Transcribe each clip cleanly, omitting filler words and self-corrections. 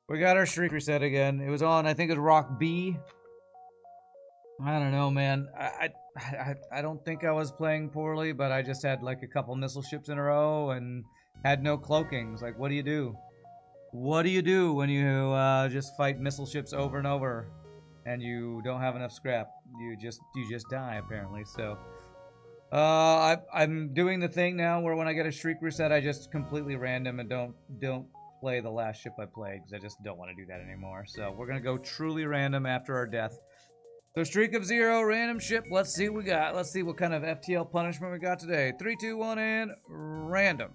We got our streak reset again. It was on, I think it was Rock B. I don't know, man. I don't think I was playing poorly, but I just had like a couple missile ships in a row and had no cloakings. Like, what do you do? What do you do when you just fight missile ships over and over and you don't have enough scrap? You just die apparently. So I'm doing the thing now where when I get a streak reset, I just completely random and don't play the last ship I played because I just don't want to do that anymore. So we're gonna go truly random after our death. So streak of 0, random ship. Let's see what we got. Let's see what kind of FTL punishment we got today. 3, 2, 1, and random.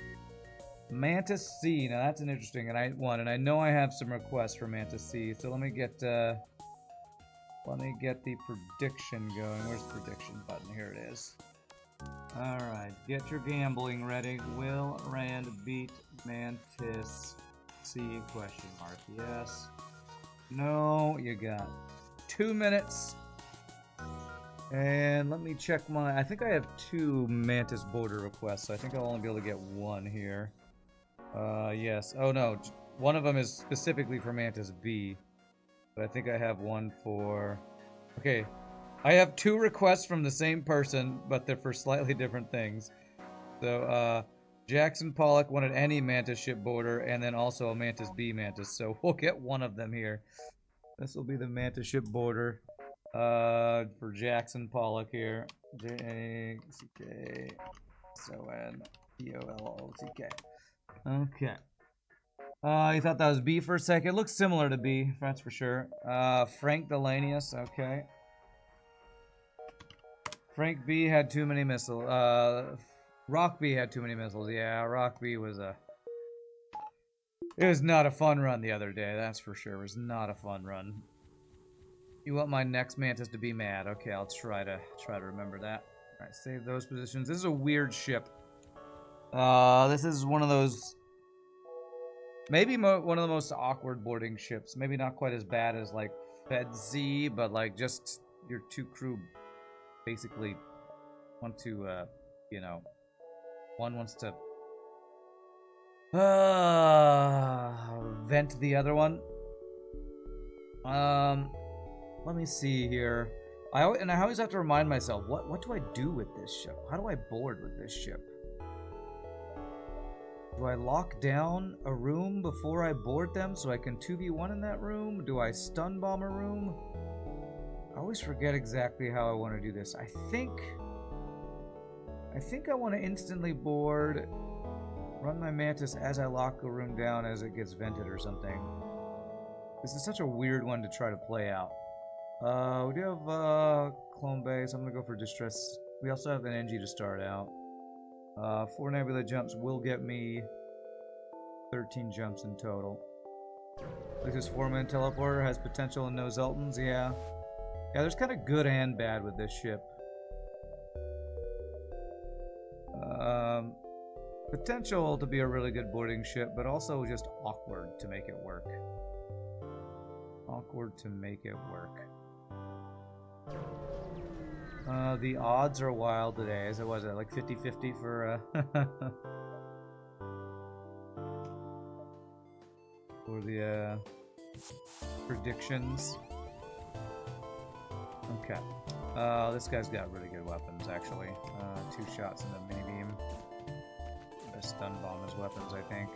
Mantis C. Now that's an interesting one, and I know I have some requests for Mantis C. So let me get the prediction going. Where's the prediction button? Here it is. All right, get your gambling ready. Will Rand beat Mantis C? Question mark. Yes. No. You got 2 minutes. And let me check my... I think I have 2 Mantis border requests, so I think I'll only be able to get 1 here. Yes. Oh, no. One of them is specifically for Mantis B. But I think I have one for... Okay. I have 2 requests from the same person, but they're for slightly different things. So, Jackson Pollock wanted any Mantis ship border, and then also a Mantis B Mantis. So we'll get one of them here. This will be the Mantis ship border. For Jackson Pollock here. Jackson-Pollock. Okay. You thought that was B for a second. It looks similar to B, that's for sure. Frank Delanius, okay. Frank B had too many missiles. Rock B had too many missiles. Yeah, Rock B was a... It was not a fun run the other day, that's for sure. It was not a fun run. You want my next Mantis to be mad. Okay, I'll try to remember that. Alright, save those positions. This is a weird ship. This is one of those... Maybe one of the most awkward boarding ships. Maybe not quite as bad as, like, Fed Z, but, like, just your 2 crew basically want to, you know... One wants to... vent the other one. Let me see here. I always have to remind myself, what do I do with this ship? How do I board with this ship? Do I lock down a room before I board them so I can 2v1 in that room? Do I stun bomb a room? I always forget exactly how I want to do this. I think I want to instantly board, run my Mantis as I lock a room down as it gets vented or something. This is such a weird one to try to play out. We do have clone base. I'm gonna go for distress. We also have an NG to start out. 4 nebula jumps will get me 13 jumps in total. Like this 4-man teleporter has potential and no Zultans. Yeah, there's kind of good and bad with this ship. Potential to be a really good boarding ship, but also just awkward to make it work. Awkward to make it work. The odds are wild today. So was it like 50-50 for for the predictions? Okay. This guy's got really good weapons actually. 2 shots in the mini beam. A stun bomb as weapons, I think.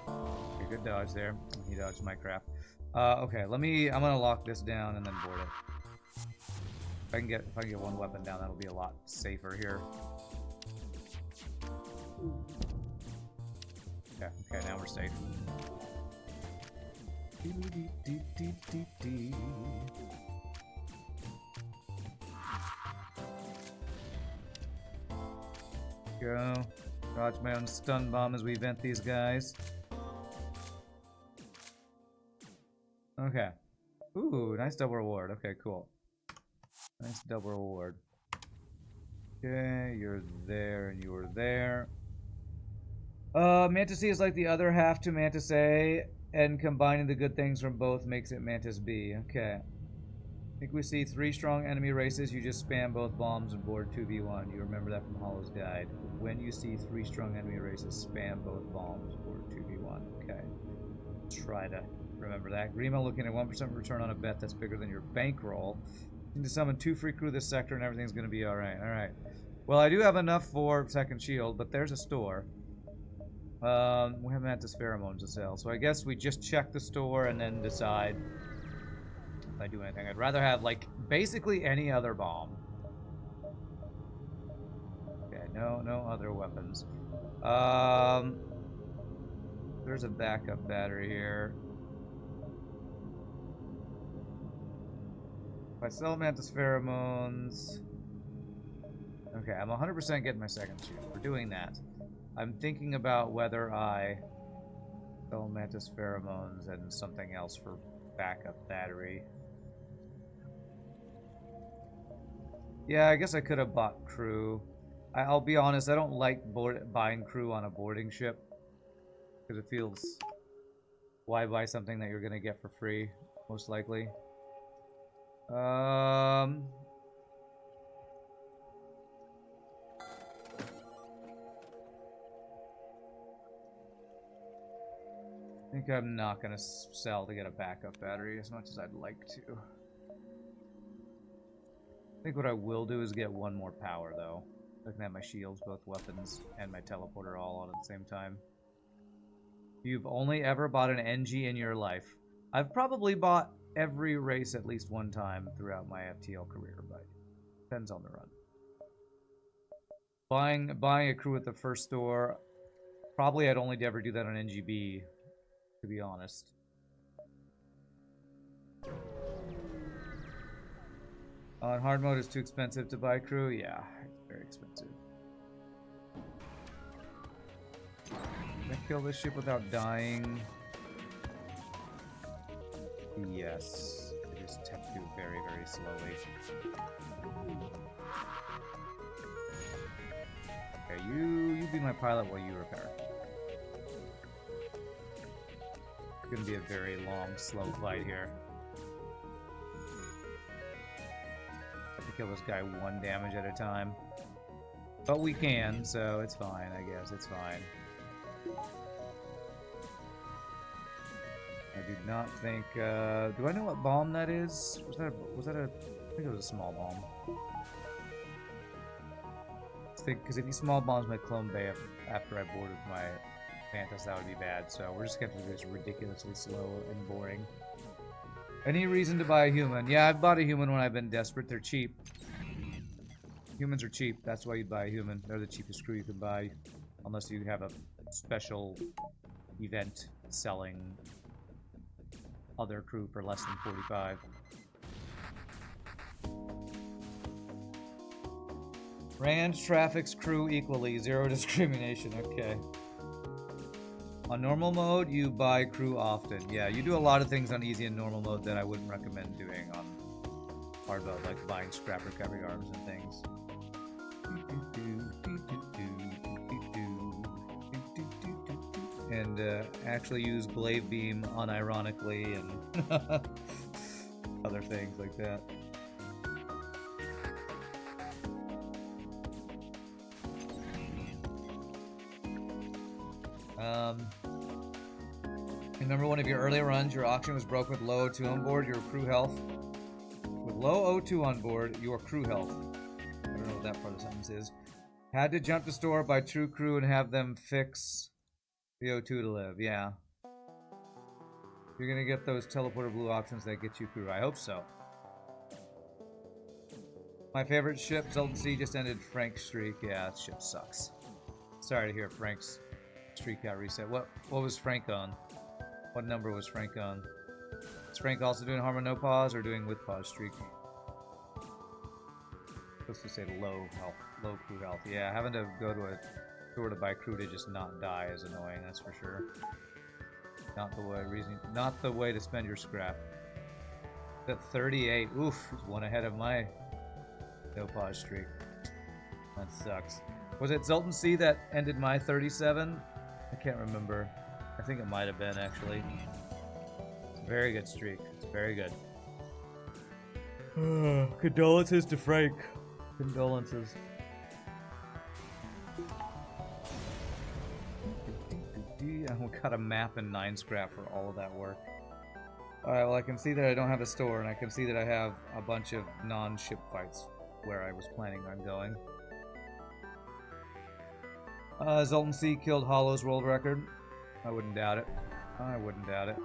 Okay, good dodge there. He dodged my crap. Okay, I'm gonna lock this down and then board it. If I can get 1 weapon down, that'll be a lot safer here. Okay, now we're safe. Go. Dodge my own stun bomb as we vent these guys. Okay. Ooh, nice double reward. Okay, cool. Nice double reward. Okay, you're there and you're there. Mantis C is like the other half to Mantis A, and combining the good things from both makes it Mantis B. Okay. Think we see 3 strong enemy races, you just spam both bombs and board 2v1. You remember that from Hollow's Guide. When you see 3 strong enemy races, spam both bombs, board 2v1. Okay. Try to remember that. Grima looking at 1% return on a bet that's bigger than your bankroll. You need to summon 2 free crew this sector and everything's going to be alright. Alright. Well, I do have enough for second shield, but there's a store. We have Mantis pheromones to sell, so I guess we just check the store and then decide if I do anything. I'd rather have, like, basically any other bomb. Okay, no other weapons. There's a backup battery here. If I sell Mantis pheromones... Okay, I'm 100% getting my second shield. We're doing that. I'm thinking about whether I sell Mantis pheromones and something else for backup battery. Yeah, I guess I could have bought crew. I'll be honest, I don't like buying crew on a boarding ship. Because it feels... Why buy something that you're going to get for free, most likely? I think I'm not going to sell to get a backup battery as much as I'd like to. I think what I will do is get 1 more power, though. I can have my shields, both weapons, and my teleporter all on at the same time. You've only ever bought an NG in your life. I've probably bought every race at least 1 time throughout my FTL career, but depends on the run. Buying a crew at the first store, probably I'd only ever do that on NGB. To be honest. On hard mode, it's too expensive to buy crew. Yeah, it's very expensive. Can I kill this ship without dying? Yes. I just have to do it very, very slowly. Okay, you be my pilot while you repair. Gonna be a very long, slow fight here. Have to kill this guy 1 damage at a time. But we can, so it's fine, I guess. It's fine. I do not think, do I know what bomb that is? Was that a, I think it was a small bomb. Because if he small bombs my clone bay after I board with my Mantis, that would be bad, so we're just going to do this ridiculously slow and boring. Any reason to buy a human? Yeah, I've bought a human when I've been desperate. They're cheap. Humans are cheap. That's why you buy a human. They're the cheapest crew you can buy. Unless you have a special event selling other crew for less than 45. Rand traffics crew equally. 0 discrimination. Okay. On normal mode, you buy crew often. Yeah, you do a lot of things on easy and normal mode that I wouldn't recommend doing on hard mode, like buying scrap recovery arms and things. And actually use glaive beam unironically and other things like that. Remember one of your earlier runs, your auction was broke with low O2 on board, your crew health. With low O2 on board, your crew health. I don't know what that part of the sentence is. Had to jump to store, buy true crew, and have them fix the O2 to live. Yeah. You're gonna get those teleporter blue options that get you crew. I hope so. My favorite ship, Zoltan C, just ended Frank's streak. Yeah, that ship sucks. Sorry to hear Frank's streak got reset. What was Frank on? What number was Frank on? Is Frank also doing harm with no pause or doing with pause streak? Supposed to say low health, low crew health. Yeah, having to go to a store to buy crew to just not die is annoying, that's for sure. Not the way to spend your scrap. At 38, oof, one ahead of my no pause streak. That sucks. Was it Zoltan C that ended my 37? I can't remember. I think it might have been, actually. It's a very good streak. It's very good. Condolences to Frank. Condolences. We got a map and 9 scrap for all of that work. Alright, well I can see that I don't have a store, and I can see that I have a bunch of non-ship fights where I was planning on going. Zoltan C killed Hollow's world record. I wouldn't doubt it. I wouldn't doubt it.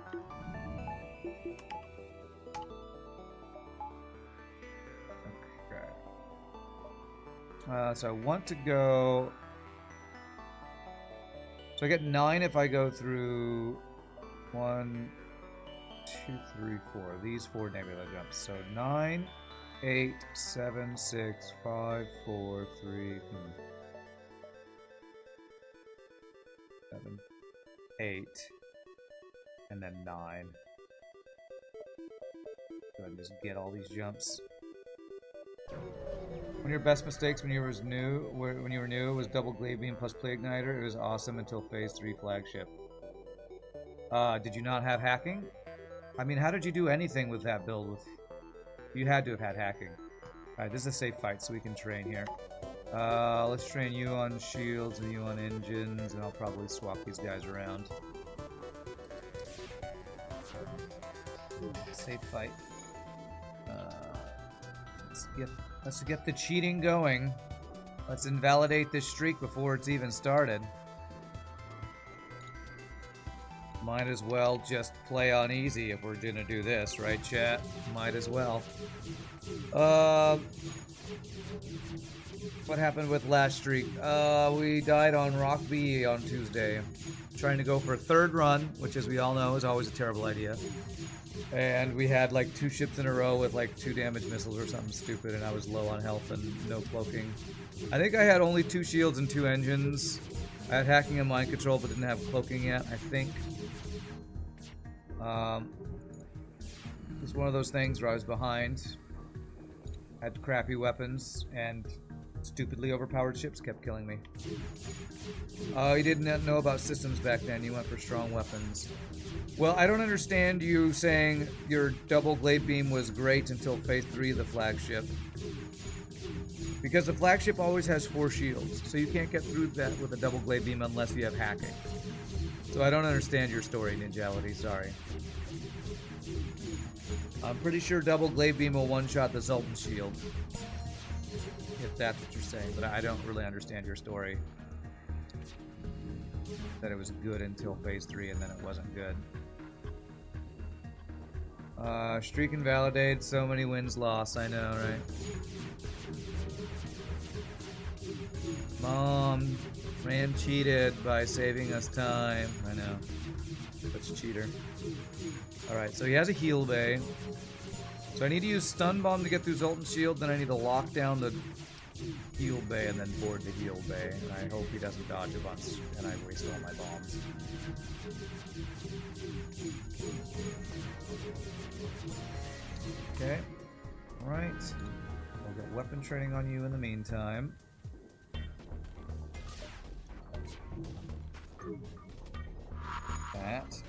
Okay. So I want to go... So I get 9 if I go through 1, 2, 3, 4. These 4 nebula jumps. So 9, 8, 7, 6, 5, 4, 3, 7, 8, and then 9. Go ahead and just get all these jumps. One of your best mistakes when you were new was double glaive beam plus play igniter. It was awesome until phase 3 flagship. Did you not have hacking? I mean, how did you do anything with that build? You had to have had hacking. Alright, this is a safe fight, so we can train here. Let's train you on shields and you on engines, and I'll probably swap these guys around. Safe fight. Let's get the cheating going. Let's invalidate this streak before it's even started. Might as well just play on easy if we're gonna do this, right, chat? Might as well. What happened with last streak? We died on Rock B on Tuesday. Trying to go for a 3rd run, which as we all know is always a terrible idea. And we had like 2 ships in a row with like 2 damage missiles or something stupid, and I was low on health and no cloaking. I think I had only 2 shields and 2 engines. I had hacking and mind control, but didn't have cloaking yet, I think. It's one of those things where I was behind, had crappy weapons, and stupidly overpowered ships kept killing me. You didn't know about systems back then, you went for strong weapons. Well, I don't understand you saying your double glaive beam was great until phase 3 of the flagship. Because the flagship always has 4 shields, so you can't get through that with a double glaive beam unless you have hacking. So I don't understand your story, Ninjality, sorry. I'm pretty sure double glaive beam will one-shot the Zoltan shield. If that's what you're saying, but I don't really understand your story. That it was good until phase 3 and then it wasn't good. Streak invalidated, so many wins lost, I know, right? Mom, Ram cheated by saving us time. I know. Such a cheater. Alright, so he has a heal bay. So I need to use stun bomb to get through Zoltan's shield, then I need to lock down the heal bay and then board the heal bay. And I hope he doesn't dodge a bunch and I waste all my bombs. Okay. Alright. We'll get weapon training on you in the meantime. That.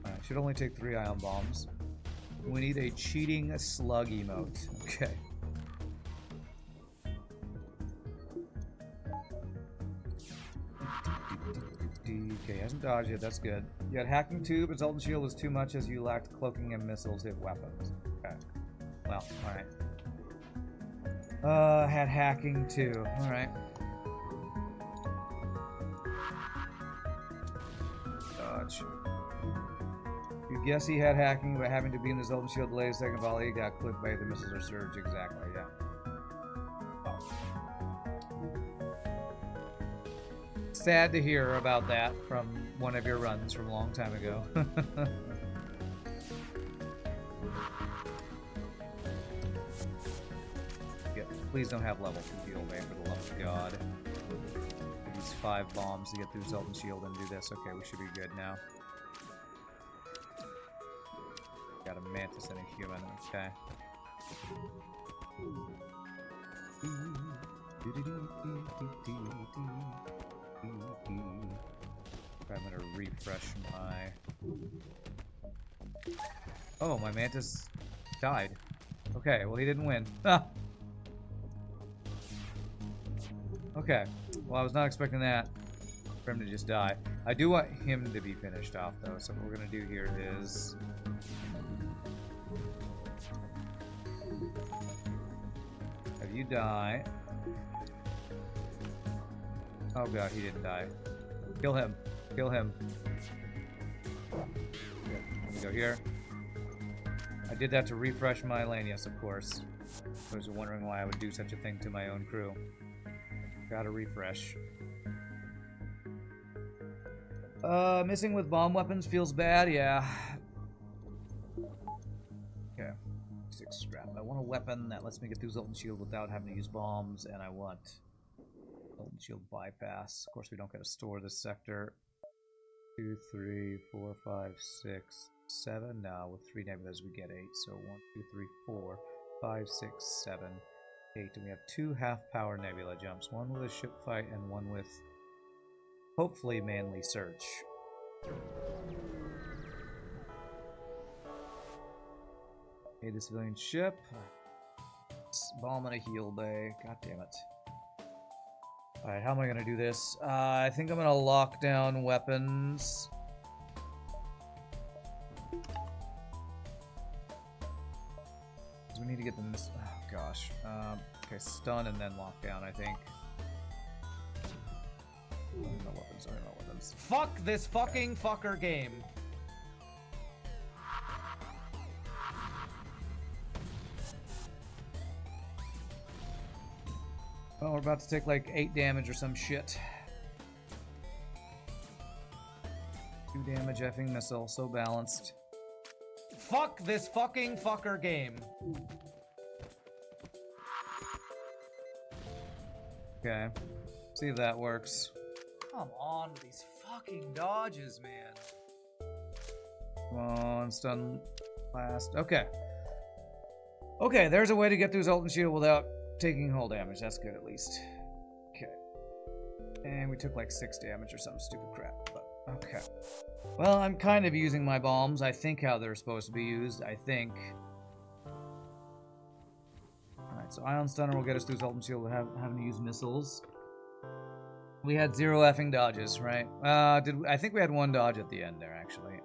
Alright, should only take 3 ion bombs. We need a cheating slug emote. Okay. Okay, hasn't dodged yet, that's good. You had hacking too, but Zoltan shield was too much as you lacked cloaking and missiles hit weapons. Okay. Well, alright. Had hacking too. Alright. Dodge. You guess he had hacking, but having to be in the Zoltan shield delay his second volley, he got clipped by the missiles or surge. Exactly, yeah. Oh. Sad to hear about that from one of your runs from a long time ago. Yeah, please don't have level 2 heal bay, for the love of God. Use 5 bombs to get through Zoltan shield and do this. Okay, we should be good now. Got a Mantis and a human, okay. I'm gonna refresh my... Oh, my Mantis died. Okay, well he didn't win. Ah. Okay, well I was not expecting that, for him to just die. I do want him to be finished off though, so what we're gonna do here is... have you die. Oh god, he didn't die. Kill him. Kill him. Good. Let me go here. I did that to refresh my lane, yes, of course. I was wondering why I would do such a thing to my own crew. Gotta refresh. Missing with bomb weapons feels bad, yeah. Okay. 6 scrap. I want a weapon that lets me get through Zoltan Shield without having to use bombs, and I want Zoltan Shield bypass. Of course, we don't get to store this sector. 2, 3, 4, 5, 6, 7. Now with 3 nebulas we get 8. So 1, 2, 3, 4, 5, 6, 7, 8. And we have 2 half-power nebula jumps. One with a ship fight and one with, hopefully, manly search. Okay, the civilian ship. Bomb and a heal bay. God damn it. Alright, how am I going to do this? I think I'm going to lock down weapons. We need to get them this. Oh, gosh. Okay, stun and then lockdown, I think. No weapons, no weapons. Fuck this fucking fucker game. Oh, we're about to take like 8 damage or some shit. 2 damage effing missile, so balanced. Fuck this fucking fucker game. Okay, see if that works. Come on with these fucking dodges, man. Come on, stun last. Okay. Okay, there's a way to get through Zoltan Shield without taking hull damage. That's good, at least. Okay. And we took like 6 damage or some stupid crap, but okay. Well, I'm kind of using my bombs. I think how they're supposed to be used. I think. Alright, so Ion Stunner will get us through Zoltan Shield without having to use missiles. We had 0 effing dodges, right? I think we had 1 dodge at the end there, actually.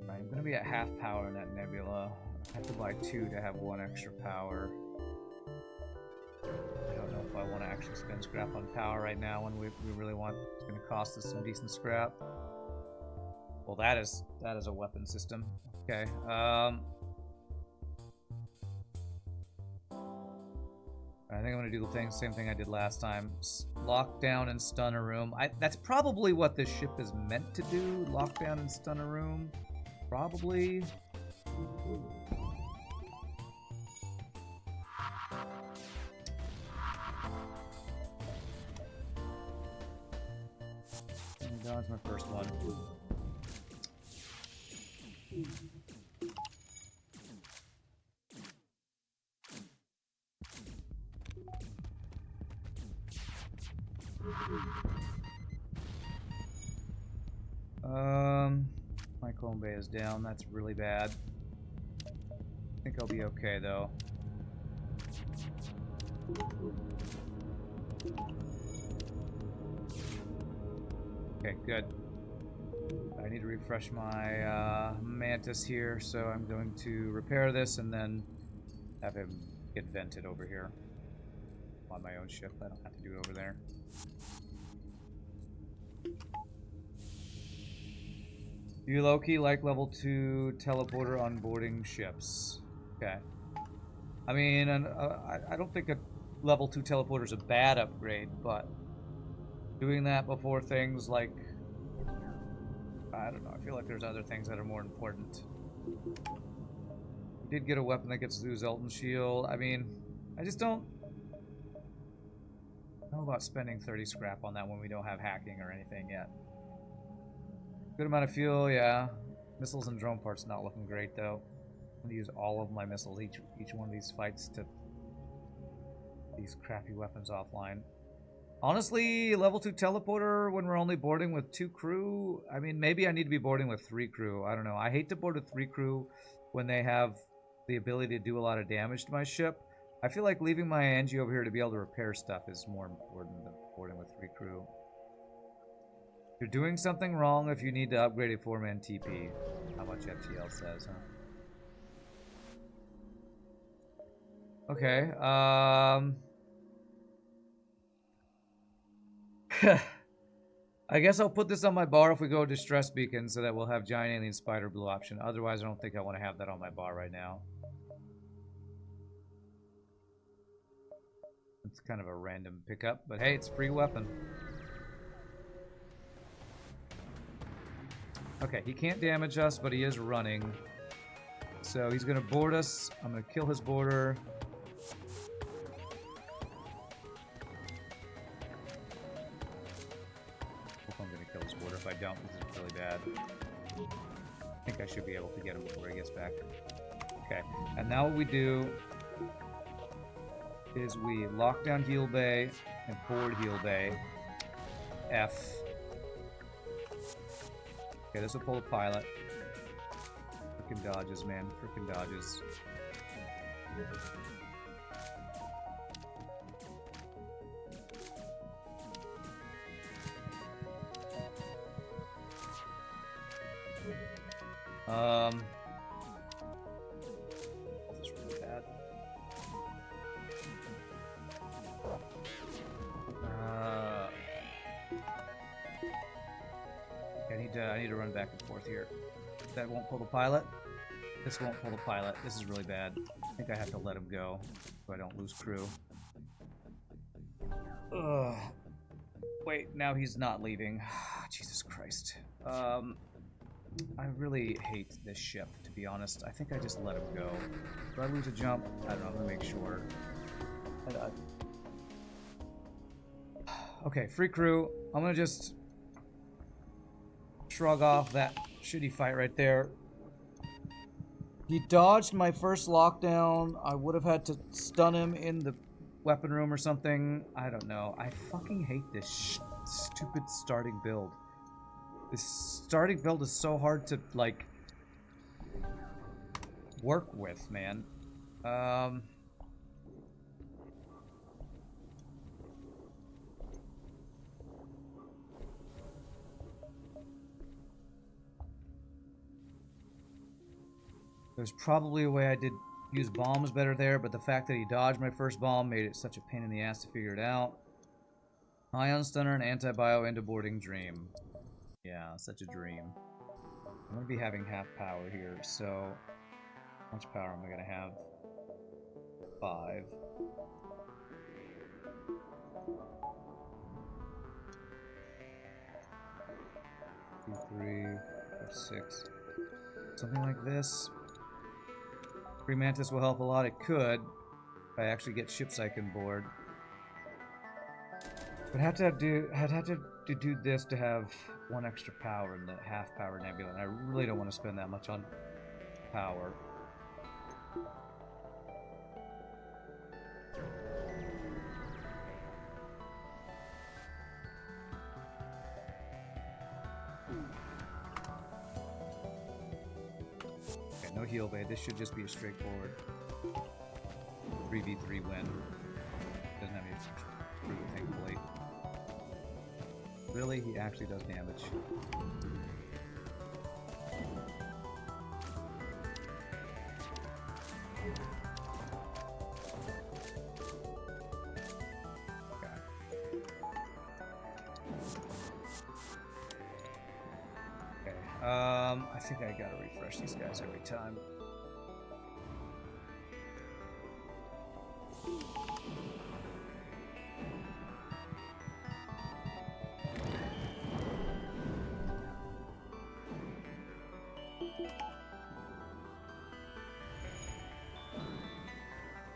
Right, I'm gonna be at half power in that nebula. I have to buy 2 to have 1 extra power. I don't know if I want to actually spend scrap on power right now when we really want. It's going to cost us some decent scrap. Well, that is a weapon system. Okay. I think I'm going to do the same thing I did last time. Lock down and stun a room. That's probably what this ship is meant to do. Lock down and stun a room. Probably. That's my first one. My clone bay is down. That's really bad. I think I'll be okay though. Okay, good. I need to refresh my Mantis here, so I'm going to repair this and then have him get vented over here on my own ship. I don't have to do it over there. Do you low-key like level 2 teleporter on boarding ships? Okay. I mean, I don't think a level 2 teleporter is a bad upgrade, but doing that before things like, I don't know, I feel like there's other things that are more important. We did get a weapon that gets through Zoltan Shield. I mean, I just don't know about spending 30 scrap on that when we don't have hacking or anything yet. Good amount of fuel, yeah. Missiles and drone parts not looking great though. I'm gonna use all of my missiles each one of these fights to these crappy weapons offline. Honestly, level 2 teleporter when we're only boarding with 2 crew. I mean, maybe I need to be boarding with 3 crew. I don't know. I hate to board with 3 crew when they have the ability to do a lot of damage to my ship. I feel like leaving my Angie over here to be able to repair stuff is more important than boarding with 3 crew. You're doing something wrong if you need to upgrade a 4-man TP. How much FTL says, huh? Okay, I guess I'll put this on my bar if we go Distress Beacon so that we'll have Giant Alien Spider Blue option. Otherwise, I don't think I want to have that on my bar right now. It's kind of a random pickup, but hey, it's a free weapon. Okay, he can't damage us, but he is running. So he's going to board us. I'm going to kill his boarder. Hope I'm going to kill his boarder. If I don't, this is really bad. I think I should be able to get him before he gets back. Okay, and now what we do is we lock down Heal Bay and board Heal Bay. F. Okay, this will pull the pilot. Frickin' dodges, man. Frickin' dodges. This is really bad. I need to run back and forth here. That won't pull the pilot. This won't pull the pilot. This is really bad. I think I have to let him go so I don't lose crew. Ugh. Wait, now he's not leaving. Jesus Christ. I really hate this ship, to be honest. I think I just let him go. Do I lose a jump? I don't know. I'm gonna make sure. Okay, free crew. I'm gonna just shrug off that shitty fight right there. He dodged my first lockdown. I would have had to stun him in the weapon room or something. I don't know. I fucking hate this stupid starting build. This starting build is so hard to, like, work with, man. There's probably a way I did use bombs better there, but the fact that he dodged my first bomb made it such a pain in the ass to figure it out. Ion Stunner and Anti-Bio into boarding dream. Yeah, such a dream. I'm going to be having half power here, so how much power am I going to have? 5. 2, 3, 4, 6. Something like this. Free Mantis will help a lot. It could, if I actually get ship cycling board. But I'd have to do this to have 1 extra power in the half power nebula, and I really don't want to spend that much on power. Okay, no heal bay. This should just be a straightforward 3v3 win. Doesn't have any crew, thankfully. Really? He actually does damage. Okay. I think I gotta refresh these guys every time.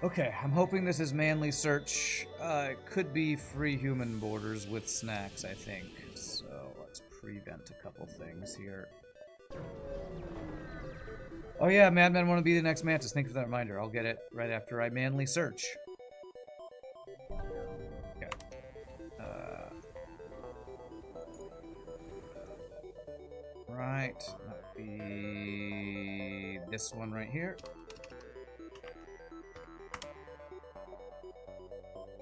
Okay, I'm hoping this is manly search. It could be free human borders with snacks, I think. So let's prevent a couple things here. Oh yeah, Madman want to be the next Mantis. Thank you for that reminder. I'll get it right after I manly search. Okay. Right. That'd be this one right here.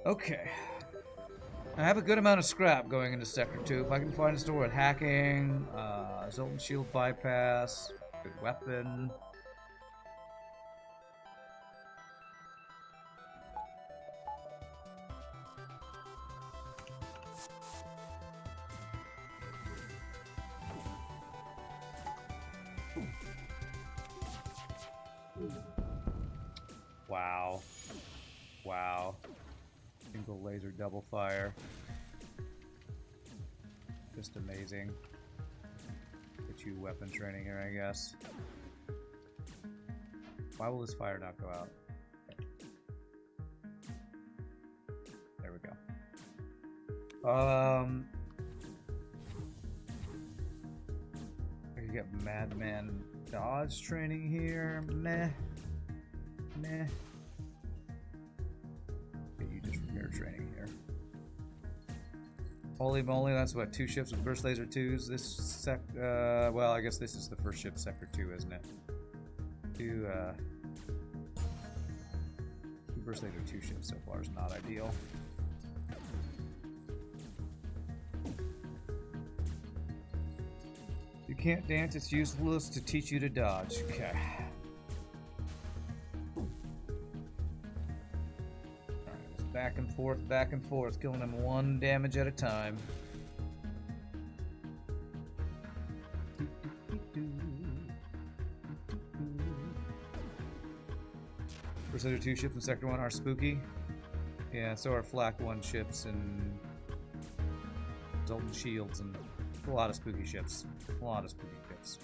Okay. I have a good amount of scrap going into Sector 2. If I can find a store with hacking, Zoltan Shield bypass, good weapon. Wow. Wow. Single laser double fire. Just amazing. Get you weapon training here, I guess. Why will this fire not go out? There we go. I could get Madman dodge training here. Meh. Meh. Get you just repair training here. Holy moly, that's what, 2 ships with burst laser 2s. This well, I guess this is the first ship, Sector 2, isn't it? 2 burst laser 2 ships so far is not ideal. You can't dance, it's useless to teach you to dodge. Okay. Back and forth, killing him 1 damage at a time. First Sector 2 ships in Sector 1 are spooky. Yeah, so are Flak 1 ships and Zoltan Shields and a lot of spooky ships. A lot of spooky ships.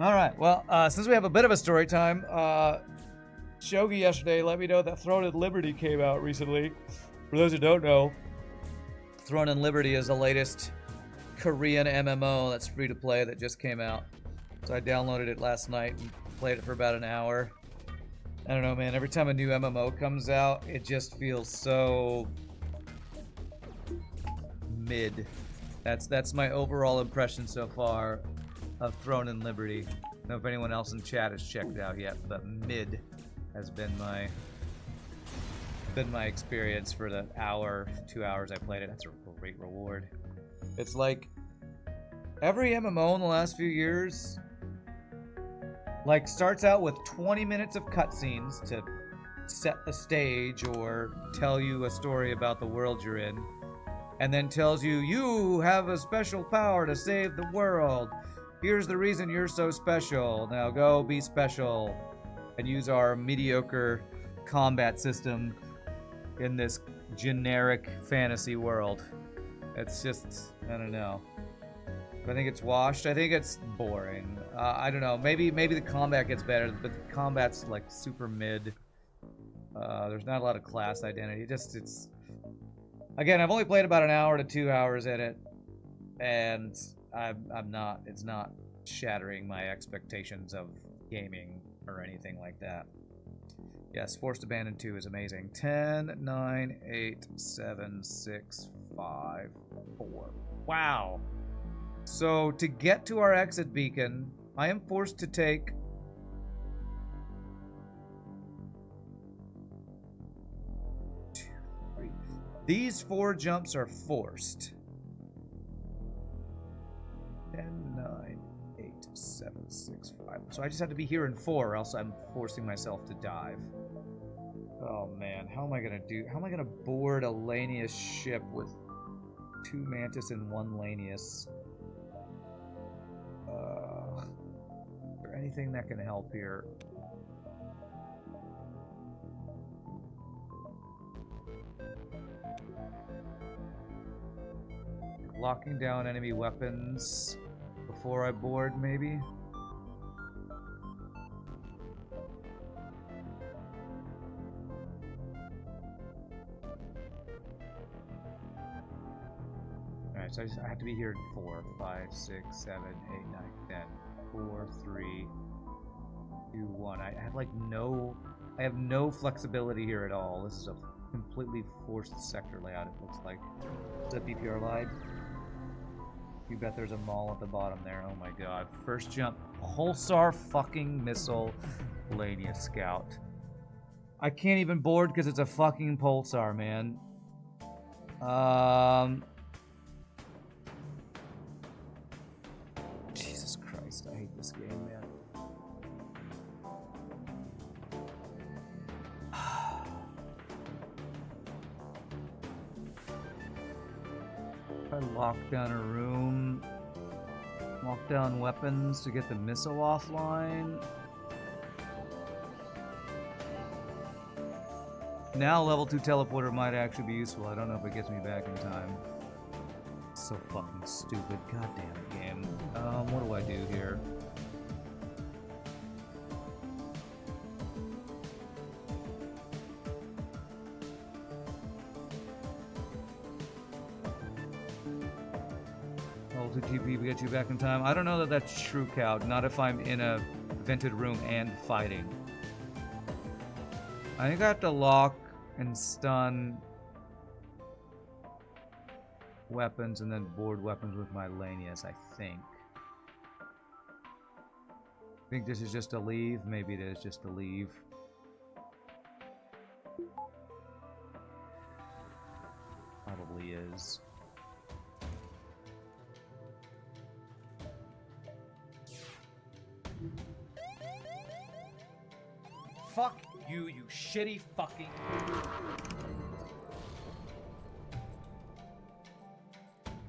Alright, well, since we have a bit of a story time, Shogi yesterday let me know that Throne and Liberty came out recently. For those who don't know, Throne and Liberty is the latest Korean MMO that's free to play that just came out. So I downloaded it last night and played it for about an hour. I don't know, man, every time a new MMO comes out, it just feels so mid. That's my overall impression so far of Throne and Liberty. I don't know if anyone else in chat has checked it out yet, but mid has been my experience for the hour, 2 hours I played it. That's a great reward. It's like every MMO in the last few years like starts out with 20 minutes of cutscenes to set the stage or tell you a story about the world you're in, and then tells you, you have a special power to save the world. Here's the reason you're so special. Now go be special and use our mediocre combat system in this generic fantasy world. It's just, I don't know. I think it's washed. I think it's boring. I don't know. Maybe the combat gets better, but the combat's like super mid. There's not a lot of class identity. It's again, I've only played about an hour to 2 hours in it, and it's not shattering my expectations of gaming or anything like that. Yes, Forced Abandon 2 is amazing. 10, 9, 8, 7, 6, 5, 4. Wow. So to get to our exit beacon, I am forced to take these 4 jumps are forced. 10, 9, 8, 7, 6, 5. So I just have to be here in 4, or else I'm forcing myself to dive. Oh man, how am I gonna board a Lanius ship with 2 Mantis and 1 Lanius? Is there anything that can help here? Locking down enemy weapons before I board, maybe? Alright, so I have to be here in 4, 5, 6, 7, 8, 9, 10. 4, 3, 2, 1. I have like no I have no flexibility here at all. This is a completely forced sector layout, it looks like. Is that BPR lied? You bet there's a mall at the bottom there. Oh my god. First jump. Pulsar fucking missile. Lania Scout. I can't even board because it's a fucking Pulsar, man. Jesus Christ, I hate this game, man. If I lock down a room, lock down weapons to get the missile offline. Now level 2 teleporter might actually be useful. I don't know if it gets me back in time. So fucking stupid. God damn it, game. What do I do here? Level 2 TP get you back in time. I don't know that that's true, Cow. Not if I'm in a vented room and fighting. I think I have to lock and stun weapons and then board weapons with my Lanius, I think. I think this is just a leave. Maybe it is just a leave. Probably is. Fuck you, you shitty fucking...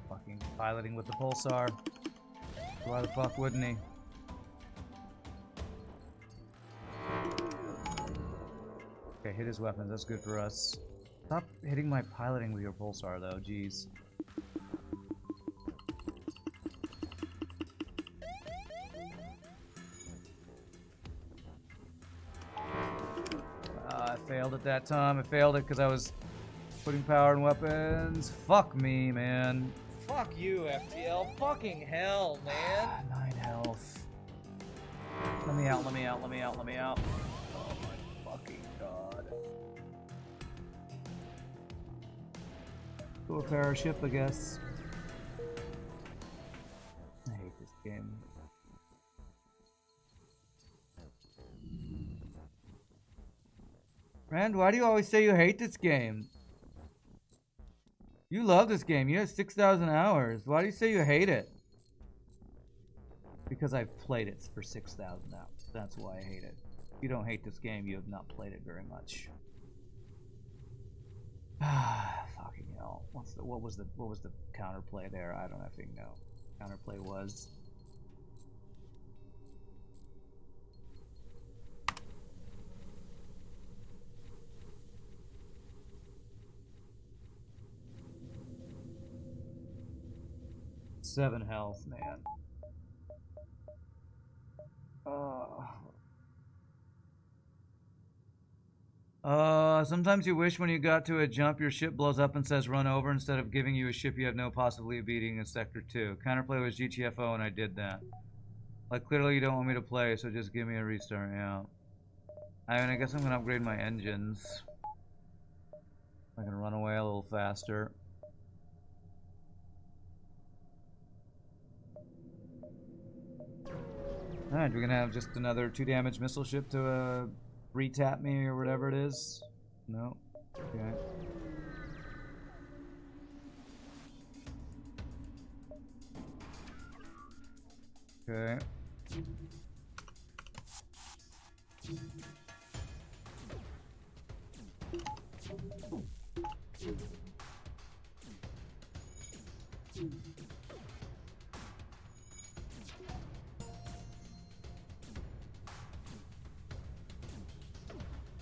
Fucking piloting with the Pulsar. Why the fuck wouldn't he? Okay, hit his weapons. That's good for us. Stop hitting my piloting with your Pulsar, though. Jeez. I failed at that time. I failed it because I was putting power in weapons. Fuck me, man. Fuck you, FTL. Fucking hell, man. 9 health. Let me out, let me out, let me out, let me out. Oh my fucking god. Go repair our ship, I guess. I hate this game. Rand, why do you always say you hate this game? You love this game. You have 6,000 hours. Why do you say you hate it? Because I've played it for 6,000 hours. That's why I hate it. If you don't hate this game, you have not played it very much. Fucking hell. What was the counterplay there? I don't effing know. Counterplay was... Seven health, man. Sometimes you wish when you got to a jump your ship blows up and says run over instead of giving you a ship you have no possibility of beating in Sector 2. Counterplay was GTFO and I did that. Like, clearly you don't want me to play, so just give me a restart, yeah. I mean, I guess I'm gonna upgrade my engines. I can run away a little faster. Alright, we're gonna have just another 2 damage missile ship to re-tap me or whatever it is. No. Okay. Okay.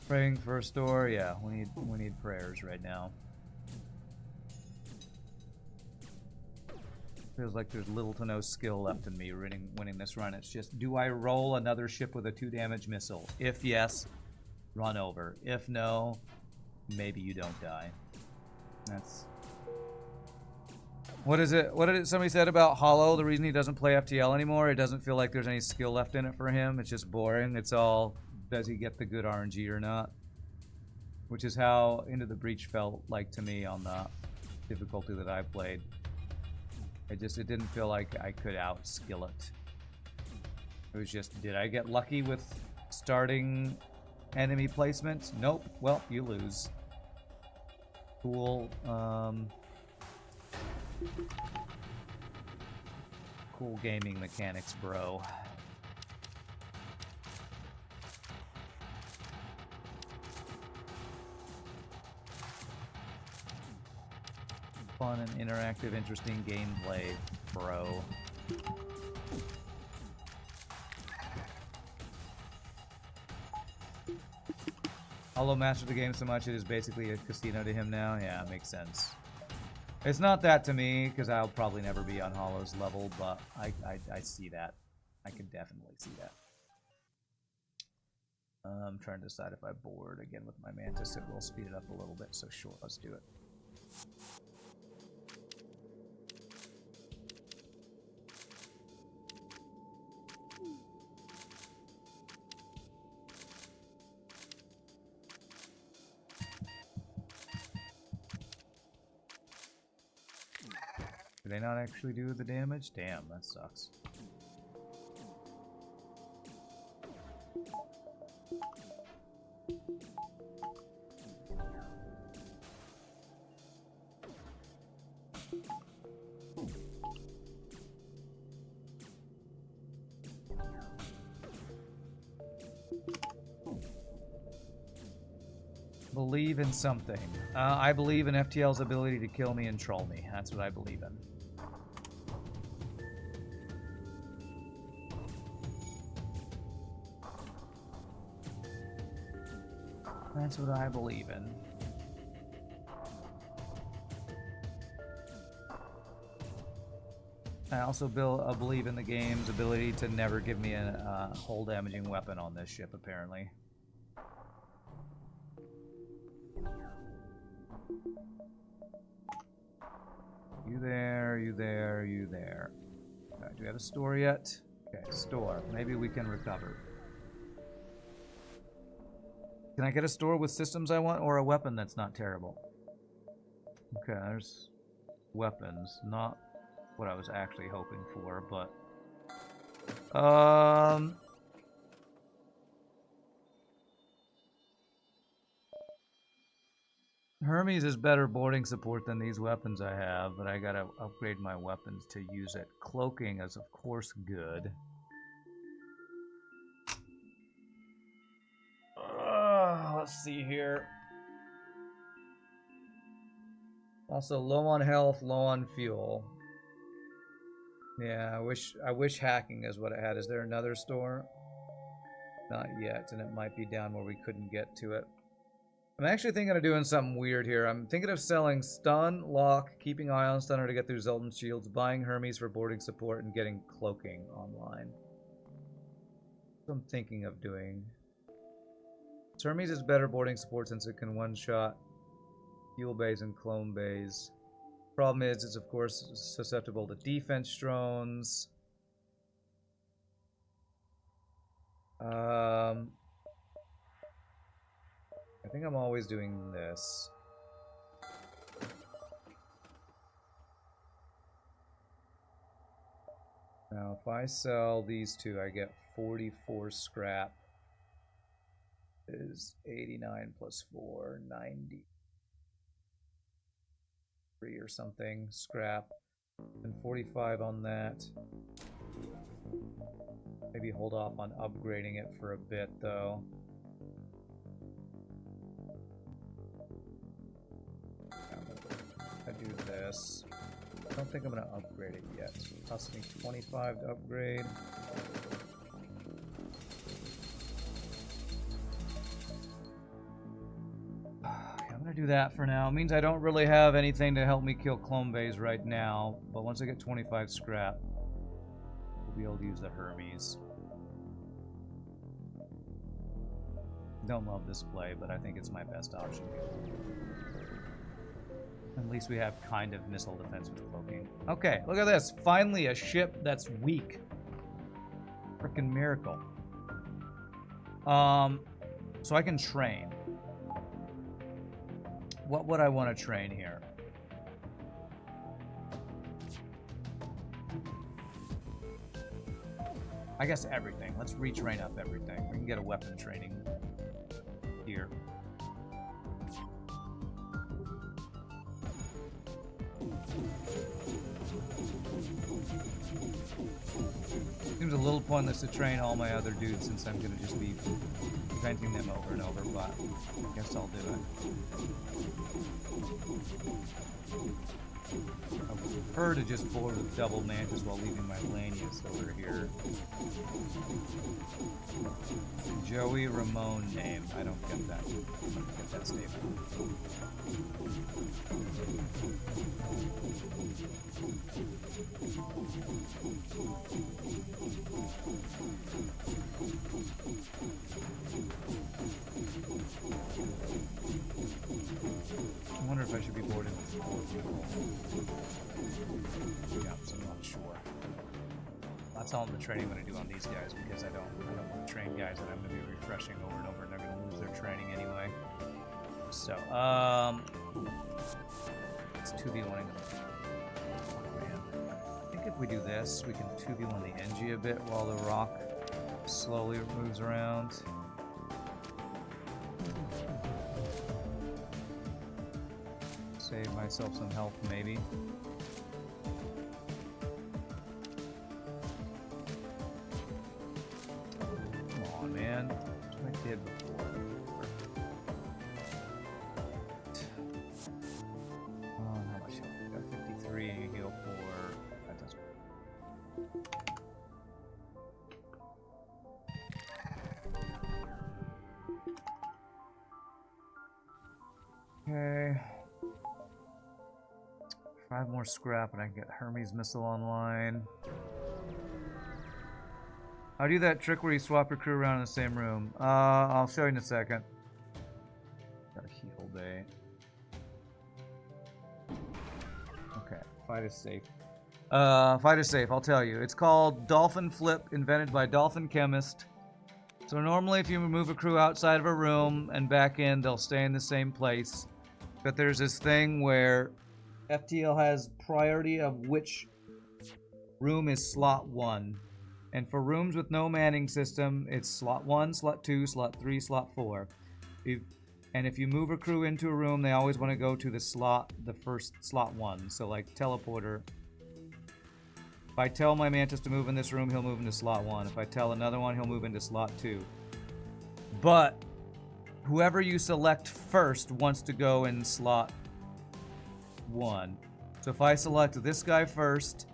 Praying for a store, yeah. We need prayers right now. Feels like there's little to no skill left in me winning this run. It's just, do I roll another ship with a 2 damage missile? If yes, run over. If no, maybe you don't die. That's... What is it? What did somebody said about Hollow? The reason he doesn't play FTL anymore, it doesn't feel like there's any skill left in it for him. It's just boring. It's all does he get the good RNG or not? Which is how Into the Breach felt like to me on the difficulty that I played. It didn't feel like I could out-skill it. It was just, did I get lucky with starting enemy placement? Nope. Well, you lose. Cool. Cool gaming mechanics, bro. Fun and interactive, interesting gameplay, bro. Hollow mastered the game so much it is basically a casino to him now. Yeah, it makes sense. It's not that to me, because I'll probably never be on Hollow's level, but I see that. I can definitely see that. I'm trying to decide if I board again with my Mantis. It will speed it up a little bit, so sure, let's do it. Did they not actually do the damage? Damn, that sucks. Believe in something. I believe in FTL's ability to kill me and troll me. That's what I believe in. That's what I believe in. I also believe in the game's ability to never give me a hull damaging weapon on this ship, apparently. You there, you there, you there. Okay, do we have a store yet? Okay, store. Maybe we can recover. Can I get a store with systems I want or a weapon that's not terrible? Okay, there's weapons. Not what I was actually hoping for, but... Hermes is better boarding support than these weapons I have, but I gotta upgrade my weapons to use it. Cloaking is, of course, good. Let's see here. Also, low on health, low on fuel. Yeah, I wish hacking is what it had. Is there another store? Not yet, and it might be down where we couldn't get to it. I'm actually thinking of doing something weird here. I'm thinking of selling stun, lock, keeping eye on stunner to get through Zoltan shields, buying Hermes for boarding support, and getting cloaking online. That's what I'm thinking of doing. Hermes is better boarding support since it can one-shot fuel bays and clone bays. Problem is, it's of course susceptible to defense drones. I think I'm always doing this. Now, if I sell these two, I get 44 scrap. Is 89 plus 4, 93 or something scrap, and 45 on that. Maybe hold off on upgrading it for a bit though. I do this. I don't think I'm gonna upgrade it yet. It costs me 25 to upgrade. I'm gonna do that for now. It means I don't really have anything to help me kill clone bays right now, but once I get 25 scrap, we'll be able to use the Hermes. Don't love this play, but I think it's my best option. At least we have kind of missile defense with cloaking. Okay, look at this. Finally a ship that's weak. Frickin' miracle. So I can train. What would I want to train here? I guess everything. Let's retrain up everything. We can get a weapon training here. Seems a little pointless to train all my other dudes since I'm gonna just be venting them over and over, but I guess I'll do it. I would prefer to just board with double Mantis while leaving my Lanius over here. Joey Ramone name. I don't get that. I don't get that statement. I wonder if I should be boarded with 4 people. Yeah, so I'm not sure. That's all the training I'm going to do on these guys because I don't want to train guys that I'm going to be refreshing over and over and they're going to lose their training anyway. So, it's 2v1. Oh, man. I think if we do this, we can 2v1 the NG a bit while the rock slowly moves around. Save myself some health, maybe. Come on, man. That's what I did before. How much health? I got 53 and you heal 4. That doesn't. Okay. 5 more scrap and I can get Hermes missile online. I'll do that trick where you swap your crew around in the same room. I'll show you in a second. Got a heal bay. Okay, fight is safe. Fight is safe, I'll tell you. It's called Dolphin Flip, invented by Dolphin Chemist. So normally if you move a crew outside of a room and back in, they'll stay in the same place. But there's this thing where FTL has priority of which room is slot 1. And for rooms with no manning system, it's slot 1, slot 2, slot 3, slot 4. And if you move a crew into a room, they always want to go to the first slot 1. So like teleporter. If I tell my Mantis to move in this room, he'll move into slot 1. If I tell another one, he'll move into slot 2. But whoever you select first wants to go in slot 1. So if I select this guy first,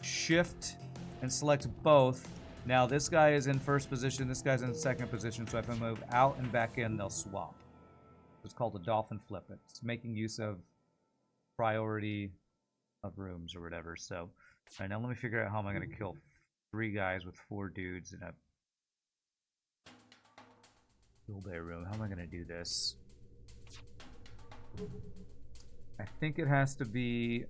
shift and select both, now this guy is in first position, this guy's in second position, so if I move out and back in, they'll swap. It's called a dolphin flip. It's making use of priority of rooms or whatever. So, all right, now let me figure out how am I going to kill 3 guys with 4 dudes in a full day room. How am I going to do this? I think it has to be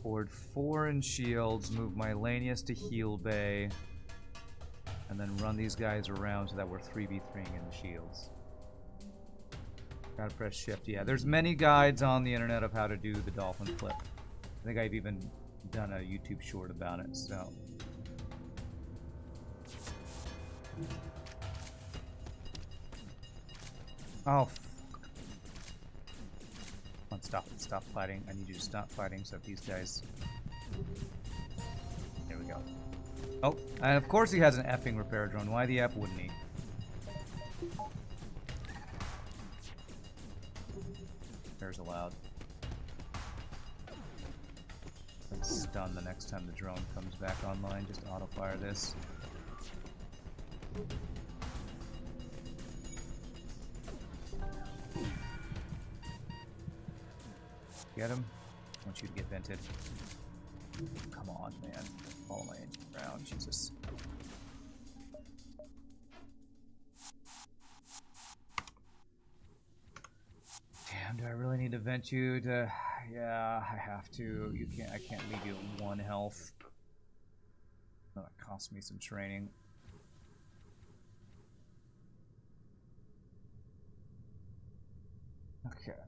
board 4 in shields, move my Lanius to heal bay, and then run these guys around so that we're 3v3ing in the shields. Gotta press shift. Yeah, there's many guides on the internet of how to do the dolphin flip. I think I've even done a YouTube short about it, so. Oh, come on, stop fighting. I need you to stop fighting so these guys... There we go. Oh, and of course he has an effing repair drone. Why the F wouldn't he? Repairs allowed. And stun the next time the drone comes back online. Just auto-fire this. Get him. I want you to get vented. Come on, man. Follow my engine around. Jesus. Damn, do I really need to vent you to... Yeah, I have to. You can't. I can't leave you at 1 health. Oh, cost me some training. Okay.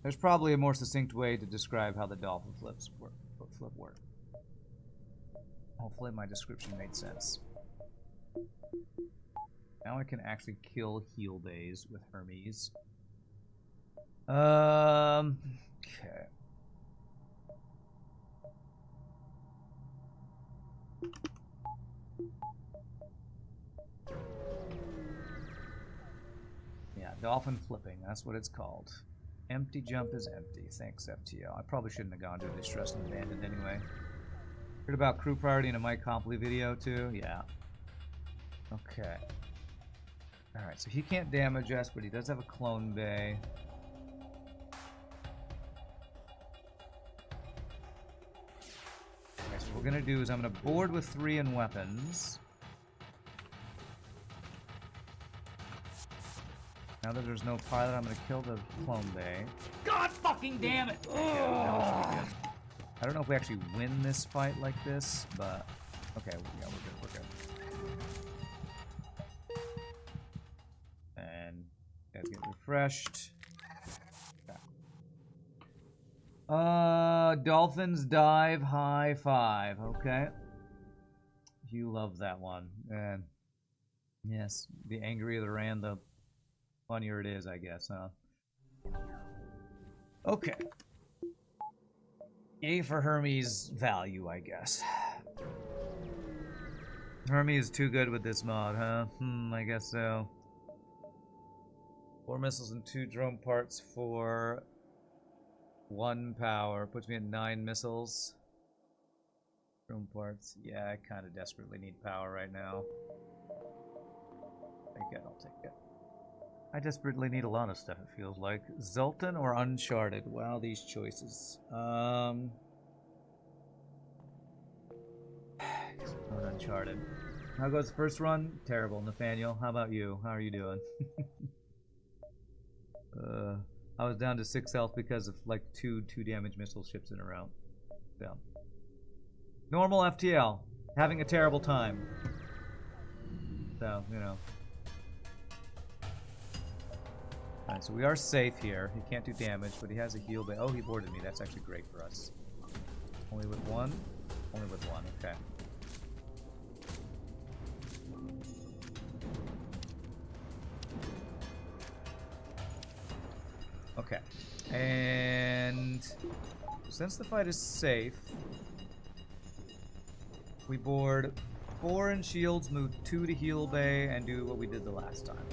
There's probably a more succinct way to describe how the dolphin flip work. Hopefully my description made sense. Now I can actually kill heel bays with Hermes. Okay. Yeah, dolphin flipping, that's what it's called. Empty jump is empty. Thanks, FTL. I probably shouldn't have gone to a distressed and abandoned anyway. Heard about crew priority in a Mike Compley video too? Yeah. Okay. Alright, so he can't damage us, but he does have a clone bay. Okay, so what we're gonna do is I'm gonna board with 3 in weapons. Now that there's no pilot, I'm gonna kill the clone bay. God fucking damn it! I don't know if we actually win this fight like this, but okay, yeah, we're good. And guys get refreshed. Okay. Dolphins dive high 5. Okay, you love that one, and yes, the angrier the ran, the funnier it is, I guess, huh? Okay. A for Hermes value, I guess. Hermes is too good with this mod, huh? I guess so. 4 missiles and 2 drone parts for 1 power. Puts me at 9 missiles. Drone parts. Yeah, I kind of desperately need power right now. Take it, I'll take it. I desperately need a lot of stuff, it feels like. Zoltan or Uncharted? Wow, these choices. Uncharted. How goes the first run? Terrible. Nathaniel, how about you? How are you doing? I was down to 6 health because of like 2 damage missile ships in a row. Yeah. Normal FTL. Having a terrible time. So, you know. Alright, so we are safe here. He can't do damage, but he has a heal bay. Oh, he boarded me. That's actually great for us. Only with 1? Only with 1. Okay. Okay. And since the fight is safe, we board 4 in shields, move 2 to heal bay, and do what we did the last time.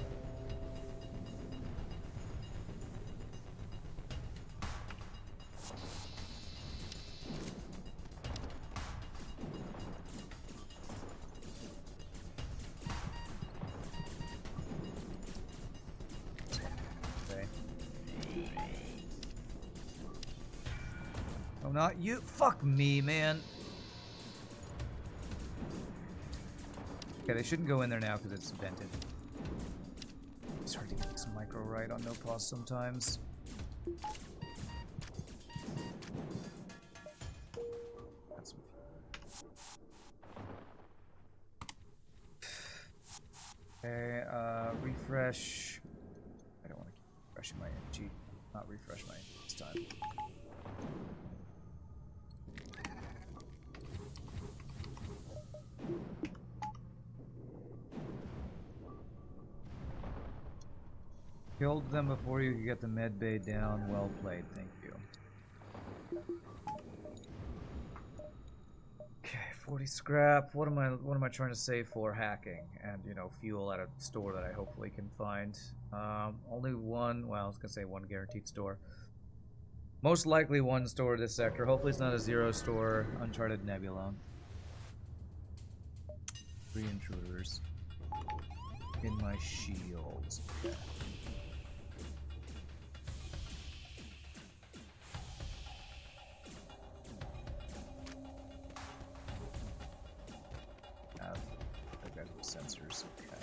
Not you. Fuck me, man. Okay, they shouldn't go in there now because it's vented. It's hard to get this micro right on no pause sometimes. That's okay, refresh. I don't want to keep refreshing my energy. Not refresh my energy this time. Killed them before you could get the med bay down. Well played, thank you. Okay, 40 scrap. What am I trying to save for? Hacking and, you know, fuel at a store that I hopefully can find. Only 1. Well, I was gonna say 1 guaranteed store. Most likely 1 store this sector. Hopefully it's not a 0 store. Uncharted Nebula. 3 intruders in my shields. Sensors, okay.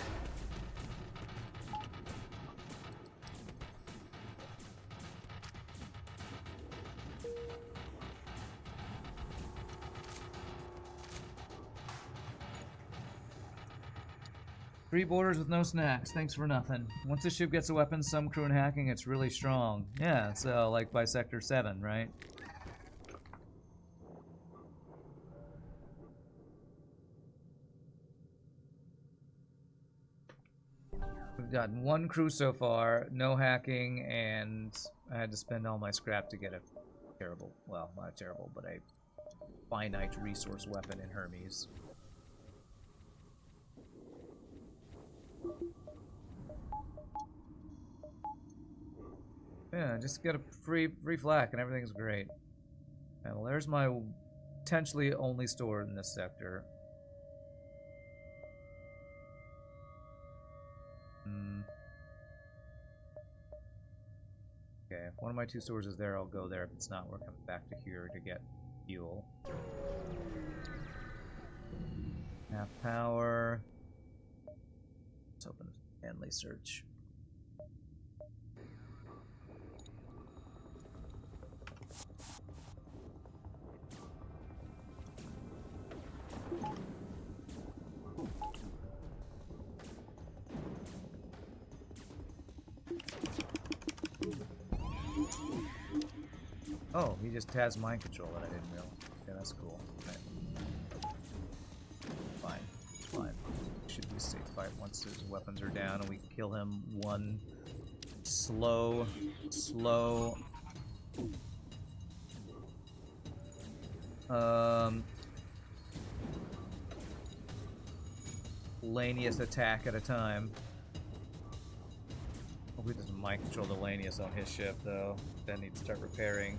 3 borders with no snacks. Thanks for nothing. Once the ship gets a weapon, some crew and hacking, it's really strong. Yeah, so like by Sector 7, right? We've gotten 1 crew so far, no hacking, and I had to spend all my scrap to get a terrible, well, not terrible, but a finite resource weapon in Hermes. Yeah, just get a free flak and everything's great. And well, there's my potentially only store in this sector. Okay, if one of my 2 stores is there, I'll go there. If it's not, we're coming back to here to get fuel. Half power. Let's open Manly search. Oh, he just has mind control that I didn't realize. Yeah, that's cool. Okay. Fine. It's fine. Should be a safe fight once his weapons are down and we kill him one slow Lanius attack at a time. Hope he doesn't mind control the Lanius on his ship though. Then he'd start repairing.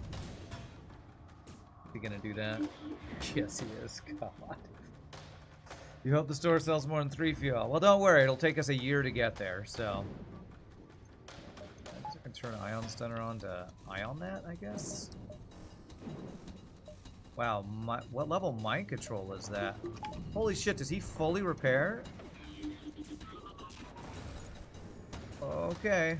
Is he gonna do that? Yes, he is. God. You hope the store sells more than 3 fuel. Well, don't worry. It'll take us a year to get there, so. I can turn Ion Stunner on to Ion that, I guess. Wow, what level mind control is that? Holy shit, does he fully repair? Okay.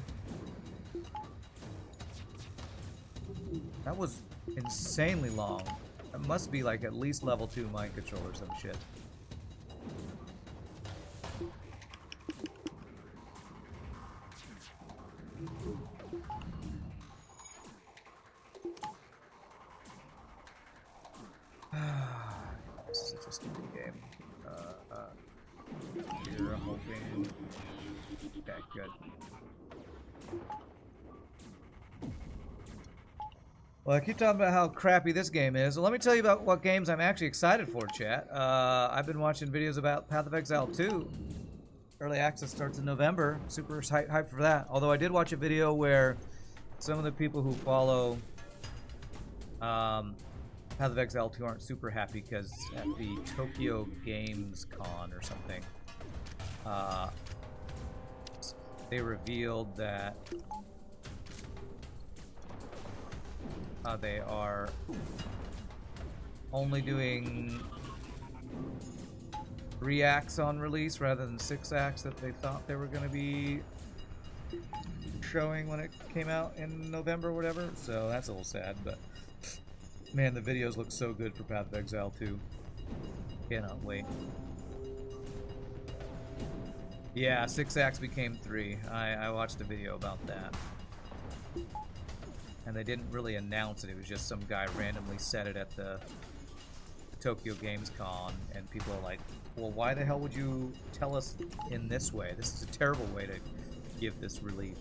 That was insanely long. That must be like at least level 2 mind control or some shit. This is a stupid game. You're hoping. Okay, good. Well, I keep talking about how crappy this game is. Well, let me tell you about what games I'm actually excited for, chat. I've been watching videos about Path of Exile 2. Early access starts in November. Super hyped for that. Although I did watch a video where some of the people who follow Path of Exile 2 aren't super happy because at the Tokyo Games Con or something, they revealed that they are only doing 3 acts on release rather than 6 acts that they thought they were going to be showing when it came out in November or whatever. So that's a little sad, but man, the videos look so good for Path of Exile 2. Cannot wait. Yeah, 6 acts became 3. I watched a video about that. And they didn't really announce it. It was just some guy randomly said it at the Tokyo Games Con, and people are like, well, why the hell would you tell us in this way? This is a terrible way to give this really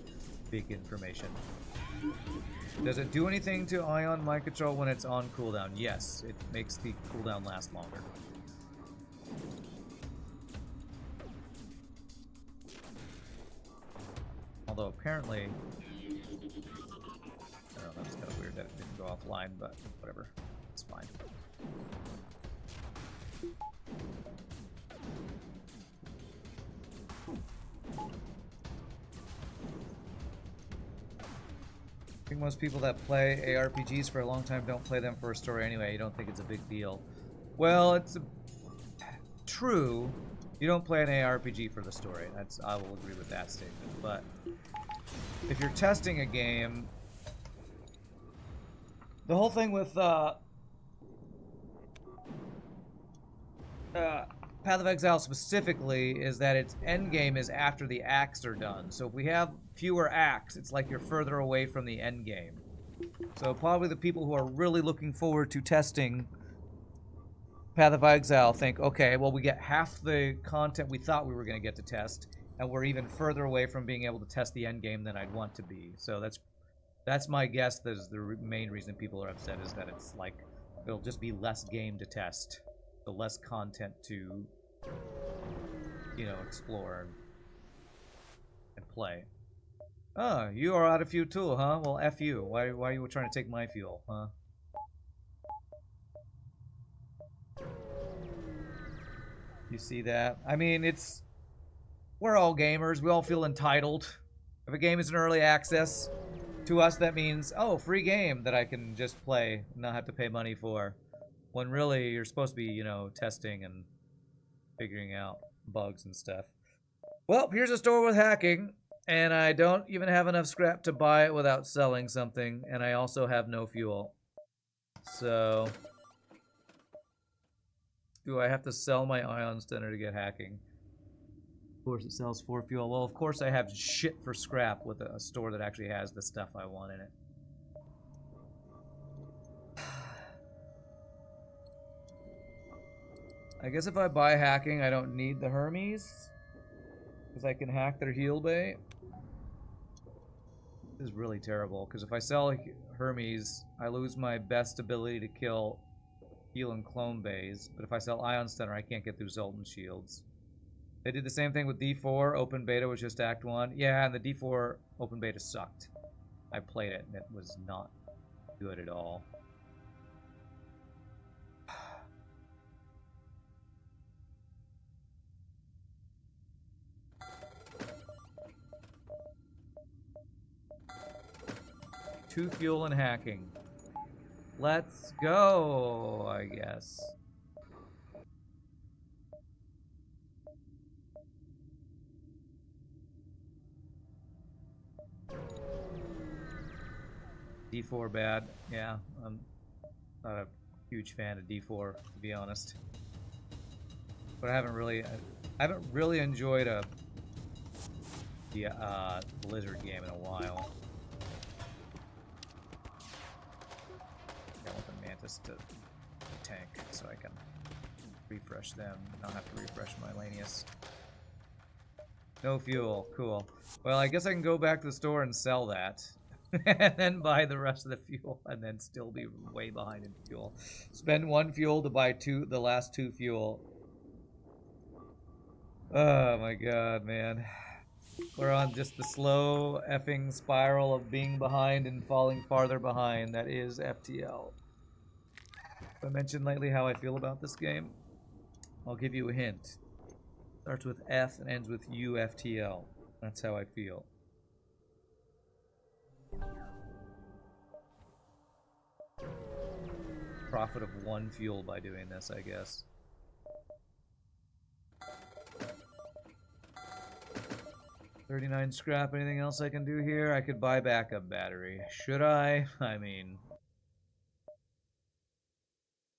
big information. Does it do anything to Ion mind control when it's on cooldown? Yes, it makes the cooldown last longer. Although apparently, I don't know, that's kind of weird that it didn't go offline, but whatever, it's fine. I think most people that play ARPGs for a long time don't play them for a story anyway. You don't think it's a big deal. Well, it's true. You don't play an ARPG for the story. I will agree with that statement. But if you're testing a game, the whole thing with Path of Exile specifically is that its end game is after the acts are done. So if we have fewer acts, it's like you're further away from the end game. So probably the people who are really looking forward to testing Path of Exile think, okay, well, we get half the content we thought we were going to get to test, and we're even further away from being able to test the end game than I'd want to be. So that's my guess. That's the main reason people are upset, is that it's like it'll just be less game to test, the less content to, you know, explore and play. Oh, you are out of fuel too, huh? Well, F you. Why are you trying to take my fuel, huh? You see that? I mean, we're all gamers. We all feel entitled. If a game is in early access, to us that means, oh, free game that I can just play and not have to pay money for. When really, you're supposed to be, you know, testing and figuring out bugs and stuff. Well, here's a store with hacking, and I don't even have enough scrap to buy it without selling something, and I also have no fuel. So, do I have to sell my ion center to get hacking? Of course, it sells 4 fuel. Well, of course I have shit for scrap with a store that actually has the stuff I want in it. I guess if I buy hacking, I don't need the Hermes, because I can hack their heal bay. This is really terrible, because if I sell Hermes, I lose my best ability to kill heal and clone bays, but if I sell Ion Center, I can't get through Zoltan shields. They did the same thing with D4. Open beta was just Act 1. Yeah, and the D4 open beta sucked. I played it, and it was not good at all. Two fuel and hacking. Let's go, I guess. D4 bad. Yeah, I'm not a huge fan of D4, to be honest. But I haven't really enjoyed a Blizzard game in a while. I want the Mantis to tank so I can refresh them, not have to refresh my Lanius. No fuel, cool. Well, I guess I can go back to the store and sell that. And then buy the rest of the fuel, and then still be way behind in fuel. Spend 1 fuel to buy the last 2 fuel. Oh my god, man. We're on just the slow effing spiral of being behind and falling farther behind. That is FTL. I mentioned lately how I feel about this game. I'll give you a hint. Starts with F and ends with U, FTL. That's how I feel. Profit of 1 fuel by doing this, I guess. $39 scrap. Anything else I can do here? I could buy backup battery. Should I? I mean,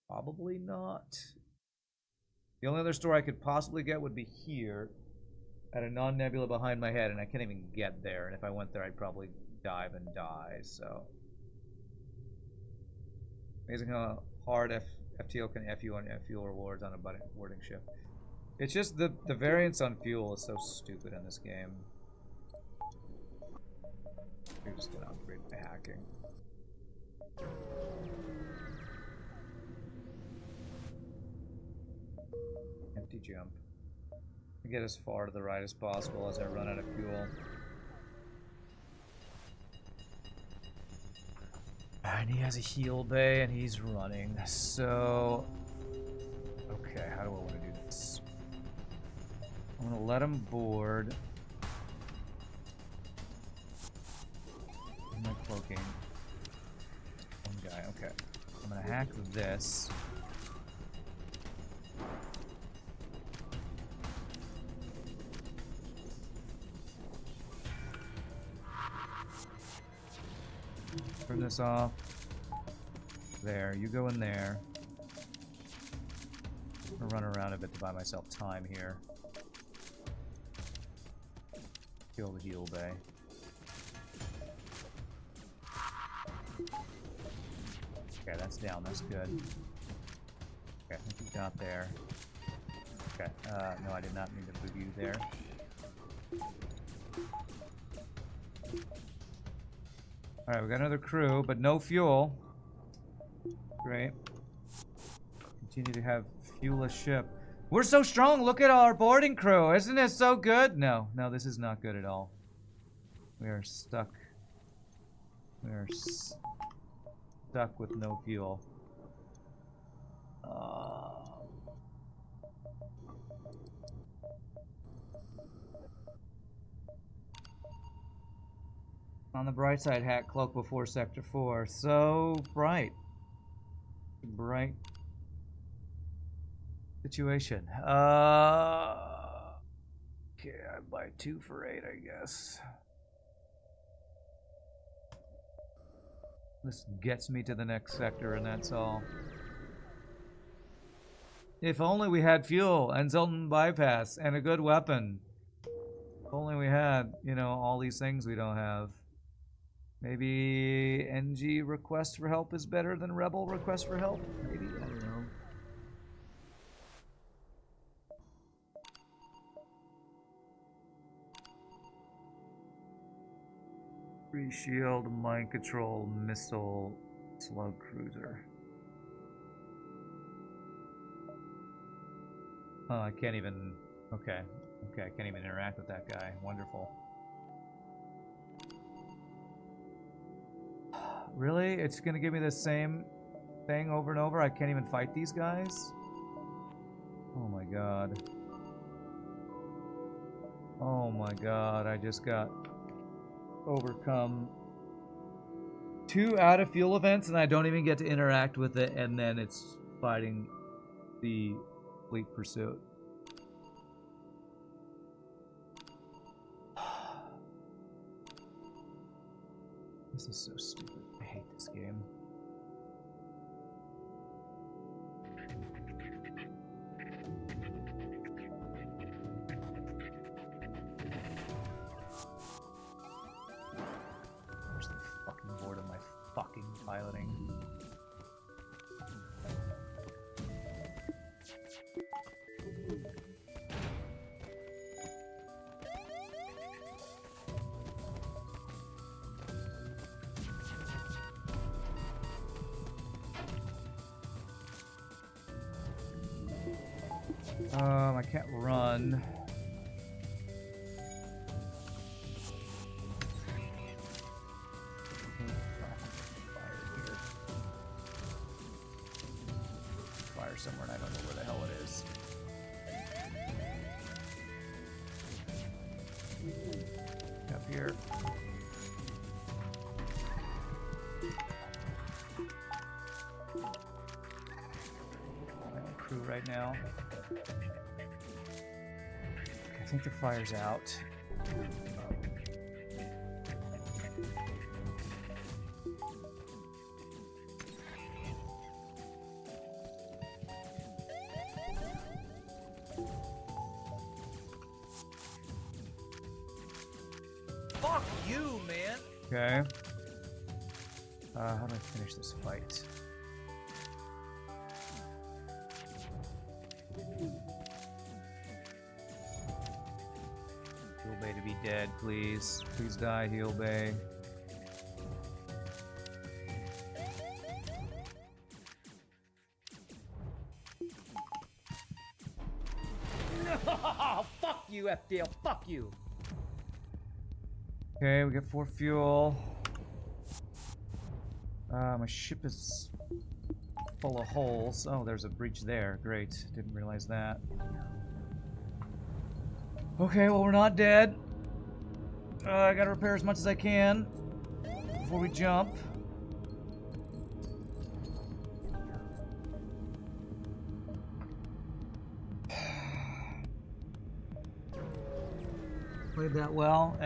probably not. The only other store I could possibly get would be here, at a non-nebula behind my head, and I can't even get there. And if I went there, I'd probably dive and die. So. Amazing how hard FTL can F you on fuel rewards on a boarding ship. It's just the variance on fuel is so stupid in this game. You're just gonna upgrade my hacking. Empty jump. Get as far to the right as possible as I run out of fuel. And he has a heal bay, and he's running. So, okay, how do I want to do this? I'm gonna let him board. I'm not cloaking. One guy, okay. I'm gonna hack this. Turn this off. There, you go in there. I'm gonna run around a bit to buy myself time here. Kill the heal bay. Okay, that's down. That's good. Okay, I think we got there. Okay, no, I did not need to move you there. Alright, we got another crew, but no fuel. Great. Continue to have fuel a ship. We're so strong! Look at our boarding crew! Isn't it so good? No, no, this is not good at all. We are stuck. We are stuck with no fuel. On the bright side, hat cloak before Sector 4. So bright. Bright situation. Okay, I buy 2 for 8, I guess. This gets me to the next sector, and that's all. If only we had fuel and Zoltan bypass and a good weapon. If only we had, you know, all these things we don't have. Maybe NG request for help is better than Rebel request for help? Maybe, I don't know. Free shield, mind control, missile, slug cruiser. Oh, I can't even... Okay. Okay, I can't even interact with that guy. Wonderful. Really? It's gonna give me the same thing over and over? I can't even fight these guys? Oh my god. Oh my god, I just got overcome 2 out of fuel events and I don't even get to interact with it, and then it's fighting the fleet pursuit. This is so stupid. I hate this game. Where's the fucking board of my fucking piloting? I can't run. Fire somewhere and I don't know where the hell it is. Up here. Crew right now. I think the fire's out. Fuck you, man! Okay. How do I finish this fight? Heal Bay to be dead, please. Please die, Heal Bay. No! Fuck you, FTL! Fuck you! Okay, we get 4 fuel. My ship is full of holes. Oh, there's a breach there. Great. Didn't realize that. Okay, well, we're not dead. I gotta repair as much as I can before we jump. Played that well.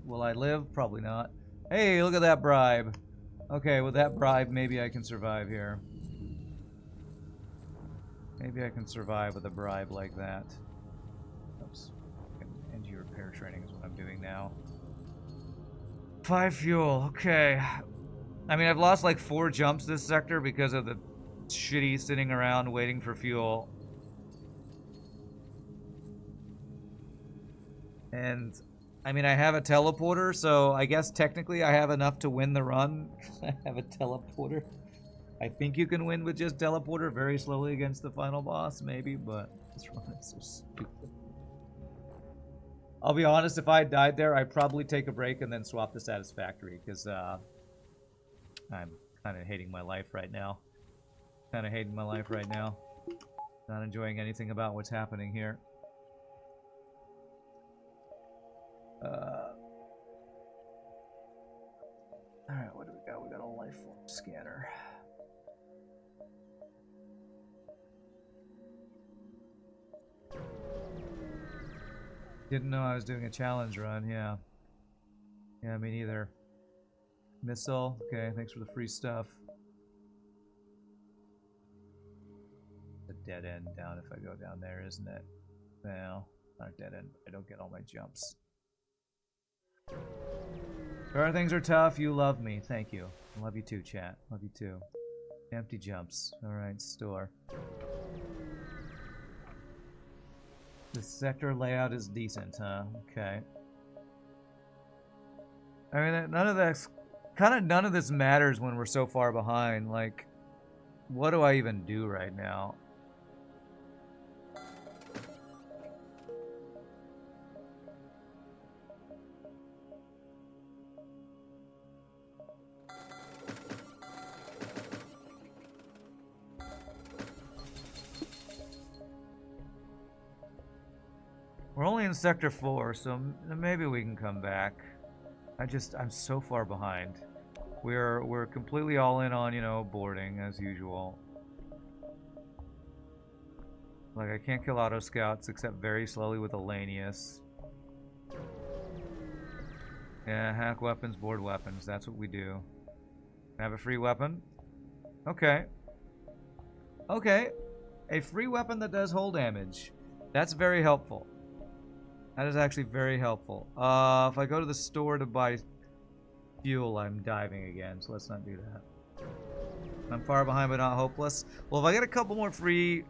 Will I live? Probably not. Hey, look at that bribe. Okay, with that bribe, maybe I can survive here. Maybe I can survive with a bribe like that. Oops. Energy repair training is what I'm doing now. 5 fuel, okay. I mean, I've lost like 4 jumps this sector because of the shitty sitting around waiting for fuel. And, I mean, I have a teleporter, so I guess technically I have enough to win the run. I have a teleporter. I think you can win with just teleporter very slowly against the final boss, maybe, but this run is so stupid. I'll be honest, if I died there, I'd probably take a break and then swap to Satisfactory, because I'm kind of hating my life right now. Not enjoying anything about what's happening here. Alright, what do we got? We got a life form scanner. Didn't know I was doing a challenge run, yeah. Yeah, me neither. Missile, okay, thanks for the free stuff. A dead end down if I go down there, isn't it? Well, not a dead end, but I don't get all my jumps. Sure, things are tough, you love me, thank you. I love you too, chat. Love you too. Empty jumps. Alright, store. The sector layout is decent, huh? Okay. I mean, none of this matters when we're so far behind. Like, what do I even do right now? We're only in Sector 4, so maybe we can come back. I'm so far behind. We're completely all in on, you know, boarding as usual. Like, I can't kill auto scouts except very slowly with Elanius. Yeah, hack weapons, board weapons. That's what we do. Have a free weapon? Okay. Okay. A free weapon that does hull damage. That's very helpful. That is actually very helpful. If I go to the store to buy fuel, I'm diving again, so let's not do that. I'm far behind but not hopeless. Well, if I get a couple more free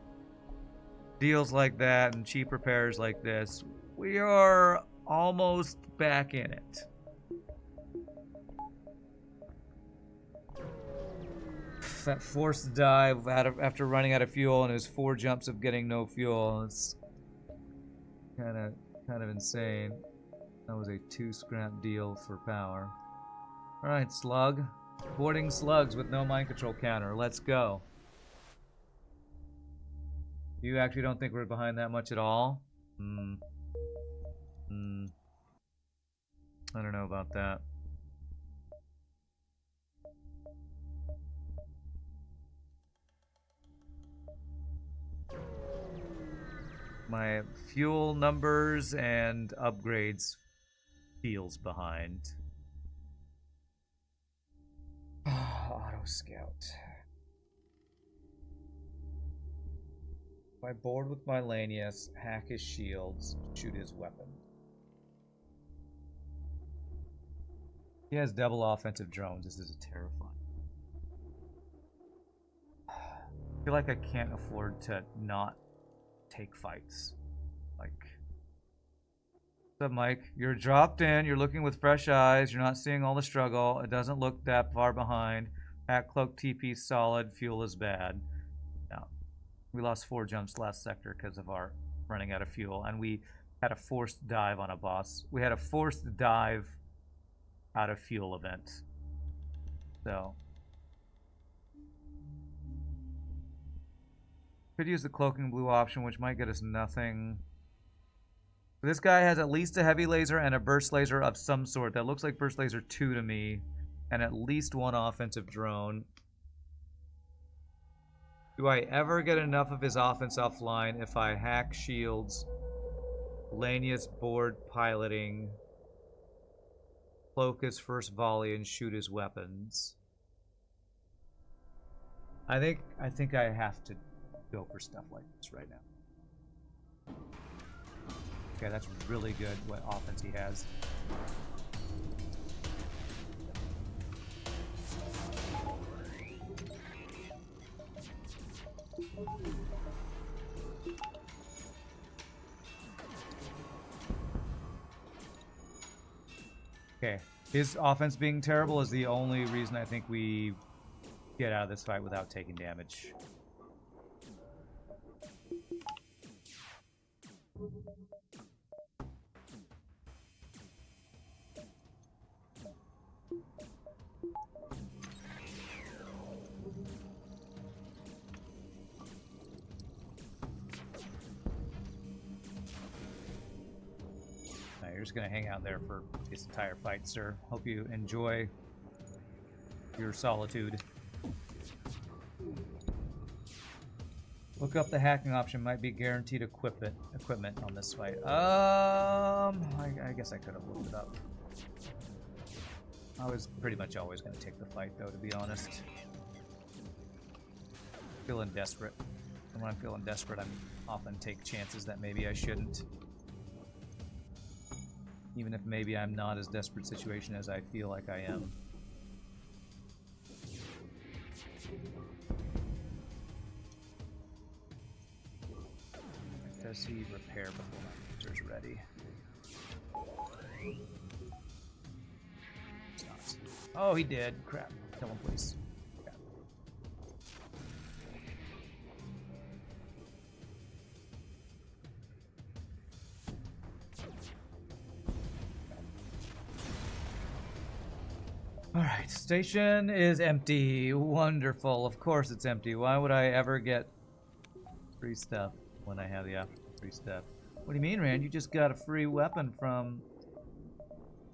deals like that and cheap repairs like this, we are almost back in it. That forced dive after running out of fuel and his 4 jumps of getting no fuel, it's kind of insane. That was a 2 scrap deal for power. Alright, slug. Boarding slugs with no mind control counter. Let's go. You actually don't think we're behind that much at all? I don't know about that. My fuel numbers and upgrades feels behind. Auto scout. If I board with my Lanius, hack his shields, shoot his weapon. He has double offensive drones. This is terrifying. I feel like I can't afford to not take fights. Like, what's up, Mike? You're dropped in, you're looking with fresh eyes, you're not seeing all the struggle, it doesn't look that far behind. Hack cloak TP solid, fuel is bad. No. We lost 4 jumps last sector because of our running out of fuel, and we had a forced dive on a boss. We had a forced dive out of fuel event. So could use the cloaking blue option, which might get us nothing. This guy has at least a heavy laser and a burst laser of some sort. That looks like burst laser 2 to me. And at least 1 offensive drone. Do I ever get enough of his offense offline if I hack shields, Lanius board piloting, cloak his first volley, and shoot his weapons? I think I have to go for stuff like this right now. Okay, that's really good what offense he has. Okay, his offense being terrible is the only reason I think we get out of this fight without taking damage. You're just gonna hang out there for this entire fight, sir. Hope you enjoy your solitude. Look up the hacking option. Might be guaranteed equipment on this fight. I guess I could have looked it up. I was pretty much always gonna take the fight, though, to be honest. Feeling desperate. And when I'm feeling desperate, I often take chances that maybe I shouldn't. Even if maybe I'm not as desperate situation as I feel like I am. Does he repair before my monster's ready? It's not. Oh, he did. Crap. Kill him, please. Crap. Alright, station is empty. Wonderful. Of course it's empty. Why would I ever get free stuff when I have the option for free stuff? What do you mean, Rand? You just got a free weapon from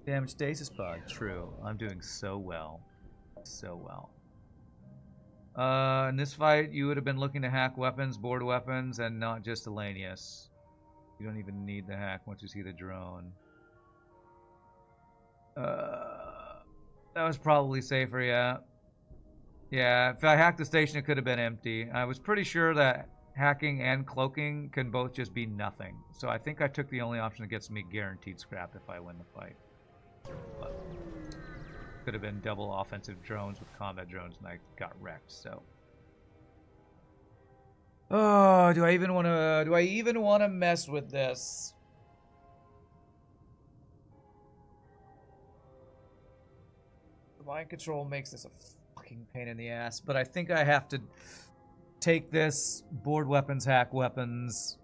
Damaged Stasis Pod. True. I'm doing so well. So well. In this fight, you would have been looking to hack weapons, board weapons, and not just Elanius. You don't even need the hack once you see the drone. That was probably safer, yeah. Yeah, if I hacked the station, it could have been empty. I was pretty sure that hacking and cloaking can both just be nothing. So I think I took the only option that gets me guaranteed scrap if I win the fight. But could have been double offensive drones with combat drones, and I got wrecked, so. Oh, do I even want to mess with this? Mind control makes this a fucking pain in the ass, but I think I have to take this, board weapons, hack weapons,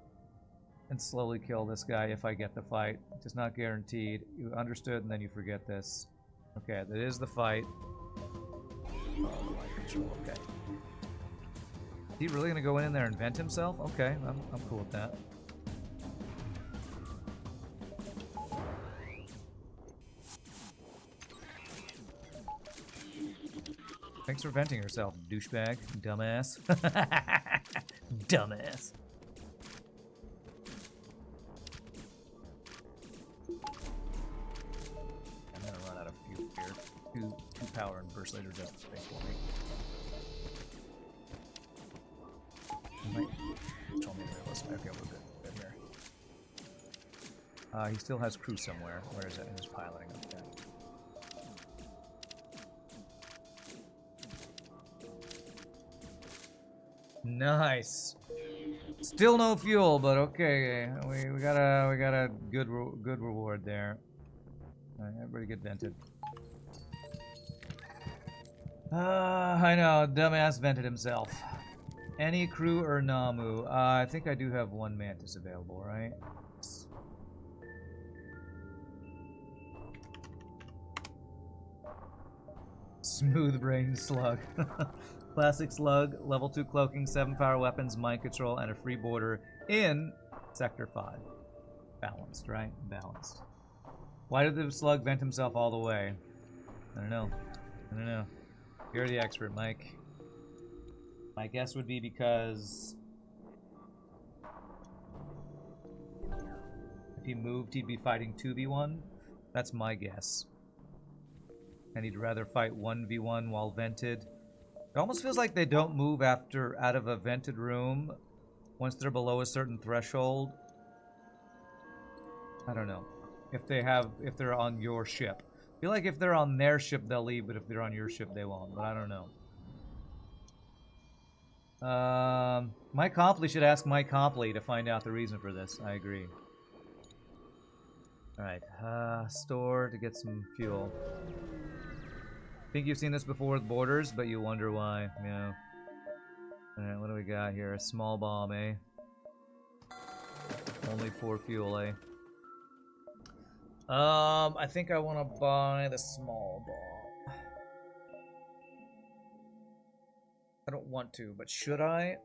and slowly kill this guy if I get the fight. It's not guaranteed. You understood, and then you forget this. Okay, that is the fight. Oh, mind control, okay. Is he really gonna go in there and vent himself? Okay, I'm cool with that. Thanks for venting yourself, douchebag. Dumbass. Dumbass. I'm gonna run out of fuel here. Two power and burst later does the thing for me. Control me realistically. Okay, we're good. Good here. He still has crew somewhere. Where is it? He's piloting. Okay. Nice. Still no fuel, but okay. We got a good reward there. All right, everybody get vented. I know, dumbass vented himself. Any crew or Namu? I think I do have one Mantis available, right? Smooth brain slug. Classic slug, level 2 cloaking, 7 power weapons, mind control, and a free border in Sector 5. Balanced, right? Balanced. Why did the slug vent himself all the way? I don't know. I don't know. You're the expert, Mike. My guess would be because if he moved, he'd be fighting 2v1. That's my guess. And he'd rather fight 1v1 while vented It almost feels like they don't move after out of a vented room once they're below a certain threshold. I don't know. If they're on your ship. I feel like if they're on their ship, they'll leave, but if they're on your ship, they won't. But I don't know. Mike Copley should ask Mike Copley to find out the reason for this. I agree. Alright, store to get some fuel. Think you've seen this before with borders, but you wonder why. Yeah. Alright, what do we got here? A small bomb, eh? Only 4 fuel, eh? I think I want to buy the small bomb. I don't want to, but should I?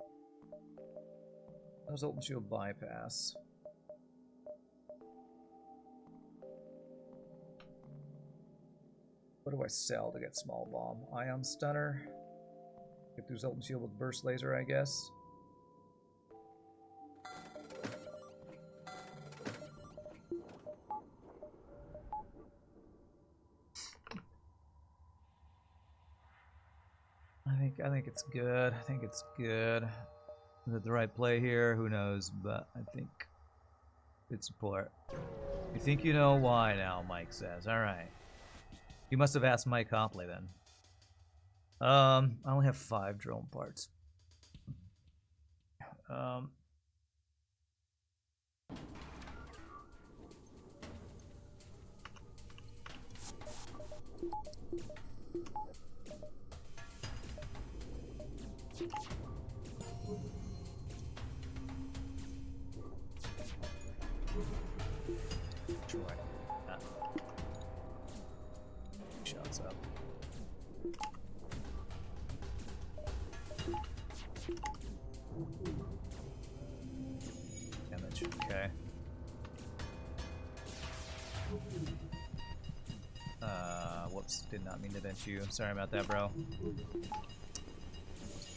That was open shield bypass. What do I sell to get small bomb? Ion stunner. Get through open shield with burst laser, I guess. I think it's good. I think it's good. Is it the right play here? Who knows? But I think good support. You think you know why now, Mike says. Alright. You must have asked Mike Copley then. I only have 5 drone parts. Shots up. Damage, okay. Whoops, did not mean to vent you. Sorry about that, bro.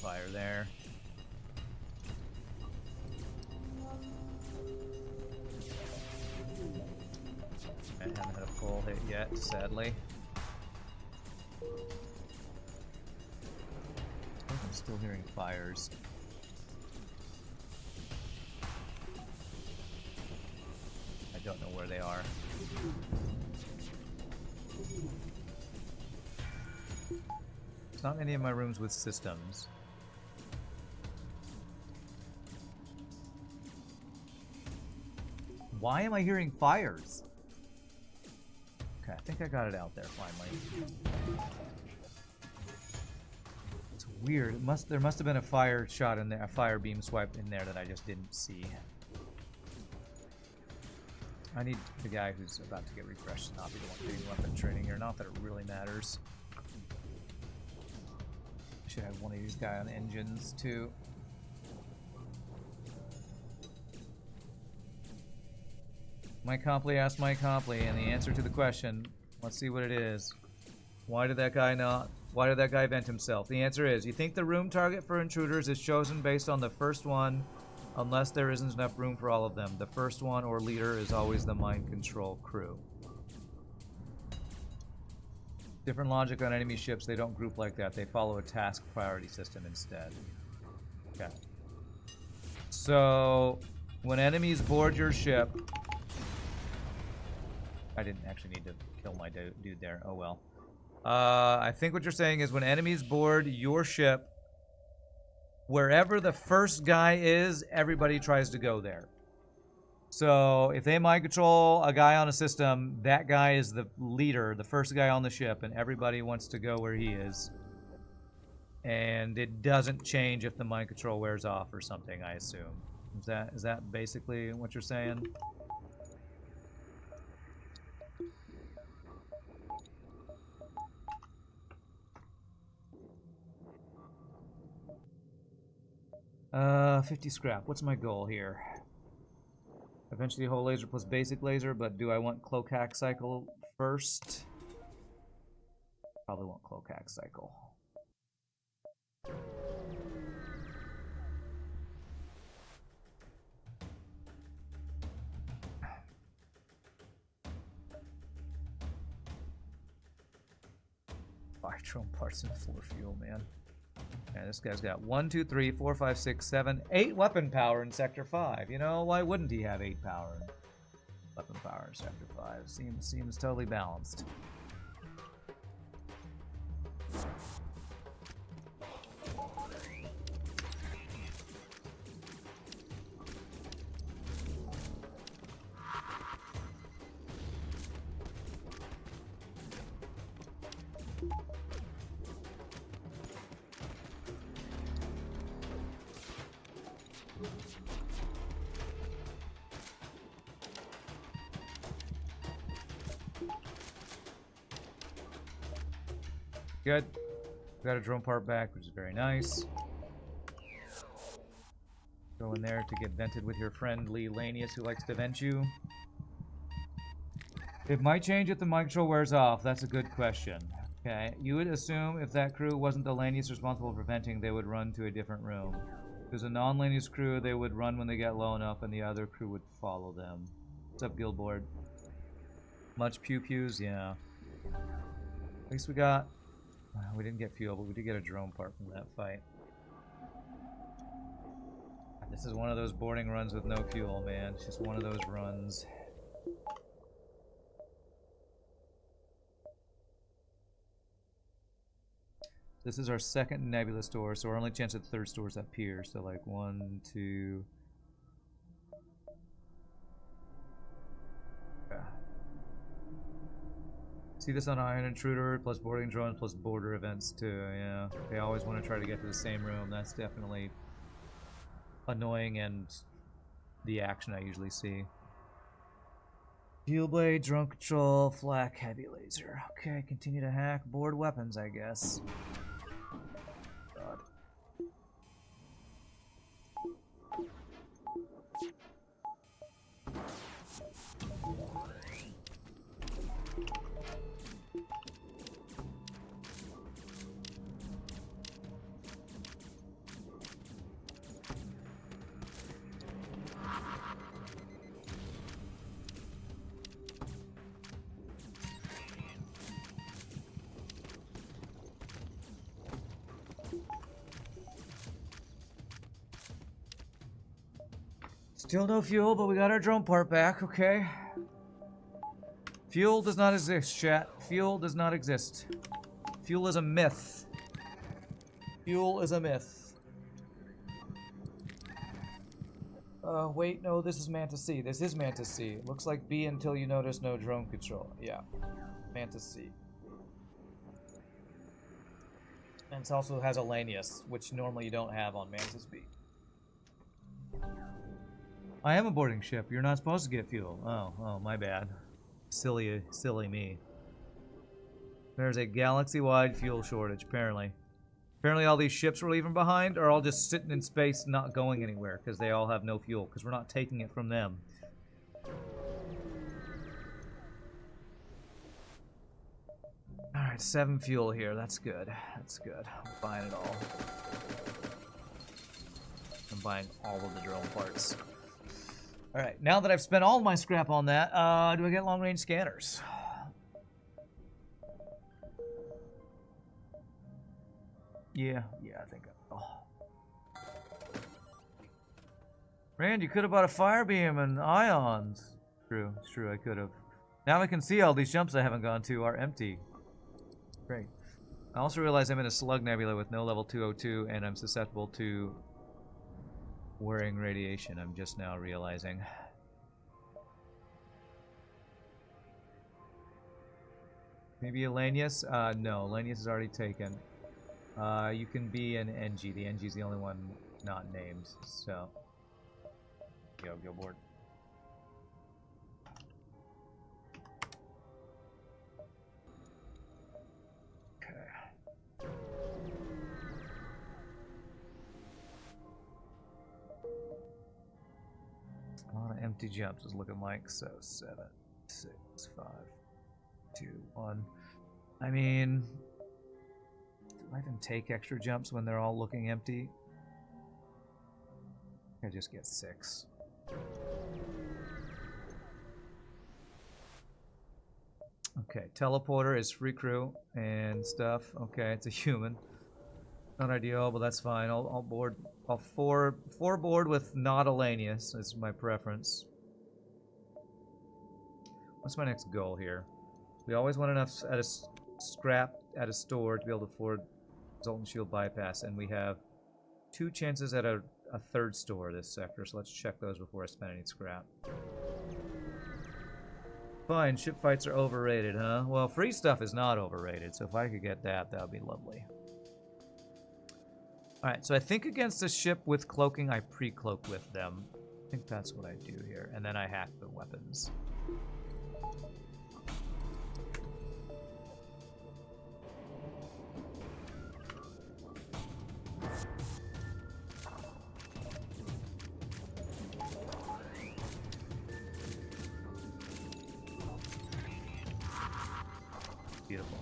Fire there. I haven't had a full hit yet, sadly. I'm still hearing fires. I don't know where they are. There's not many of my rooms with systems. Why am I hearing fires? Okay, I think I got it out there finally. It's weird. There must have been a fire shot in there, a fire beam swipe in there that I just didn't see. I need the guy who's about to get refreshed to not be the one getting weapon training here. Not that it really matters. Should have one of these guys on engines too. Mike Copley asked Mike Copley, and the answer to the question, let's see what it is. Why did that guy vent himself? The answer is, you think the room target for intruders is chosen based on the first one, unless there isn't enough room for all of them. The first one or leader is always the mind control crew. Different logic on enemy ships, they don't group like that. They follow a task priority system instead. Okay. So, when enemies board your ship... I didn't actually need to kill my dude there. Oh well. I think what you're saying is when enemies board your ship, wherever the first guy is, everybody tries to go there. So if they mind control a guy on a system, that guy is the leader, the first guy on the ship, and everybody wants to go where he is. And it doesn't change if the mind control wears off or something, I assume. Is that basically what you're saying? Uh, 50 scrap. What's my goal here? Eventually whole laser plus basic laser, but do I want cloak hack cycle first? Probably want cloak hack cycle. Fire drone parts and 4 fuel, man. Okay, this guy's got 1, 2, 3, 4, 5, 6, 7, 8 weapon power in Sector 5. You know, why wouldn't he have 8 power? Weapon power in Sector 5. Seems totally balanced. Good. Got a drone part back, which is very nice. Go in there to get vented with your friend Lee Lanius, who likes to vent you. It might change if the mic control wears off. That's a good question. Okay, you would assume if that crew wasn't the Lanius responsible for venting, they would run to a different room. If there's a non-Lanius crew, they would run when they get low enough, and the other crew would follow them. What's up, Guildboard? Much pew-pews? Yeah. At least we got... We didn't get fuel, but we did get a drone part from that fight. This is one of those boarding runs with no fuel, man. It's just one of those runs. This is our second nebula store, so our only chance at the third store is up here. So like 1, 2... Yeah. See this on Iron Intruder, plus boarding drone, plus border events too, yeah. They always want to try to get to the same room. That's definitely annoying and the action I usually see. Fuel blade, drone control, flak, heavy laser. Okay, continue to hack board weapons, I guess. God. Still no fuel, but we got our drone part back, okay. Fuel does not exist, chat. Fuel does not exist. Fuel is a myth. Fuel is a myth. Wait, no, this is Mantis C. This is Mantis C. It looks like B until you notice no drone control. Yeah, Mantis C. And it also has a Lanius, which normally you don't have on Mantis B. I am a boarding ship. You're not supposed to get fuel. Oh, my bad. Silly me. There's a galaxy-wide fuel shortage, apparently. Apparently all these ships we're leaving behind are all just sitting in space, not going anywhere, because they all have no fuel, because we're not taking it from them. Alright, 7 fuel here. That's good. That's good. I'm buying it all. I'm buying all of the drone parts. Alright, now that I've spent all my scrap on that, do I get long-range scanners? Yeah, I think I will. Rand, you could have bought a fire beam and ions. True, it's true, I could have. Now I can see all these jumps I haven't gone to are empty. Great. I also realize I'm in a slug nebula with no level 202, and I'm susceptible to wearing radiation. I'm just now realizing. Maybe a Lanius? No, Lanius is already taken. You can be an NG. The NG is the only one not named, so go board. Okay. A lot of empty jumps is looking like, so 7, 6, 5, 2, 1. I mean, do I even take extra jumps when they're all looking empty? I just get 6. Okay, teleporter is free crew and stuff. Okay, it's a human. Not ideal, but that's fine. I'll board. I'll four board with not Elanius is my preference. What's my next goal here? We always want enough at a scrap at a store to be able to afford Zoltan Shield bypass, and we have 2 chances at a third store this sector, so let's check those before I spend any scrap. Fine, ship fights are overrated, huh? Well, free stuff is not overrated, so if I could get that, that would be lovely. Alright, so I think against a ship with cloaking, I pre-cloak with them. I think that's what I do here, and then I hack the weapons. Beautiful.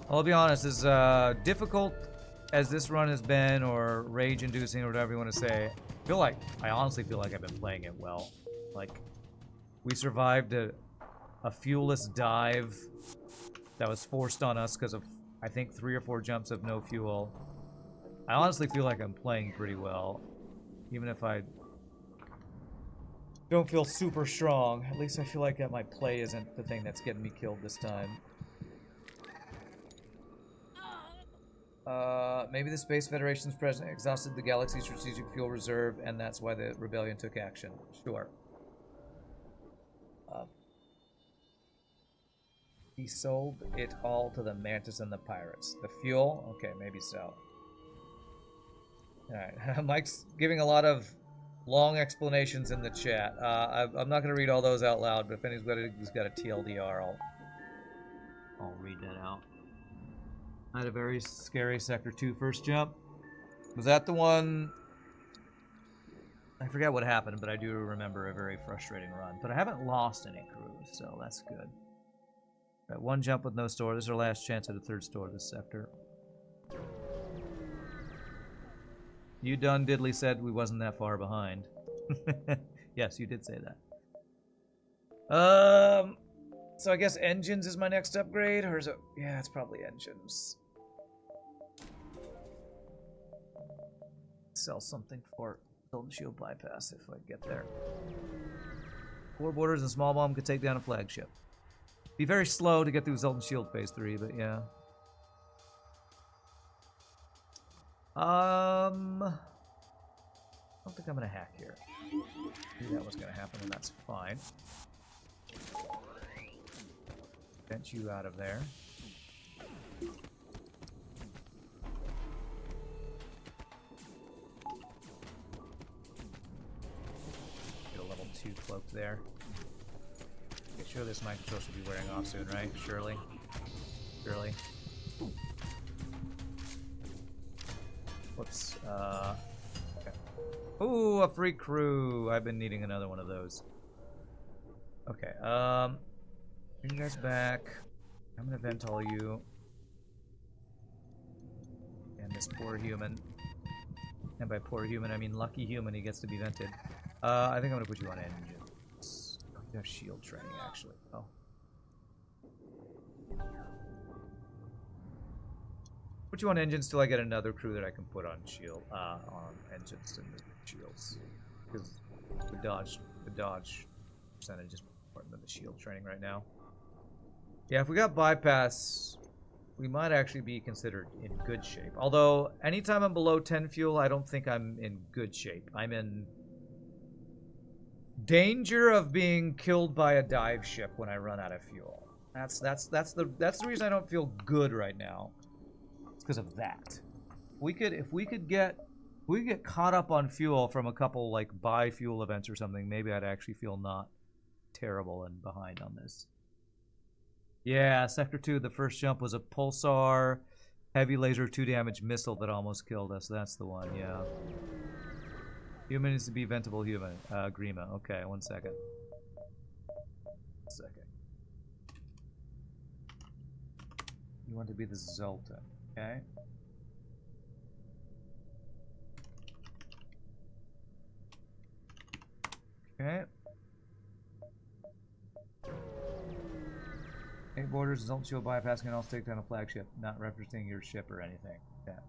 I'll be honest, as difficult as this run has been, or rage-inducing, or whatever you want to say, I honestly feel like I've been playing it well. Like, we survived a fuelless dive that was forced on us because of, I think, 3 or 4 jumps of no fuel. I honestly feel like I'm playing pretty well, even if I don't feel super strong. At least I feel like that my play isn't the thing that's getting me killed this time. Maybe the Space Federation's president exhausted the galaxy's strategic fuel reserve, and that's why the rebellion took action. Sure. He sold it all to the Mantis and the pirates. The fuel? Okay, maybe so. Alright, Mike's giving a lot of long explanations in the chat. I'm not going to read all those out loud, but if anybody's got a TLDR, I'll read that out. I had a very scary Sector 2 first jump. Was that the one? I forget what happened, but I do remember a very frustrating run. But I haven't lost any crews, so that's good. Right, 1 jump with no store. This is our last chance at a 3rd store this sector. You done diddly said we wasn't that far behind. Yes, you did say that. So I guess engines is my next upgrade, or is it? Yeah, it's probably engines. Sell something for Golden Shield bypass if I get there. 4 borders and small bomb could take down a flagship. Be very slow to get through Zoltan Shield phase 3, but yeah. I don't think I'm gonna hack here. Knew that was gonna happen, and that's fine. Vent you out of there. Get a level 2 cloak there. Okay, sure this mind control should be wearing off soon, right? Surely. Surely. Whoops. Okay. Ooh, a free crew! I've been needing another one of those. Okay, bring you guys back. I'm gonna vent all you. And this poor human. And by poor human, I mean lucky human, he gets to be vented. I think I'm gonna put you on engines. You have shield training, actually. Oh. Put you on engines till I get another crew that I can put on shield, on engines and shields. Because the dodge percentage is important than the shield training right now. Yeah, if we got bypass, we might actually be considered in good shape. Although, anytime I'm below 10 fuel, I don't think I'm in good shape. I'm in danger of being killed by a dive ship when I run out of fuel. That's the reason I don't feel good right now. It's because of that. If we could get caught up on fuel from a couple like buy fuel events or something, maybe I'd actually feel not terrible and behind on this. Yeah, Sector 2, the first jump was a Pulsar heavy laser 2 damage missile that almost killed us. That's the one, yeah. Human needs to be ventable human. Grima. Okay, 1 second. 1 second. You want to be the Zoltan, okay? Okay. Eight borders don't shield bypassing and also take down a flagship, not referencing your ship or anything. Yeah.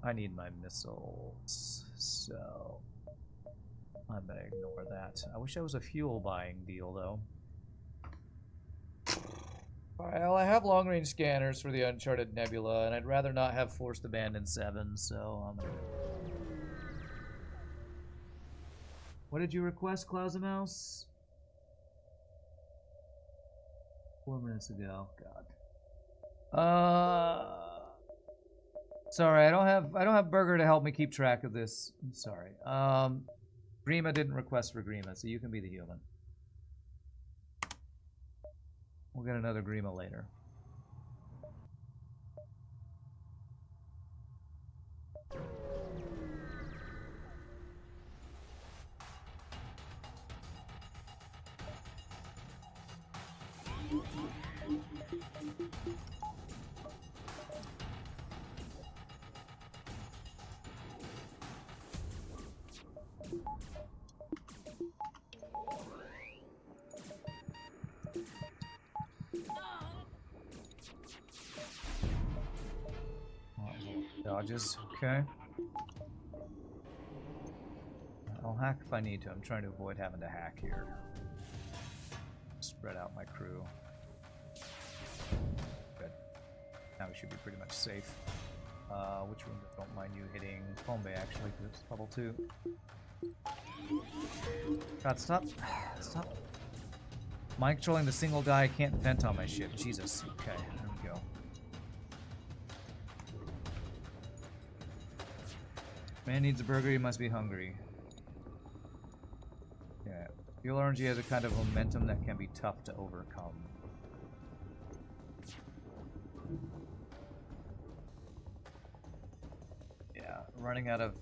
I need my missiles, so I'm gonna ignore that. I wish I was a fuel buying deal though. Alright, well I have long range scanners for the Uncharted Nebula, and I'd rather not have Forced Abandon 7, so I'm gonna... What did you request, Klausemouse? 4 minutes ago. God. Sorry, I don't have Burger to help me keep track of this. I'm sorry. Grima didn't request for Grima, so you can be the human. We'll get another Grima later. Dodges, okay. I'll hack if I need to. I'm trying to avoid having to hack here. Spread out my crew. Good. Now we should be pretty much safe. Which room don't mind you hitting? Phone Bay actually, because it's level 2. God, stop. Stop. Mind controlling the single guy, I can't vent on my ship. Jesus. Okay, there we go. Man needs a burger, he must be hungry. Yeah. Fuel RNG has a kind of momentum that can be tough to overcome. Yeah, running out of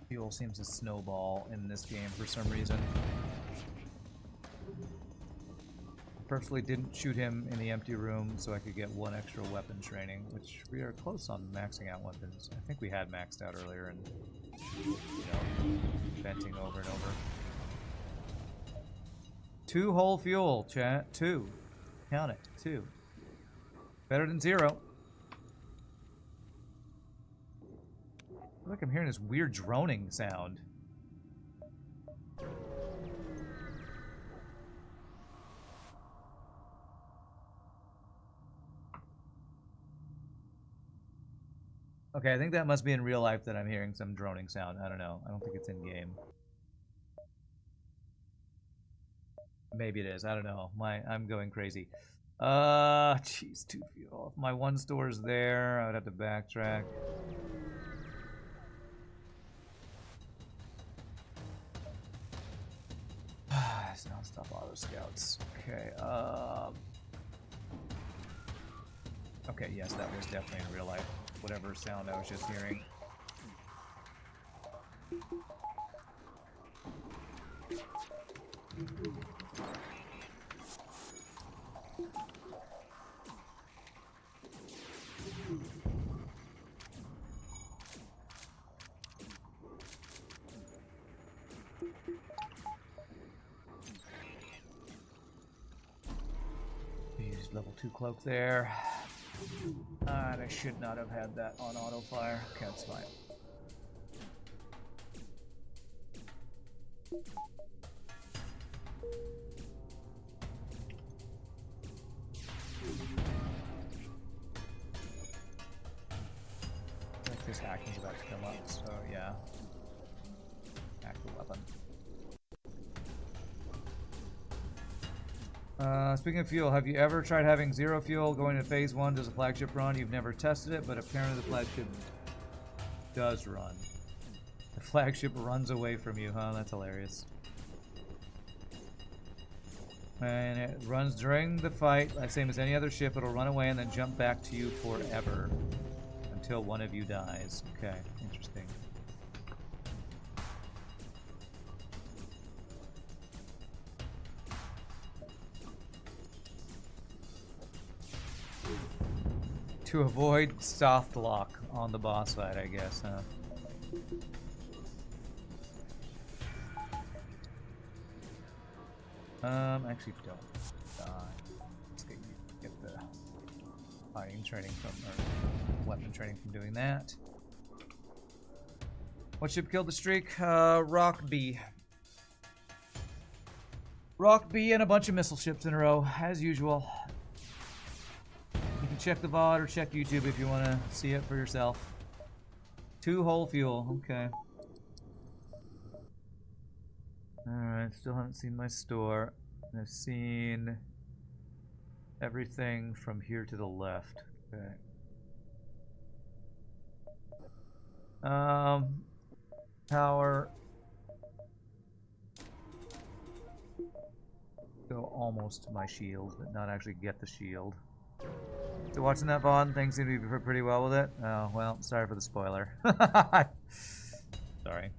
fuel seems to snowball in this game for some reason. Purposely didn't shoot him in the empty room so I could get 1 extra weapon training, which we are close on maxing out weapons. I think we had maxed out earlier and, you know, venting over and over. 2 whole fuel, chat. 2. Count it. 2. Better than 0. I feel like I'm hearing this weird droning sound. Okay, I think that must be in real life that I'm hearing some droning sound. I don't know. I don't think it's in game. Maybe it is. I don't know. I'm going crazy. Jeez, 2 fuel. If my 1 store's there, I would have to backtrack. It's non-stop auto scouts. Okay. Okay. Yes, that was definitely in real life. Whatever sound I was just hearing. Use level 2 cloak there. And I should not have had that on auto fire. Okay, that's fine. I think this hacking's about to come up, so yeah. Hack the weapon. Speaking of fuel, have you ever tried having 0 fuel going to phase 1? Does a flagship run? You've never tested it, but apparently the flagship does run. The flagship runs away from you, huh? That's hilarious. And it runs during the fight, same as any other ship. It'll run away and then jump back to you forever until one of you dies. Okay, interesting. To avoid soft lock on the boss fight, I guess, huh? Actually don't die. Let's get you get the fighting training from, or weapon training from doing that. What ship killed the streak? Rock B. Rock B and a bunch of missile ships in a row, as usual. You can check the VOD or check YouTube if you want to see it for yourself. 2 whole fuel, okay. Alright, still haven't seen my store. I've seen everything from here to the left. Okay. Power. Go almost to my shield, but not actually get the shield. So watching that VOD, things seem to be pretty well with it. Oh, well, sorry for the spoiler. Sorry.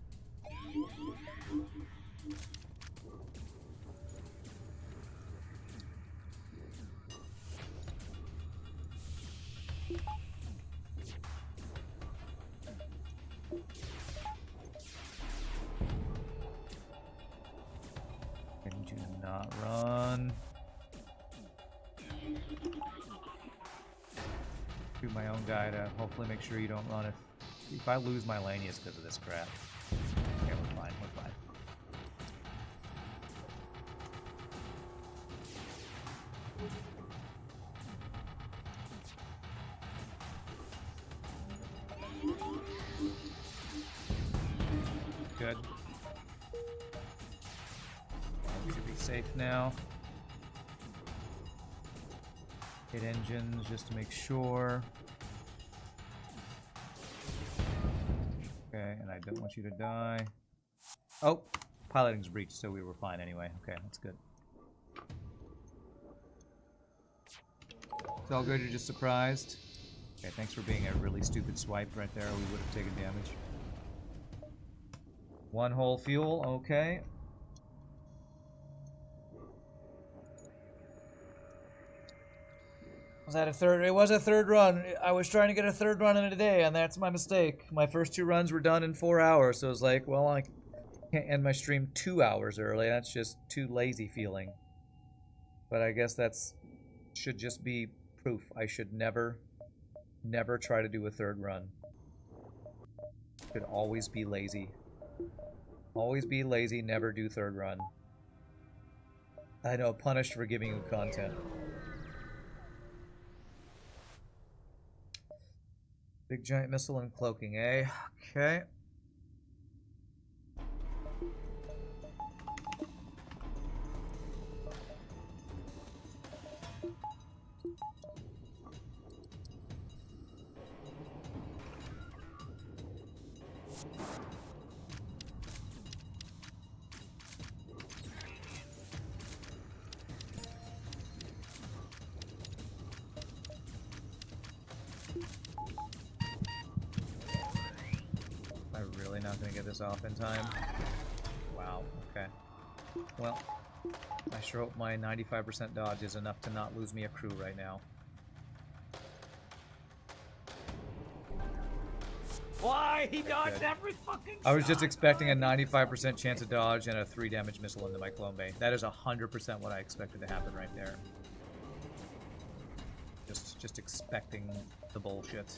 And do not run. Shoot my own guy to hopefully make sure you don't run. If I lose my lane, it's because of this crap. Okay, we're fine. We're fine. Good. We should be safe now. Hit engines just to make sure. Okay, and I don't want you to die. Oh, piloting's breached, so we were fine anyway. Okay, that's good. It's all good, you're just surprised. Okay, thanks for being a really stupid swipe right there. We would have taken damage. 1 whole fuel, okay. Was that a third? It was a third run. I was trying to get a third run in a day, and that's my mistake. My first 2 runs were done in 4 hours, so I was like, well, I can't end my stream 2 hours early. That's just too lazy feeling. But I guess that's should just be proof. I should never try to do a third run. Should always be lazy. Always be lazy, never do third run. I know, punished for giving you content. Big giant missile and cloaking, eh? Okay. Not gonna get this off in time. Wow, okay. Well, I sure hope my 95% dodge is enough to not lose me a crew right now. Why? He dodged every fucking shot. I was just expecting a 95% chance of dodge and a 3 damage missile into my clone bay. That is 100% what I expected to happen right there. Just expecting the bullshit.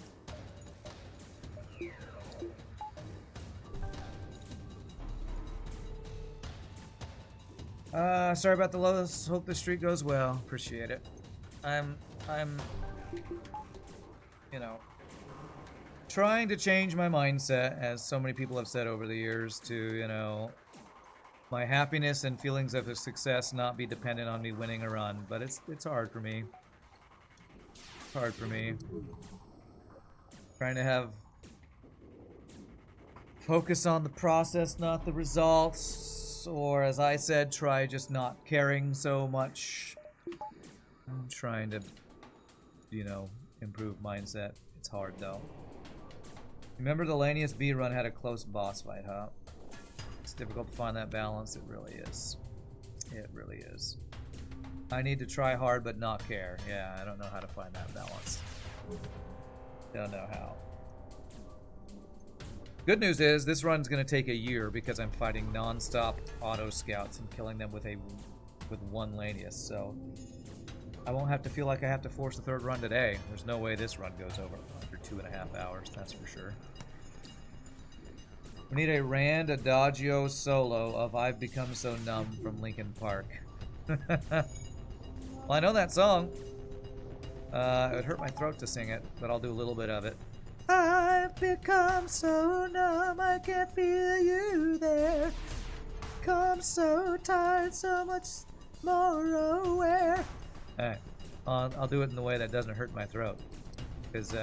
Sorry about the lows. Hope the streak goes well. Appreciate it. I'm, you know, trying to change my mindset, as so many people have said over the years, to, you know, my happiness and feelings of success not be dependent on me winning a run. But it's hard for me. It's hard for me. Trying to have focus on the process, not the results. Or, as I said, try just not caring so much. I'm trying to, you know, improve mindset. It's hard, though. Remember the Lanius B run had a close boss fight, huh? It's difficult to find that balance. It really is. It really is. I need to try hard but not care. Yeah, I don't know how to find that balance. Don't know how. Good news is, this run's going to take a year because I'm fighting non-stop auto scouts and killing them with 1 Lanius, so I won't have to feel like I have to force a third run today. There's no way this run goes over under 2.5 hours, that's for sure. We need a Rand Adagio solo of I've Become So Numb from Linkin Park. Well, I know that song. It would hurt my throat to sing it, but I'll do a little bit of it. I've become so numb, I can't feel you there. Come so tired, so much more aware. Alright, I'll do it in the way that doesn't hurt my throat. Because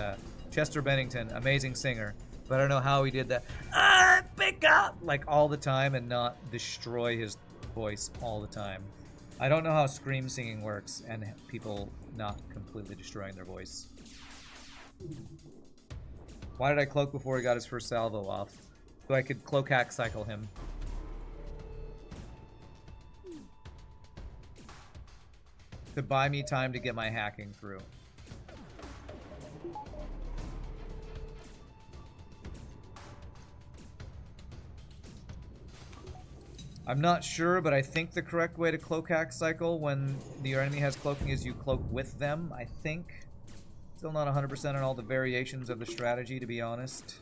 Chester Bennington, amazing singer, but I don't know how he did that. I pick up! Like all the time and not destroy his voice all the time. I don't know how scream singing works and people not completely destroying their voice. Why did I cloak before he got his first salvo off? So I could cloak hack cycle him. To buy me time to get my hacking through. I'm not sure, but I think the correct way to cloak hack cycle when your enemy has cloaking is you cloak with them, I think. Still not 100% on all the variations of the strategy, to be honest.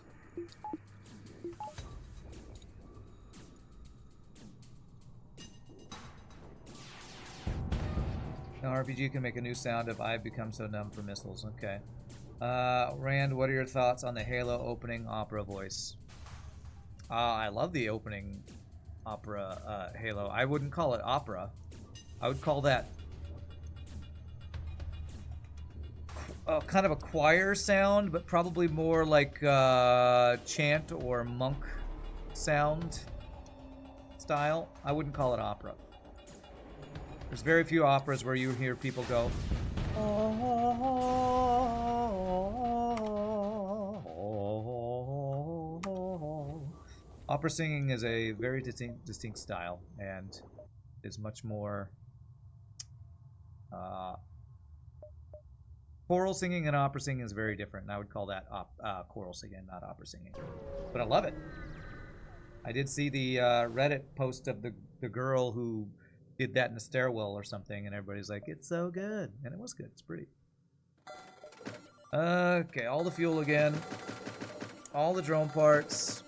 Now RPG can make a new sound of I've become so numb for missiles. Okay. Rand, what are your thoughts on the Halo opening opera voice? I love the opening opera Halo. I wouldn't call it opera. I would call that kind of a choir sound, but probably more like chant or monk sound style. I wouldn't call it opera. There's very few operas where you hear people go, Opera singing is a very distinct style and is much more choral singing and opera singing is very different, and I would call that choral singing, not opera singing. But I love it. I did see the Reddit post of the girl who did that in a stairwell or something, and everybody's like, it's so good. And it was good. It's pretty. Okay, all the fuel again. All the drone parts.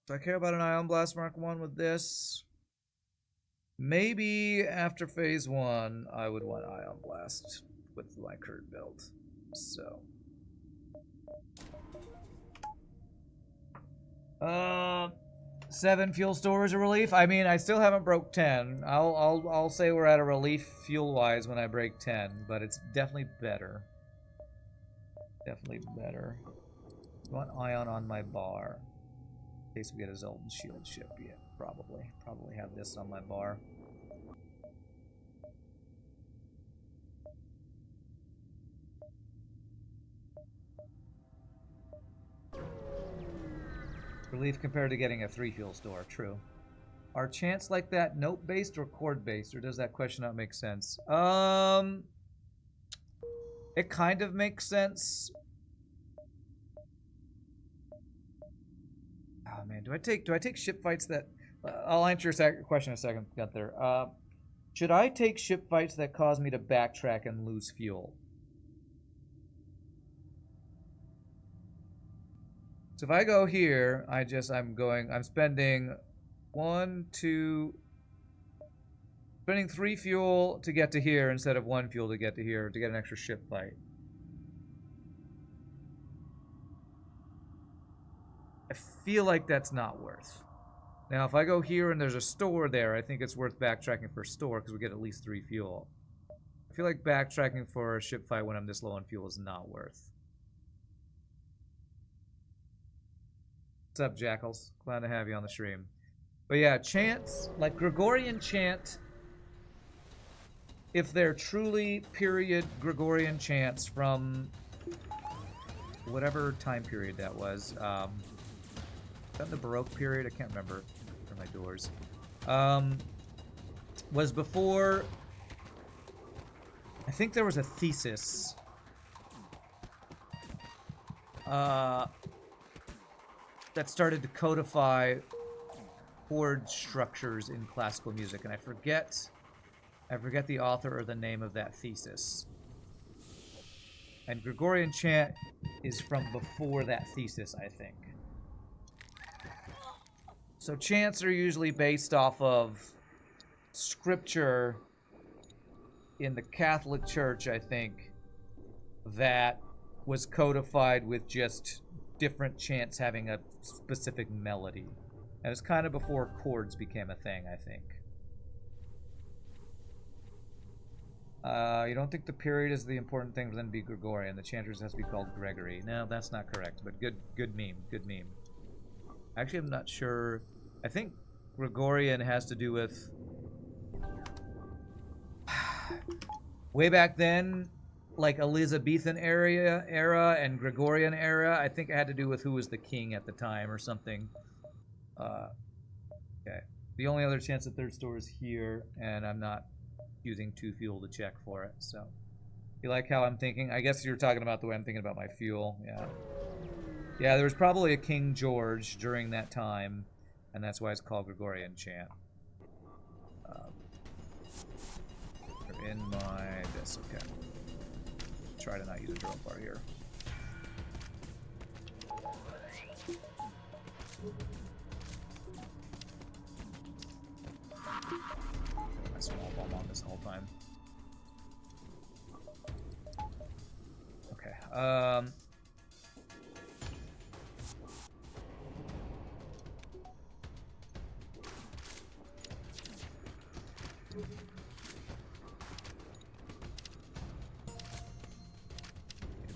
Do I care about an Ion Blast Mark 1 with this? Maybe after phase 1, I would want Ion Blast with my current build. So. 7 fuel storage a relief. I mean, I still haven't broke 10. I'll say we're at a relief fuel wise when I break 10, but it's definitely better. Definitely better. I want ion on my bar in case we get a Zoltan shield ship. Yeah, probably have this on my bar. Relief compared to getting a 3 fuel store, true. Are chants like that note-based or chord-based, or does that question not make sense? It kind of makes sense. Oh man, do I take ship fights that... I'll answer your question in a second, Gunther. Should I take ship fights that cause me to backtrack and lose fuel? So if I go here, I'm spending spending 3 fuel to get to here instead of 1 fuel to get to here to get an extra ship fight. I feel like that's not worth. Now if I go here and there's a store there, I think it's worth backtracking for a store because we get at least 3 fuel. I feel like backtracking for a ship fight when I'm this low on fuel is not worth. What's up, Jackals? Glad to have you on the stream. But yeah, chants, like Gregorian chant, if they're truly period Gregorian chants from whatever time period that was, is that the Baroque period? I can't remember for my doors. Was before, I think there was a thesis that started to codify chord structures in classical music, and I forget I forget the author or the name of that thesis. And Gregorian chant is from before that thesis, I think. So chants are usually based off of scripture in the Catholic Church, I think, that was codified with just different chants having a specific melody. And it's kind of before chords became a thing, I think. You don't think the period is the important thing for them to be Gregorian. The chanters has to be called Gregory. No, that's not correct, but good meme. Good meme. Actually, I'm not sure. I think Gregorian has to do with... way back then, like Elizabethan era and Gregorian era, I think it had to do with who was the king at the time or something. Okay. The only other chance at third store is here, and I'm not using 2 fuel to check for it, so. You like how I'm thinking? I guess you're talking about the way I'm thinking about my fuel, yeah. Yeah, there was probably a King George during that time, and that's why it's called Gregorian chant. They're in my this, okay. Try to not use a drill bar here. My small bomb on this whole time. Okay.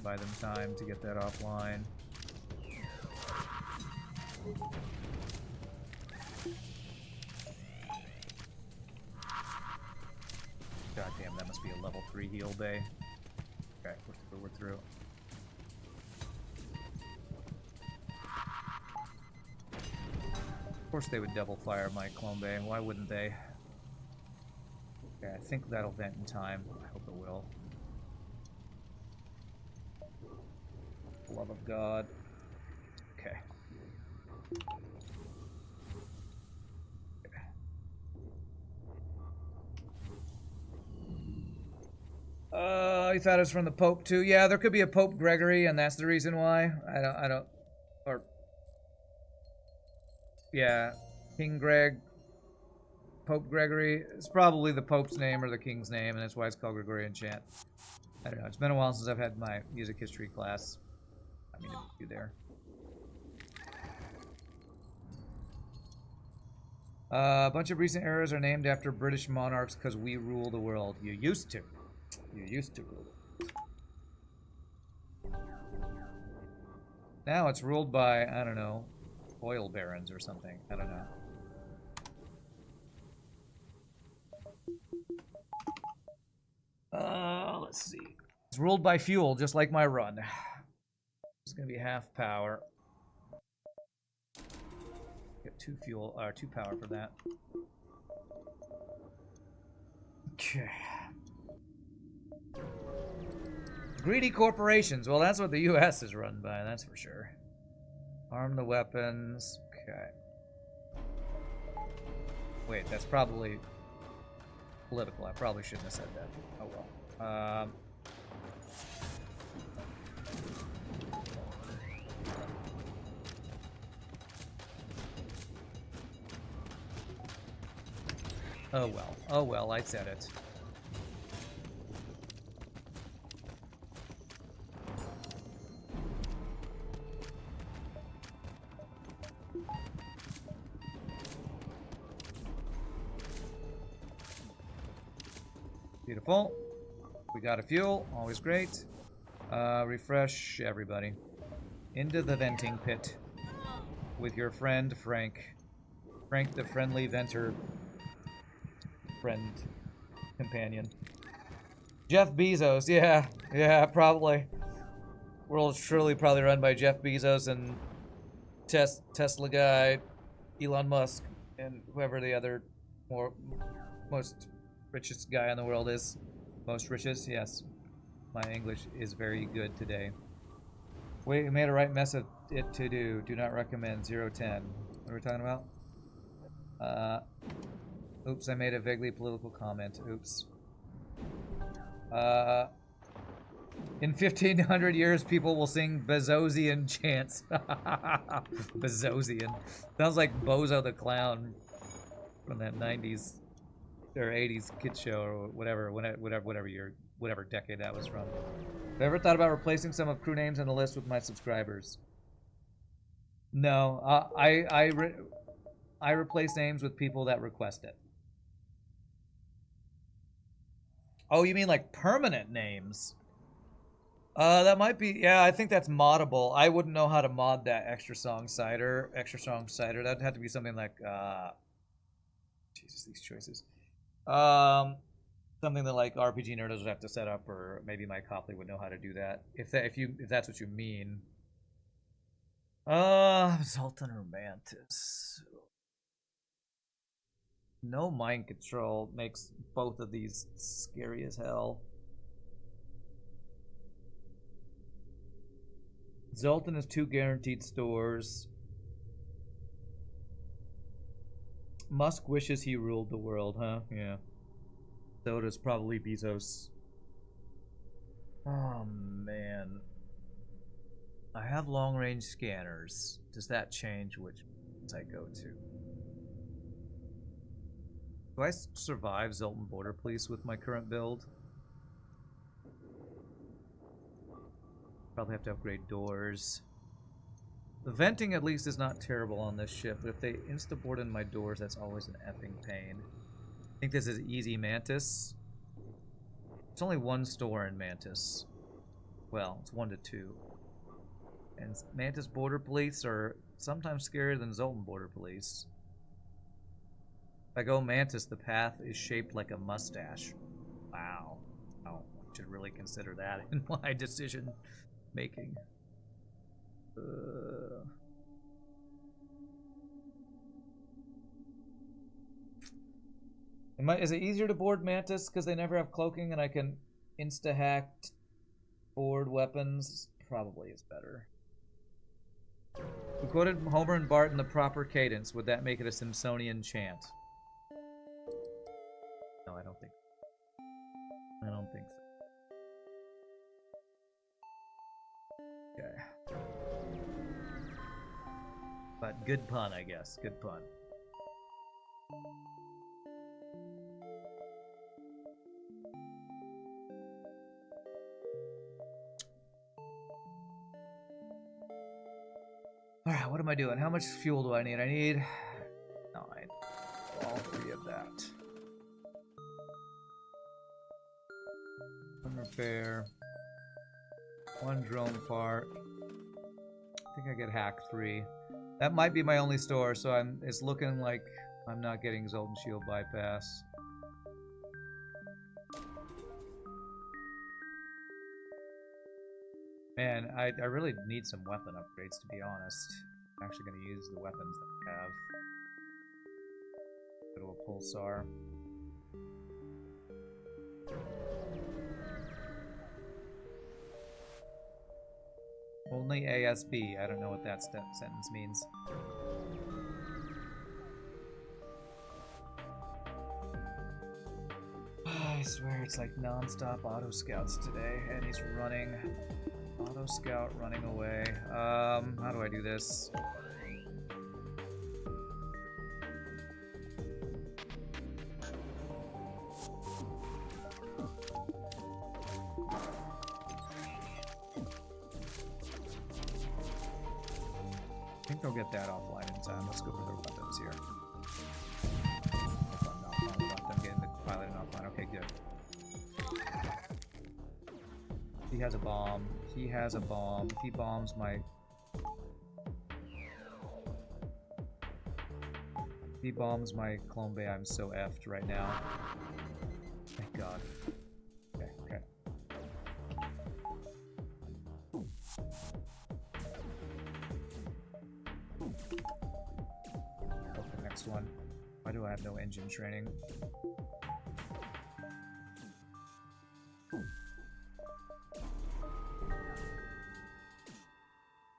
Buy them time to get that offline. God damn, that must be a level 3 heal bay. Okay, we're through. Of course they would double fire my clone bay. Why wouldn't they? Okay, I think that'll vent in time. I hope it will. Love of God. Okay. You thought it was from the Pope too? Yeah, there could be a Pope Gregory, and that's the reason why. I don't, or yeah, King Greg, Pope Gregory. It's probably the Pope's name or the King's name, and that's why it's called Gregorian chant. I don't know. It's been a while since I've had my music history class. I mean, you there. A bunch of recent eras are named after British monarchs because we rule the world. You used to. You used to rule. Now it's ruled by, I don't know, oil barons or something. I don't know. Let's see. It's ruled by fuel, just like my run. It's gonna be half power. Get 2 fuel, or 2 power for that. Okay. Greedy corporations. Well, that's what the U.S. is run by, that's for sure. Arm the weapons. Okay. Wait, that's probably political. I probably shouldn't have said that. Oh well. Oh well. Oh well, I said it. Beautiful. We got a fuel. Always great. Refresh everybody. Into the venting pit. With your friend, Frank. Frank the friendly venter. Friend. Companion. Jeff Bezos. Yeah, probably. World's truly probably run by Jeff Bezos and Tesla guy, Elon Musk, and whoever the other most richest guy in the world is. Most richest, yes. My English is very good today. Wait, we made a right mess of it to do. Do not recommend 010. What are we talking about? Oops, I made a vaguely political comment. Oops. In 1500 years, people will sing Bezosian chants. Bezosian. Sounds like Bozo the Clown from that 90s or 80s kid show or whatever decade that was from. Have I ever thought about replacing some of crew names on the list with my subscribers? No, I replace names with people that request it. Oh, you mean like permanent names? That might be, yeah, I think that's moddable. I wouldn't know how to mod that extra song cider. That'd have to be something like, Jesus, these choices. Something that like RPG Nerdos would have to set up, or maybe Mike Copley would know how to do that. If that's what you mean. Zoltan or Mantis. No mind control makes both of these scary as hell. Zoltan has 2 guaranteed stores. Musk wishes he ruled the world, huh? Yeah. So does probably Bezos. Oh, man. I have long-range scanners. Does that change which ones I go to? Do I survive Zoltan Border Police with my current build? Probably have to upgrade doors. The venting at least is not terrible on this ship, but if they insta-board in my doors, that's always an effing pain. I think this is easy Mantis. It's only 1 store in Mantis. Well, it's 1 to 2. And Mantis Border Police are sometimes scarier than Zoltan Border Police. If I go Mantis, the path is shaped like a mustache. Wow. Oh, I should really consider that in my decision making. Is it easier to board Mantis because they never have cloaking and I can insta-hack board weapons? Probably is better. We quoted Homer and Bart in the proper cadence. Would that make it a Simpsonian chant? No, I don't think so. I don't think so. Okay. But good pun, I guess. Good pun. Alright, what am I doing? How much fuel do I need? I need 9. All 3 of that. 1 repair. 1 drone part. I think I get hack 3. That might be my only store, so it's looking like I'm not getting Zoltan Shield bypass. Man, I really need some weapon upgrades, to be honest. I'm actually going to use the weapons that I have. Go to a Pulsar. Only ASB. I don't know what that sentence means. I swear it's like non-stop auto scouts today, and he's running. Auto scout running away. How do I do this? I think they'll get that offline in time. Let's go for the weapons here. If I'm not wrong about them getting the piloting offline. Okay, good. He has a bomb. He has a bomb. If he bombs my... If he bombs my clone bay, I'm so effed right now. Thank God. Okay, okay. Okay, next one. Why do I have no engine training?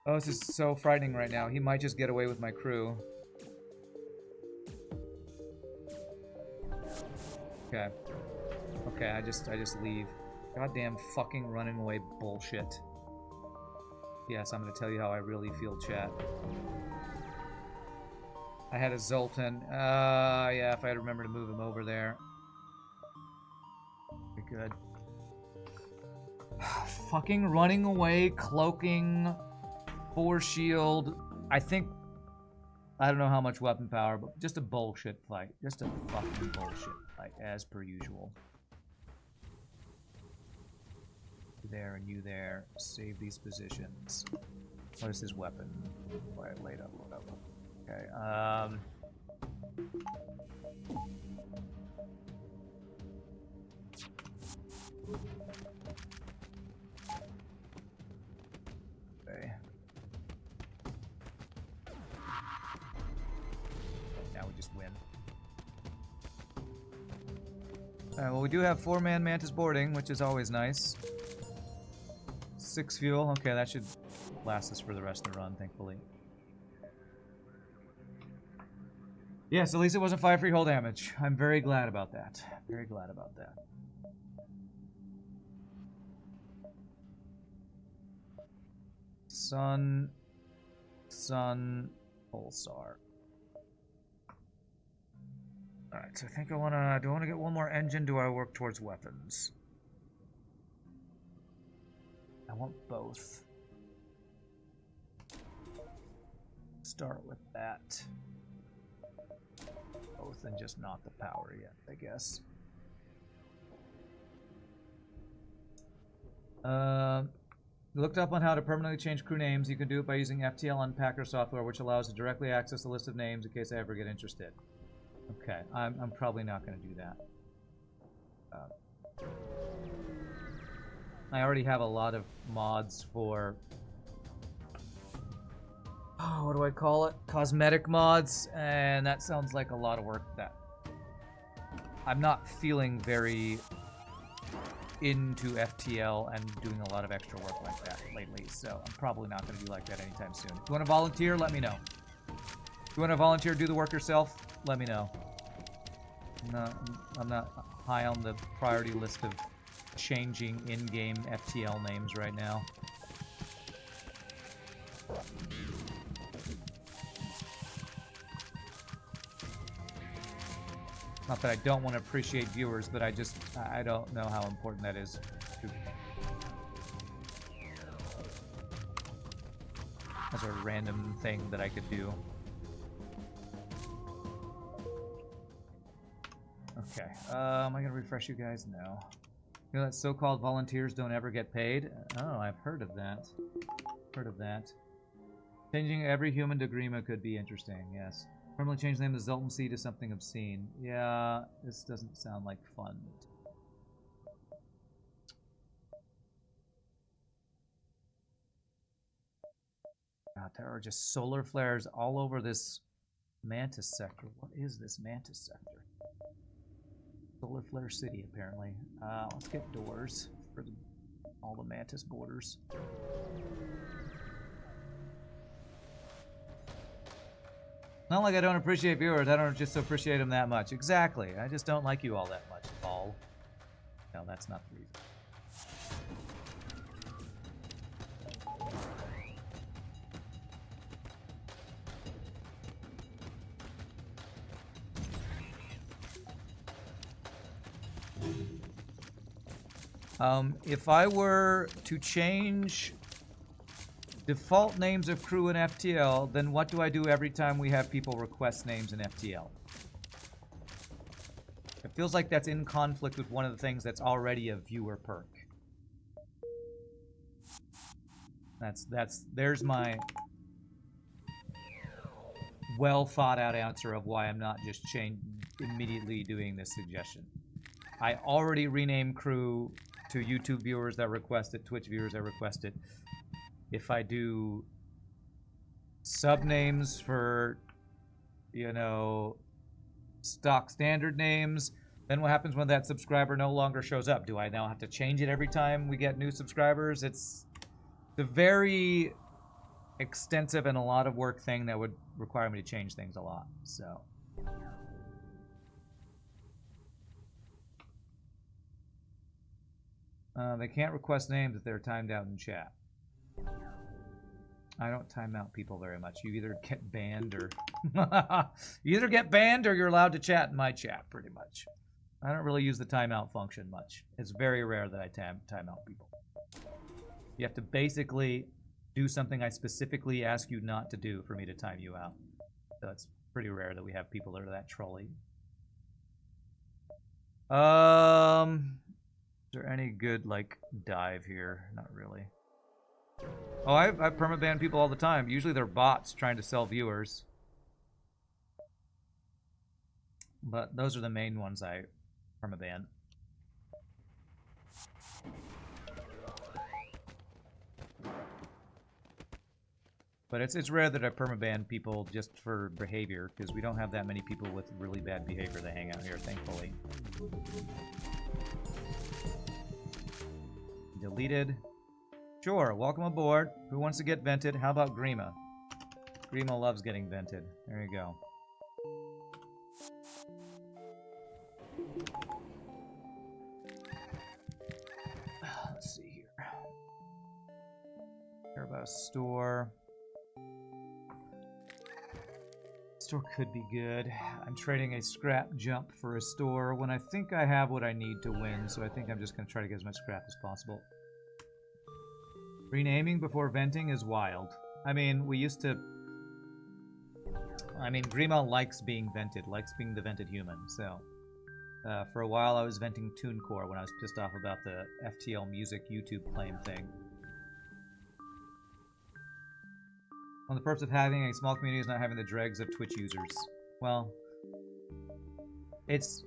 Oh, this is so frightening right now. He might just get away with my crew. Okay. Okay, I just leave. Goddamn fucking running away bullshit. Yes, I'm gonna tell you how I really feel, chat. I had a Zoltan. Yeah, if I remember to move him over there. Be good. Fucking running away, cloaking, force shield. I don't know how much weapon power, but just a bullshit fight. Just a fucking bullshit fight, as per usual. You there and you there. Save these positions. What is his weapon? Quiet, laid up, load up. Okay, okay. Now we just win. Alright, well we do have 4-man Mantis boarding, which is always nice. 6 fuel. Okay, that should last us for the rest of the run, thankfully. Yes, at least it wasn't 5 free hull damage. I'm very glad about that. Very glad about that. Sun, Pulsar. Alright, so I think do I want to get one more engine? Do I work towards weapons? I want both. Start with that. Both and just not the power yet, I guess. Looked up on how to permanently change crew names. You can do it by using FTL Unpacker software, which allows to directly access a list of names in case I ever get interested. Okay, I'm probably not going to do that. I already have a lot of mods for... Oh, what do I call it? Cosmetic mods, and that sounds like a lot of work that... I'm not feeling very into FTL and doing a lot of extra work like that lately, so I'm probably not going to do like that anytime soon. If you want to volunteer, let me know. If you want to volunteer, do the work yourself, let me know. I'm not high on the priority list of changing in-game FTL names right now. Not that I don't want to appreciate viewers, but I don't know how important that is. As a random thing that I could do. Okay, am I gonna refresh you guys? No. You know that so-called volunteers don't ever get paid? Oh, I've heard of that. Heard of that. Changing every human to Grima could be interesting, yes. Permanently change the name of Zoltan C to something obscene. Yeah, this doesn't sound like fun. God, there are just solar flares all over this Mantis sector. What is this Mantis sector? Solar Flare City, apparently. Let's get doors for all the Mantis borders. Not like I don't appreciate viewers, I don't just appreciate them that much. Exactly, I just don't like you all that much, Paul. No, that's not the reason. If I were to change default names of crew in FTL, then what do I do every time we have people request names in FTL? It feels like that's in conflict with one of the things that's already a viewer perk. There's my well thought out answer of why I'm not just immediately doing this suggestion. I already renamed crew to YouTube viewers that request it, Twitch viewers that request it. If I do subnames for, you know, stock standard names, then what happens when that subscriber no longer shows up? Do I now have to change it every time we get new subscribers? It's a very extensive and a lot of work thing that would require me to change things a lot, so... They can't request names if they're timed out in chat. I don't time out people very much. You either get banned or you either get banned or you're allowed to chat in my chat, pretty much. I don't really use the timeout function much. It's very rare that I time out people. You have to basically do something I specifically ask you not to do for me to time you out. So it's pretty rare that we have people that are that trolly. Is there any good, like, dive here? Not really. Oh, I permaban people all the time. Usually they're bots trying to sell viewers. But those are the main ones I permaban. But it's rare that I permaban people just for behavior, because we don't have that many people with really bad behavior that hang out here, thankfully. Deleted. Sure, welcome aboard. Who wants to get vented? How about Grima? Grima loves getting vented. There you go. Let's see here. Care about a store. Store could be good. I'm trading a scrap jump for a store when I think I have what I need to win, so I think I'm just going to try to get as much scrap as possible. Renaming before venting is wild. I mean, we used to... I mean, Grima likes being vented, likes being the vented human, so... for a while I was venting TuneCore when I was pissed off about the FTL Music YouTube claim thing. On the purpose of having a small community is not having the dregs of Twitch users. Well, it's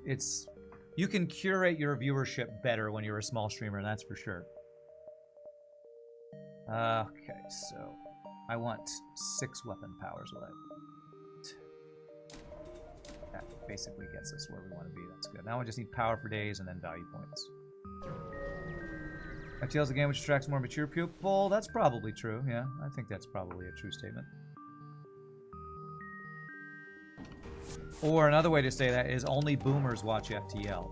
you can curate your viewership better when you're a small streamer, that's for sure. Okay, so I want 6 weapon powers. What I want. That basically gets us where we want to be. That's good. Now I just need power for days and then value points. FTL is a game which attracts more mature people. That's probably true, yeah. I think that's probably a true statement. Or another way to say that is only boomers watch FTL.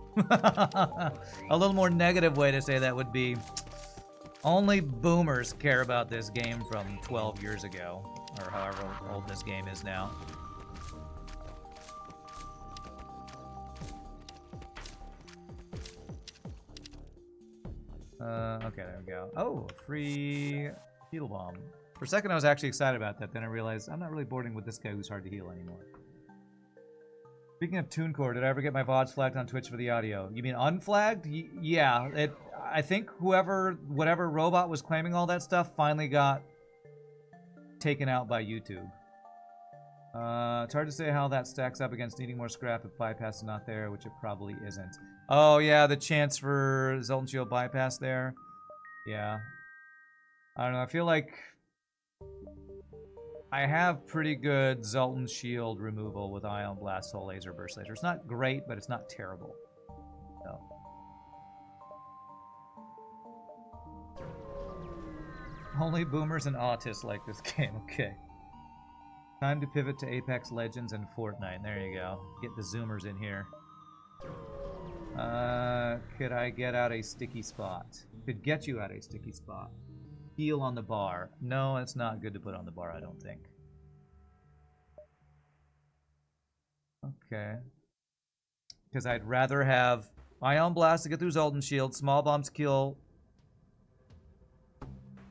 A little more negative way to say that would be only boomers care about this game from 12 years ago, or however old this game is now. Okay, there we go. Oh, free heal bomb. For a second I was actually excited about that, then I realized I'm not really boarding with this guy who's hard to heal anymore. Speaking of TuneCore, did I ever get my VODs flagged on Twitch for the audio? You mean unflagged? Yeah, I think whatever robot was claiming all that stuff finally got taken out by YouTube. It's hard to say how that stacks up against needing more scrap if bypass is not there, which it probably isn't. Oh yeah, the chance for Zoltan Shield bypass there. Yeah. I don't know, I feel like I have pretty good Zoltan Shield removal with Ion Blast, Soul Laser, Burst Laser. It's not great, but it's not terrible. So. Only boomers and autists like this game, okay. Time to pivot to Apex Legends and Fortnite. There you go. Get the zoomers in here. Could I get out a sticky spot? Could get you out a sticky spot. Heal on the bar. No, it's not good to put on the bar, I don't think. Okay. Because I'd rather have Ion Blast to get through Zoltan Shield, Small Bombs kill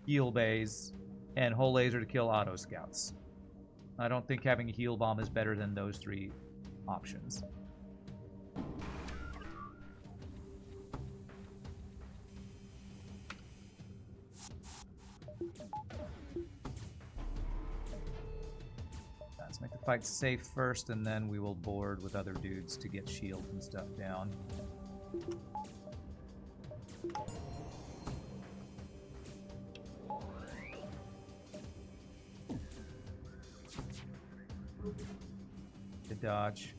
Heal Bays, and Whole Laser to kill Auto Scouts. I don't think having a Heal Bomb is better than those 3 options. Let's make the fight safe first, and then we will board with other dudes to get shields and stuff down. Good dodge.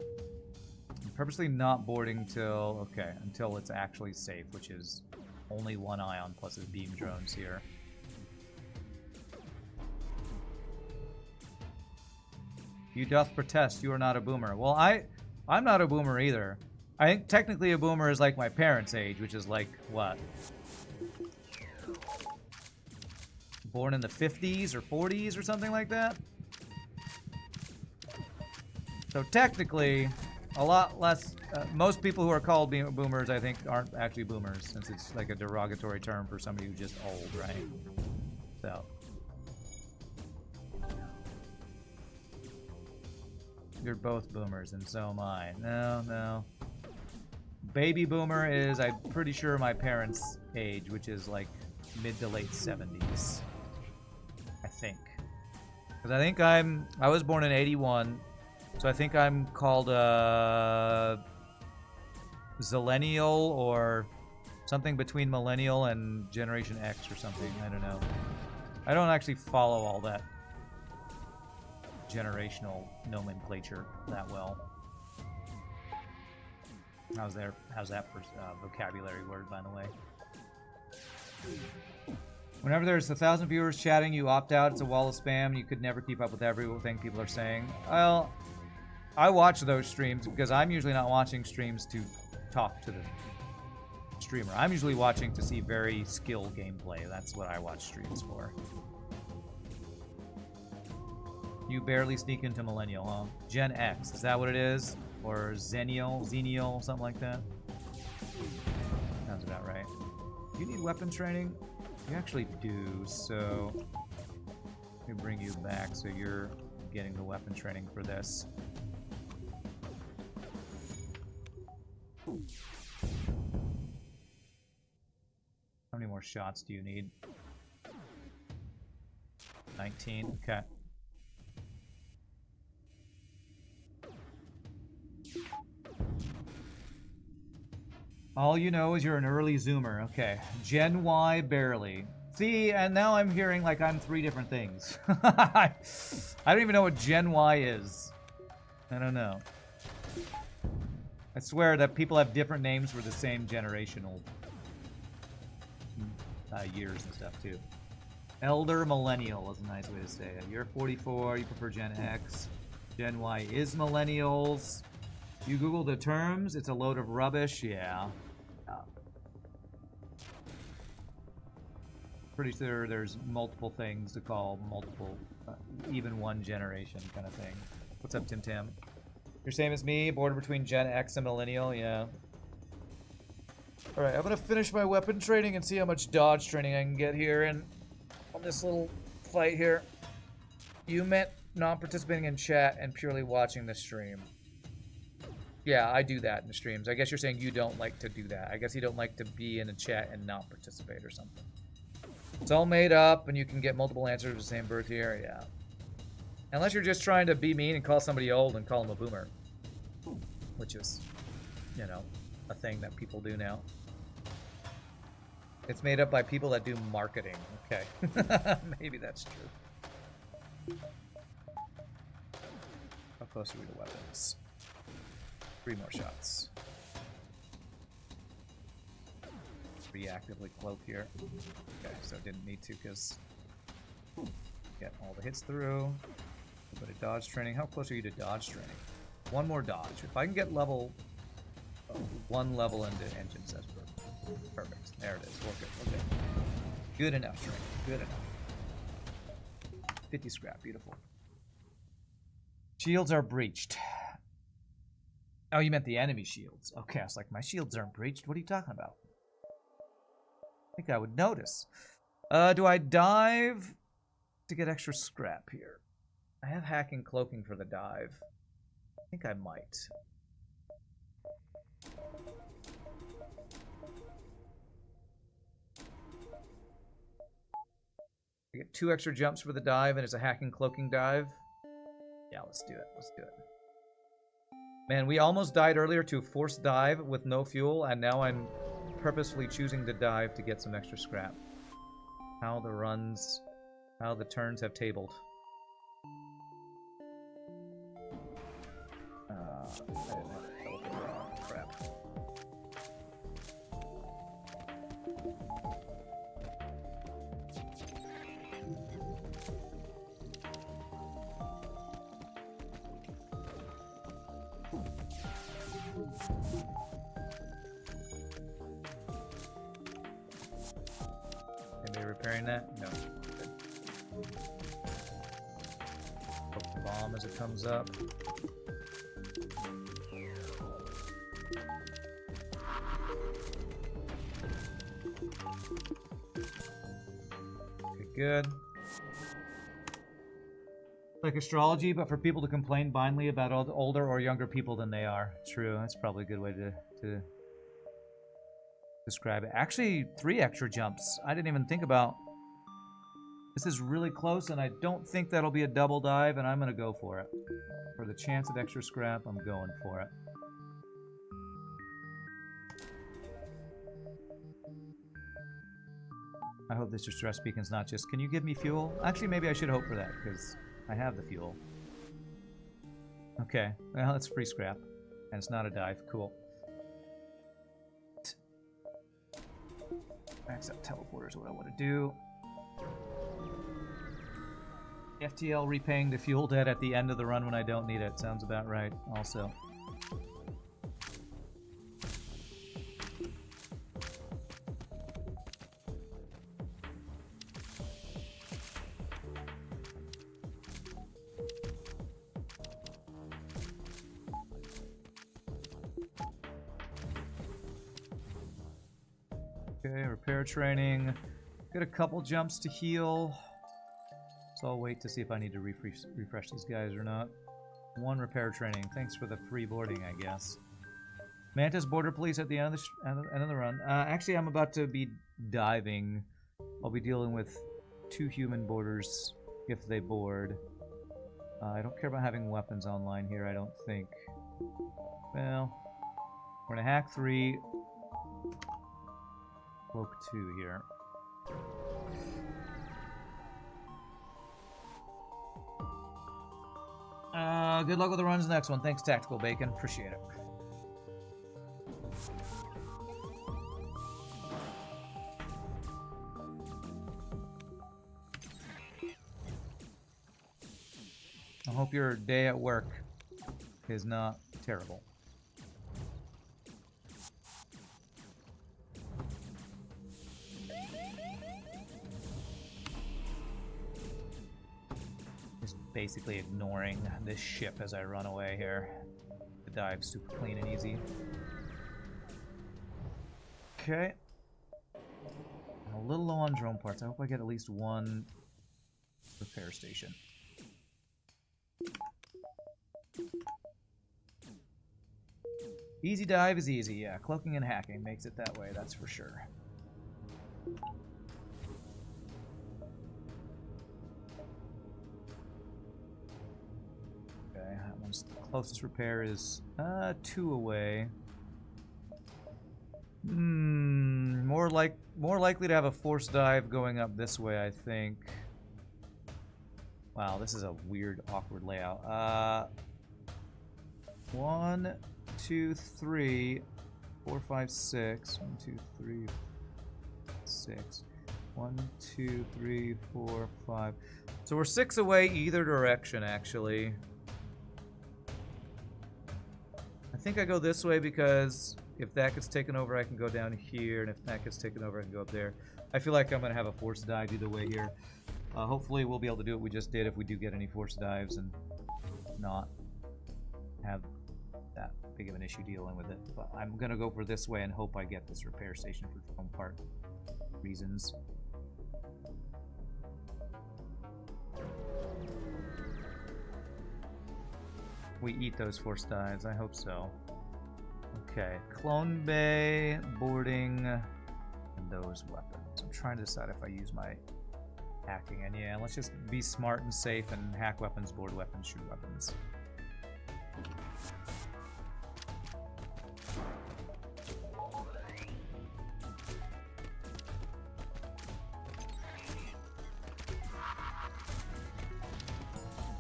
I'm purposely not boarding till, okay, until it's actually safe, which is only 1 Ion plus his beam drones here. You doth protest, you are not a boomer. Well, I'm not a boomer either. I think technically a boomer is like my parents' age, which is like, what? Born in the 50s or 40s or something like that? So technically, a lot less... most people who are called boomers, I think, aren't actually boomers, since it's like a derogatory term for somebody who's just old, right? So... You're both boomers, and so am I. No. Baby boomer is, I'm pretty sure, my parents' age, which is like mid to late 70s. I think. Because I think I was born in 81, so I think I'm called a Zillennial or something between Millennial and Generation X or something. I don't know. I don't actually follow all that generational nomenclature that well. How's that for vocabulary word, by the way? Whenever there's 1,000 viewers chatting, you opt out. It's a wall of spam. You could never keep up with everything people are saying. Well, I watch those streams because I'm usually not watching streams to talk to the streamer. I'm usually watching to see very skilled gameplay. That's what I watch streams for. You barely sneak into Millennial, huh? Gen X, is that what it is? Or Xennial, something like that? Sounds about right. Do you need weapon training? You actually do, so... Let me bring you back so you're getting the weapon training for this. How many more shots do you need? 19, okay. All you know is you're an early zoomer. Okay. Gen Y, barely. See, and now I'm hearing like I'm 3 different things. I don't even know what Gen Y is. I don't know. I swear that people have different names for the same generational years and stuff, too. Elder Millennial is a nice way to say it. You're 44, you prefer Gen X. Gen Y is Millennials. You Google the terms, it's a load of rubbish, yeah. Pretty sure there's multiple things to call multiple, even one generation kind of thing. What's up, Tim Tam? You're same as me, border between Gen X and Millennial, yeah. Alright, I'm gonna finish my weapon training and see how much dodge training I can get here and on this little fight here. You meant not participating in chat and purely watching the stream. Yeah, I do that in the streams. I guess you're saying you don't like to do that. I guess you don't like to be in a chat and not participate or something. It's all made up and you can get multiple answers to the same birth year, yeah. Unless you're just trying to be mean and call somebody old and call them a boomer. Which is, you know, a thing that people do now. It's made up by people that do marketing. Okay. Maybe that's true. How close are we to weapons? 3 more shots. Reactively cloak here. Okay, so didn't need to because get all the hits through. A bit of dodge training. How close are you to dodge training? 1 more dodge. If I can get level 1 level into engines, that's perfect. There it is. We're good. Okay. Good enough training. Good enough. 50 scrap. Beautiful. Shields are breached. Oh, you meant the enemy shields. Okay, I was like, my shields aren't breached. What are you talking about? I think I would notice. Do I dive to get extra scrap here? I have hacking cloaking for the dive. I think I might. I get 2 extra jumps for the dive and it's a hacking cloaking dive. Yeah, let's do it. Let's do it. Man, we almost died earlier to a forced dive with no fuel, and now I'm purposefully choosing to dive to get some extra scrap. How the turns have tabled. Crap. repairing that? No. Good. Poke the bomb as it comes up. Okay, good. Like astrology, but for people to complain blindly about older or younger people than they are. True, that's probably a good way to describe it. Actually, 3 extra jumps. I didn't even think about... This is really close, and I don't think that'll be a double dive, and I'm going to go for it. For the chance of extra scrap, I'm going for it. I hope this distress beacon's not just, can you give me fuel? Actually, maybe I should hope for that, because I have the fuel. Okay, well, it's free scrap. And it's not a dive. Cool. Max out teleporter is what I want to do. FTL repaying the fuel debt at the end of the run when I don't need it. Sounds about right, also. Okay, repair training. Got a couple jumps to heal. So I'll wait to see if I need to refresh these guys or not. 1 repair training. Thanks for the free boarding, I guess. Mantis border police at the end of the run. Actually, I'm about to be diving. I'll be dealing with 2 human boarders if they board. I don't care about having weapons online here, I don't think. Well, we're gonna hack 3. Cloak 2 here. Good luck with the runs next one. Thanks, Tactical Bacon. Appreciate it. I hope your day at work is not terrible. Basically ignoring this ship as I run away here. The dive's super clean and easy. Okay. I'm a little low on drone parts. I hope I get at least 1 repair station. Easy dive is easy, yeah. Cloaking and hacking makes it that way, that's for sure. Closest repair is 2 away. More likely to have a force dive going up this way, I think. Wow, this is a weird, awkward layout. 1, 2, 3, 4, 5, 6. 1, 2, 3, 6. 1, 2, 3, 4, 5. So we're 6 away either direction, actually. I think I go this way because if that gets taken over, I can go down here, and if that gets taken over, I can go up there. I feel like I'm going to have a force dive either way here. Hopefully we'll be able to do what we just did if we do get any force dives and not have that big of an issue dealing with it. But I'm going to go for this way and hope I get this repair station for drone part reasons. We eat those force dives, I hope so. Okay, Clone Bay, boarding, and those weapons. I'm trying to decide if I use my hacking, and yeah, let's just be smart and safe and hack weapons, board weapons, shoot weapons.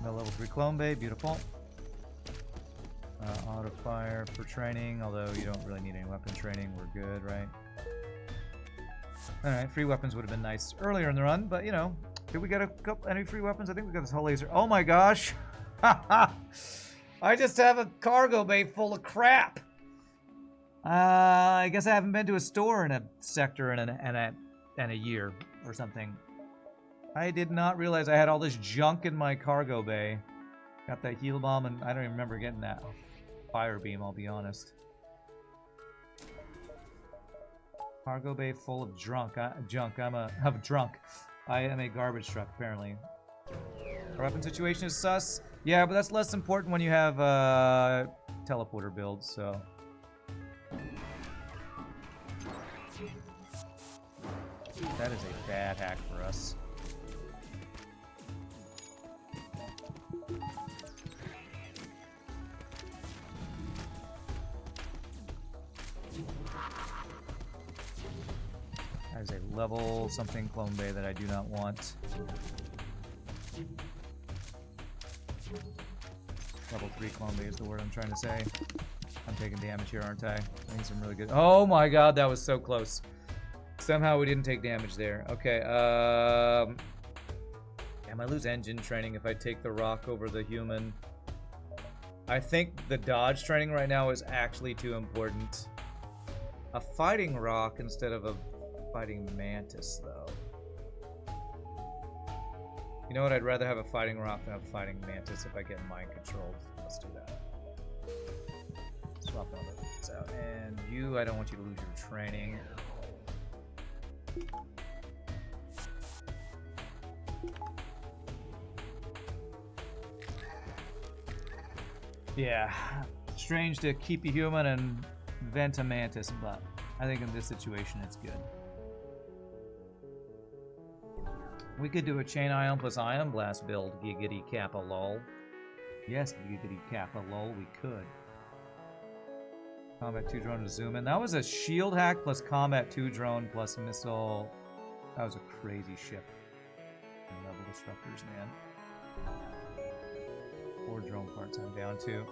No level 3 Clone Bay, beautiful. Auto fire for training, although you don't really need any weapon training. We're good, right? Alright, free weapons would have been nice earlier in the run, but you know, did we get any free weapons? I think we got this whole laser. Oh my gosh! I just have a cargo bay full of crap! I guess I haven't been to a store in a sector in a year. or something. I did not realize I had all this junk in my cargo bay. Got that heal bomb, and I don't even remember getting that fire beam, I'll be honest. Cargo bay full of junk. I'm drunk. I am a garbage truck, apparently. Our weapon situation is sus. Yeah, but that's less important when you have teleporter builds, so. That is a bad hack for us. That is a level something clone bay that I do not want. Level 3 clone bay is the word I'm trying to say. I'm taking damage here, aren't I? I think some really good. Oh my god, that was so close. Somehow we didn't take damage there. Okay, damn, I lose engine training if I take the rock over the human. I think the dodge training right now is actually too important. A fighting rock instead of a fighting mantis, though. You know what? I'd rather have a fighting rock than a fighting mantis if I get mind controlled. Let's do that. Swap all those out. And you, I don't want you to lose your training. Yeah, strange to keep you human and vent a mantis, but I think in this situation it's good. We could do a chain ion plus ion blast build, giggity kappa lol. Yes, giggity kappa lol, we could. Combat 2 drone to zoom in. That was a shield hack plus combat 2 drone plus missile. That was a crazy ship. And level disruptors, man. 4 drone parts I'm down to.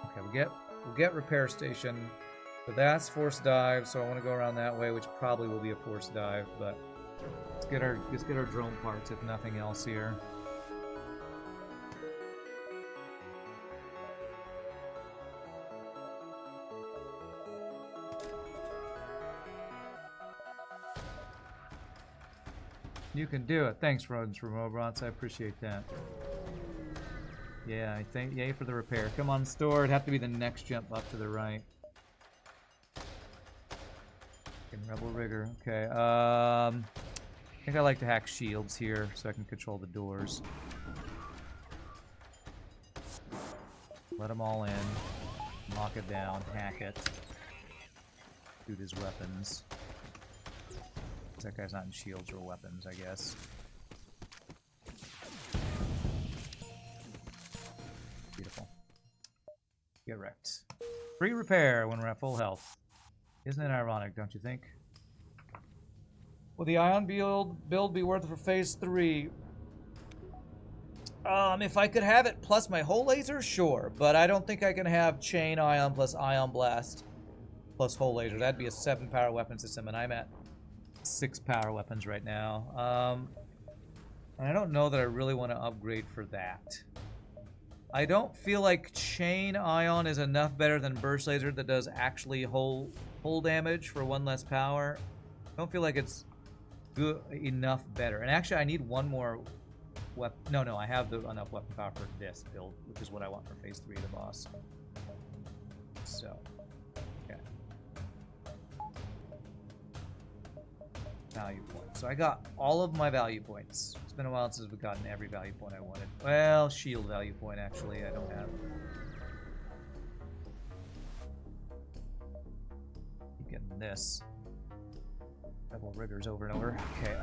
Okay, we'll get repair station. So that's force dive, so I want to go around that way, which probably will be a force dive, but let's get our drone parts if nothing else here. You can do it. Thanks, Rodents from Robots. I appreciate that. Yeah, I think yay for the repair. Come on, store. It'd have to be the next jump up to the right. Rebel rigger. Okay. I think I like to hack shields here so I can control the doors. Let them all in. Lock it down. Hack it. Shoot his weapons. That guy's not in shields or weapons, I guess. Beautiful. Get wrecked. Free repair when we're at full health. Isn't it ironic, don't you think? Will the ion build be worth it for phase 3? If I could have it plus my whole laser, sure. But I don't think I can have chain ion plus ion blast plus whole laser. That'd be a 7 power weapon system, and I'm at 6 power weapons right now. And I don't know that I really want to upgrade for that. I don't feel like chain ion is enough better than burst laser that does actually whole damage for 1 less power. I don't feel like it's good enough better. And actually, I need 1 more weapon. No, I have enough weapon power for this build, which is what I want for phase 3 of the boss. So, okay. Value points. So I got all of my value points. It's been a while since we've gotten every value point I wanted. Well, shield value point, actually, I don't have. Keep getting this. Double riggers over and over. Okay,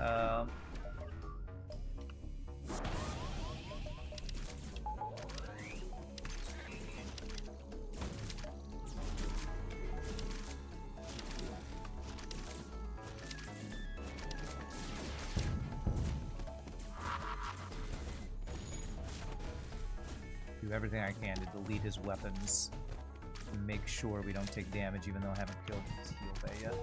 do everything I can to delete his weapons and make sure we don't take damage, even though I haven't killed his heal bay yet.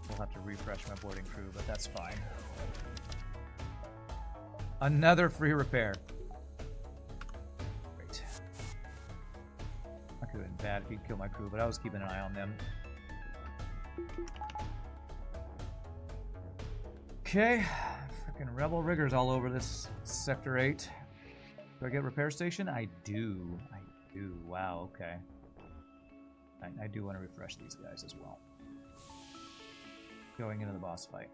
We'll have to refresh my boarding crew, but that's fine. Another free repair. Great. bad if you kill my crew, but I was keeping an eye on them. Okay, freaking rebel riggers all over this Sector 8. Do I get repair station? I do. I do. Wow, okay. I do want to refresh these guys as well. Going into the boss fight.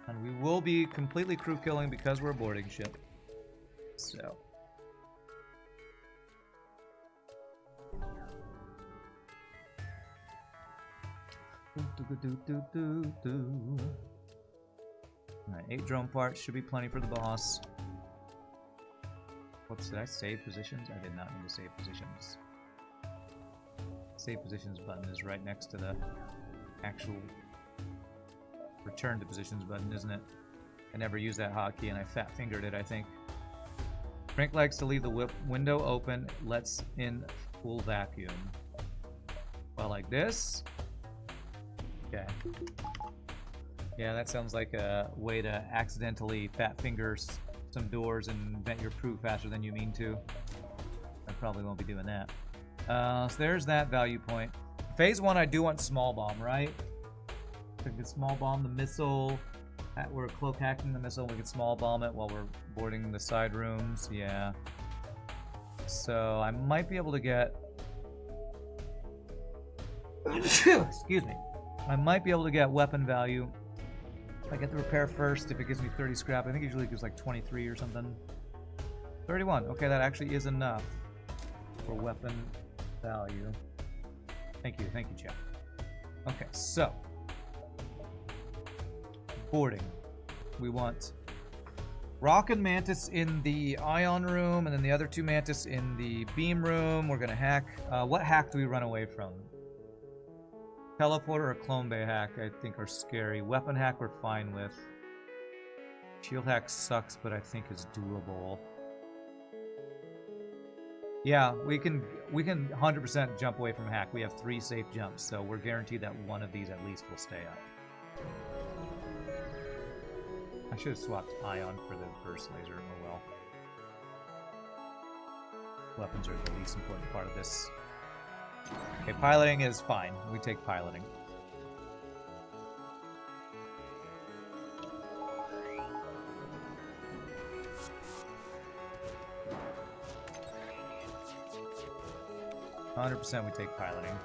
And we will be completely crew killing because we're a boarding ship. So. Alright, 8 drone parts should be plenty for the boss. Whoops, did I save positions? I did not need to save positions. Save positions button is right next to the actual return to positions button, isn't it? I never used that hotkey and I fat fingered it, I think. Frank likes to leave the window open, lets in full vacuum. Well, like this. Okay. Yeah, that sounds like a way to accidentally fat finger some doors and vent your crew faster than you mean to. I probably won't be doing that. So there's that value point. Phase 1, I do want small bomb, right? We can small bomb the missile. We're cloak hacking the missile. We can small bomb it while we're boarding the side rooms. Yeah. So I might be able to get... Excuse me. I might be able to get weapon value. If I get the repair first, if it gives me 30 scrap, I think it usually gives like 23 or something. 31. Okay, that actually is enough for weapon value. Thank you, Chad. Okay, so boarding. We want Rock and Mantis in the ion room, and then the other 2 Mantis in the beam room. We're gonna hack. What hack do we run away from? Teleporter or clone bay hack, I think, are scary. Weapon hack we're fine with. Shield hack sucks, but I think is doable. Yeah, we can 100% jump away from hack. We have 3 safe jumps, so we're guaranteed that one of these at least will stay up. I should have swapped ion for the burst laser. Oh well. Weapons are the least important part of this. Okay, piloting is fine. We take piloting. %, we take piloting.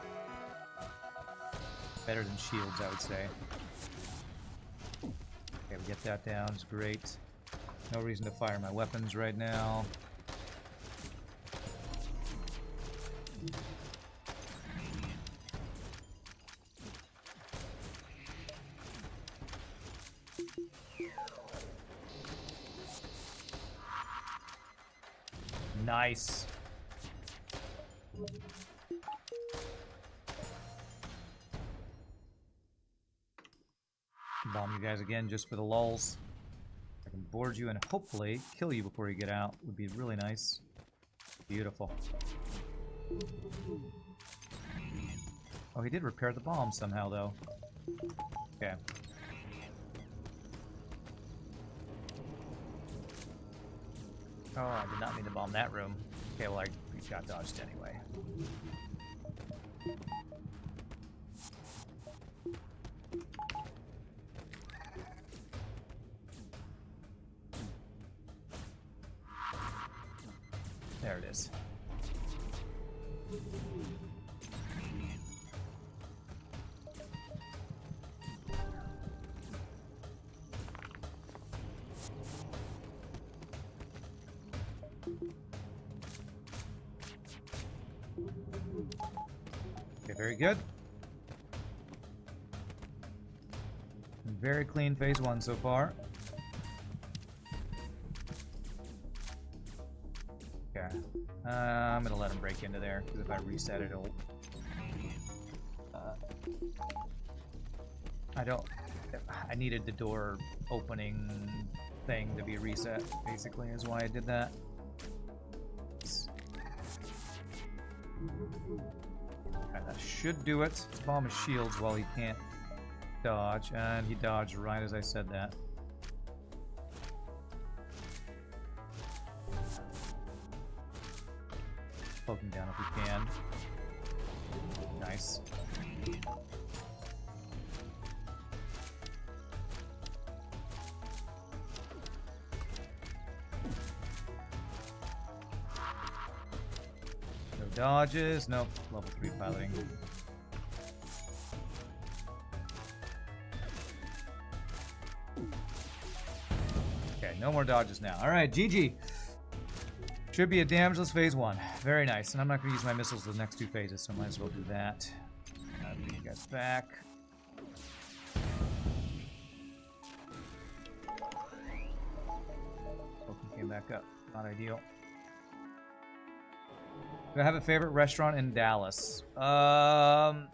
Better than shields, I would say. Okay, we get that down. It's great. No reason to fire my weapons right now. Nice. Bomb you guys again just for the lulz. I can board you and hopefully kill you before you get out. Would be really nice. Beautiful. Oh, he did repair the bomb somehow, though. Okay. Oh, I did not mean to bomb that room. Okay, well, I got dodged anyway. There it is. Okay, very good. Very clean phase 1 so far. Okay. I'm gonna let him break into there, because if I reset it, it'll... I needed the door opening thing to be reset, basically, is why I did that. Alright, that should do it. Let's bomb his shields while he can't dodge, and he dodged right as I said that. Poking down if we can. Nice. No dodges. Nope. Level 3 piloting. Okay, no more dodges now. Alright, GG. Should be a damageless phase 1. Very nice. And I'm not going to use my missiles the next 2 phases, so I might as well do that. Bring you guys back. Welcome came back up. Not ideal. Do I have a favorite restaurant in Dallas? I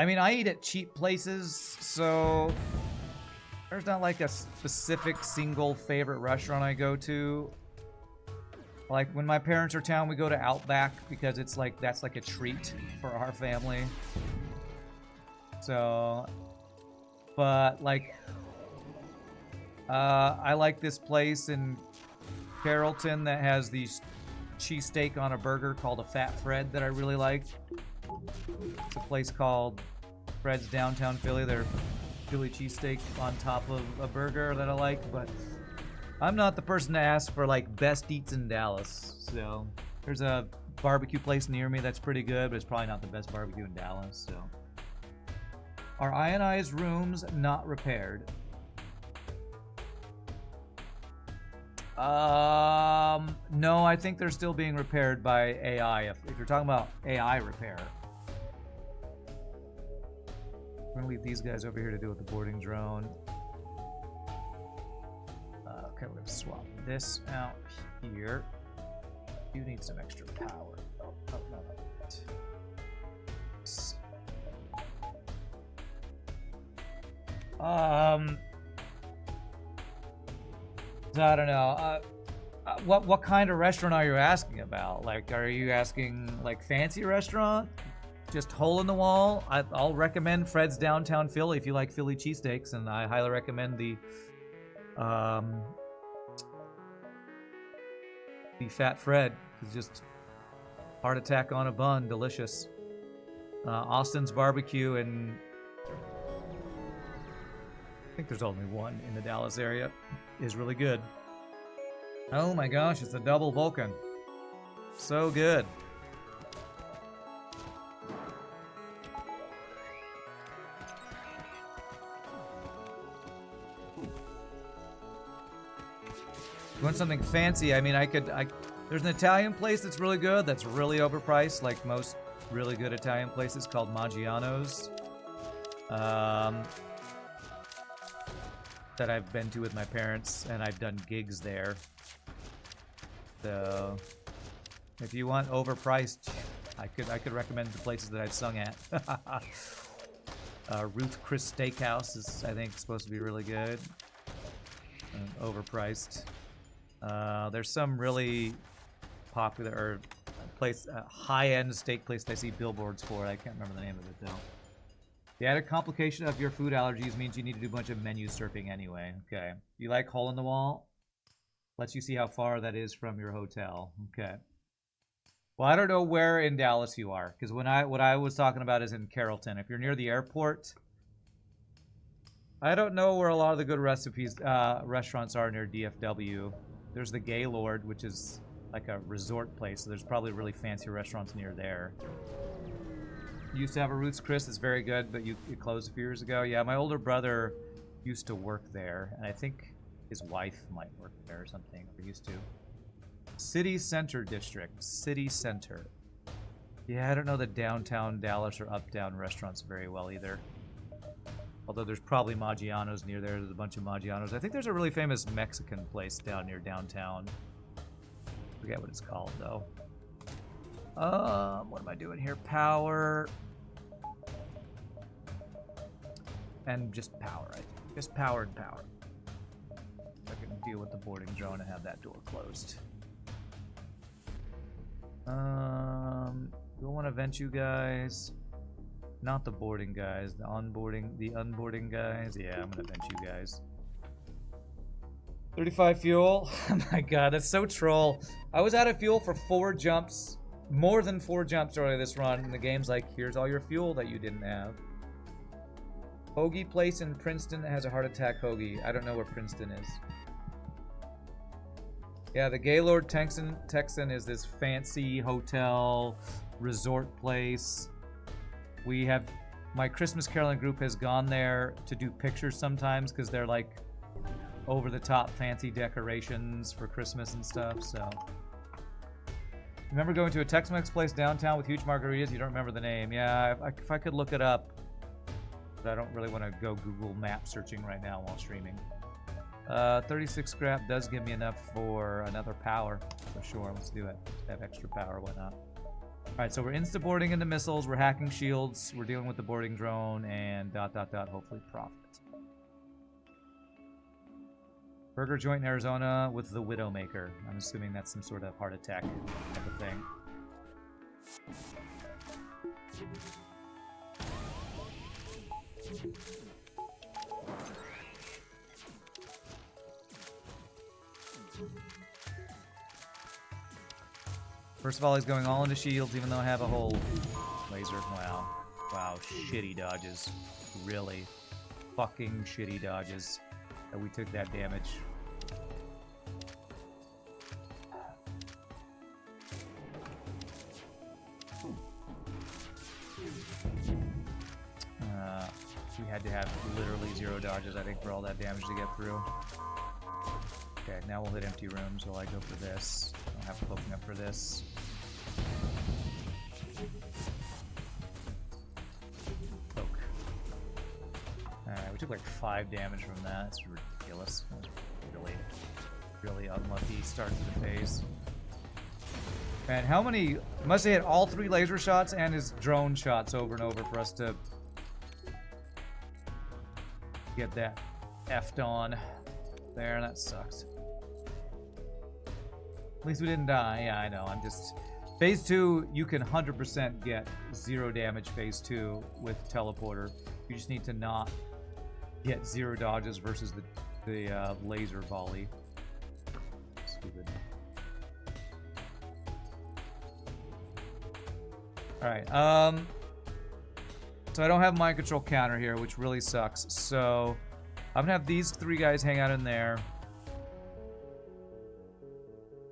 mean, I eat at cheap places, so there's not like a specific single favorite restaurant I go to. Like when my parents are in town, we go to Outback because it's like that's like a treat for our family. So, but like, I like this place in Carrollton that has these cheesesteak on a burger called a Fat Fred that I really like. It's a place called Fred's Downtown Philly. They're Philly cheesesteak on top of a burger that I like, but I'm not the person to ask for like best eats in Dallas. So there's a barbecue place near me that's pretty good, but it's probably not the best barbecue in Dallas. So are ionized rooms not repaired? No, I think they're still being repaired by AI. If you're talking about AI repair. We're gonna leave these guys over here to deal with the boarding drone. Okay, we're gonna swap this out here. You need some extra power. Oh, no. I don't know. What kind of restaurant are you asking about? Like, are you asking like fancy restaurant? Just hole in the wall? I'll recommend Fred's Downtown Philly if you like Philly cheesesteaks, and I highly recommend the Fat Fred. It's just heart attack on a bun, delicious. Austin's Barbecue, and I think there's only one in the Dallas area, is really good. Oh my gosh, it's a double Vulcan. So good. You want something fancy? I mean, there's an Italian place that's really good, that's really overpriced, like most really good Italian places, called Maggiano's. That I've been to with my parents, and I've done gigs there. So, if you want overpriced, I could recommend the places that I've sung at. Ruth Chris Steakhouse is, I think, supposed to be really good. Overpriced. There's some really popular or place, high-end steak place that I see billboards for. I can't remember the name of it though. The added complication of your food allergies means you need to do a bunch of menu surfing anyway. Okay. You like hole in the wall? Lets you see how far that is from your hotel. Okay. Well, I don't know where in Dallas you are, because what I was talking about is in Carrollton. If you're near the airport, I don't know where a lot of the good restaurants are near DFW. There's the Gaylord, which is like a resort place, so there's probably really fancy restaurants near there. Used to have a Ruth's Chris that's very good, but it closed a few years ago. Yeah, my older brother used to work there, and I think his wife might work there or something. Or used to. City Center District. City Center. Yeah, I don't know the downtown Dallas or uptown restaurants very well either. Although there's probably Maggiano's near there. There's a bunch of Maggiano's. I think there's a really famous Mexican place down near downtown. Forget what it's called, though. What am I doing here? Power. And just power, right? Just power and power. I can deal with the boarding drone and have that door closed. Do I want to vent you guys? Not the boarding guys, the unboarding guys. Yeah, I'm gonna vent you guys. 35 fuel. Oh my god, that's so troll. I was out of fuel for 4 jumps. More than 4 jumps earlier this run. And the game's like, here's all your fuel that you didn't have. Hoagie Place in Princeton has a heart attack hoagie. I don't know where Princeton is. Yeah, the Gaylord Texan is this fancy hotel resort place. We have... My Christmas caroling group has gone there to do pictures sometimes because they're like over-the-top fancy decorations for Christmas and stuff, so... Remember going to a Tex-Mex place downtown with huge margaritas? You don't remember the name. Yeah, if I could look it up. But I don't really want to go Google map searching right now while streaming. 36 scrap does give me enough for another power, for sure. Let's do it. Have extra power, whatnot. Alright, so we're insta-boarding into missiles, we're hacking shields, we're dealing with the boarding drone, and ... hopefully profit. Burger joint in Arizona with the Widowmaker. I'm assuming that's some sort of heart attack type of thing. First of all, he's going all into shields, even though I have a whole laser. Wow. Wow, shitty dodges. Really fucking shitty dodges. That we took that damage. We had to have literally 0 dodges, I think, for all that damage to get through. Okay, now we'll hit empty rooms while I go for this. I don't have cloaking up for this. Cloak. Alright, we took like 5 damage from that. It's ridiculous. That was really unlucky start to the phase. And how many... Must have hit all 3 laser shots and his drone shots over and over for us to get that effed on there. That sucks. At least we didn't die. Yeah, I know. I'm just... Phase 2, you can 100% get 0 damage phase 2 with teleporter. You just need to not get 0 dodges versus the laser volley. Stupid. Alright, so I don't have mind control counter here, which really sucks. So I'm gonna have these 3 guys hang out in there.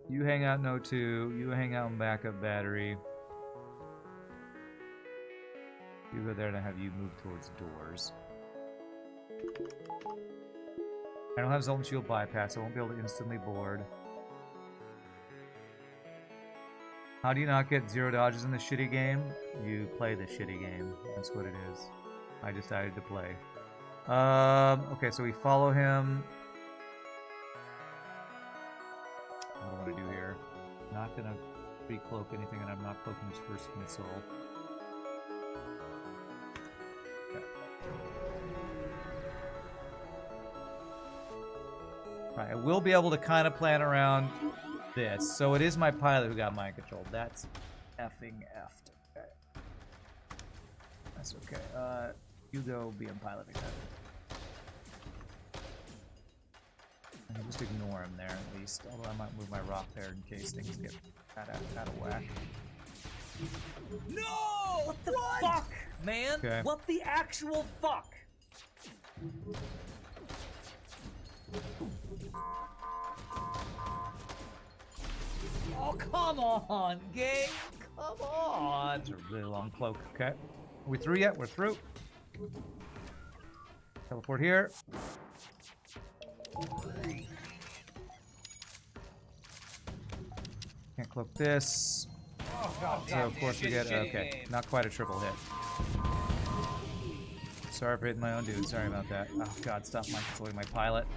You hang out in O2, you hang out in backup battery. You go there and I have you move towards doors. I don't have Zoltan Shield bypass, so I won't be able to instantly board. How do you not get 0 dodges in the shitty game? You play the shitty game. That's what it is. I decided to play. Okay, so we follow him. What do I want to do here? I'm not gonna pre-cloak anything, and I'm not cloaking his first missile. Okay. Right, I will be able to kind of plan around this. So it is my pilot who got mind control. That's effing effed. Okay. That's okay. You go be in pilot again. I can just ignore him there at least. Although I might move my rock there in case things get out of whack. No! What the fuck, man? Okay. What the actual fuck? Oh, come on, gang. Come on. It's a really long cloak. Okay. Are we through yet? We're through. Teleport here. Can't cloak this. Oh, God, So of course we get okay. Not quite a triple hit. Sorry for hitting my own dude. Sorry about that. Oh God, stop my controlling my pilot.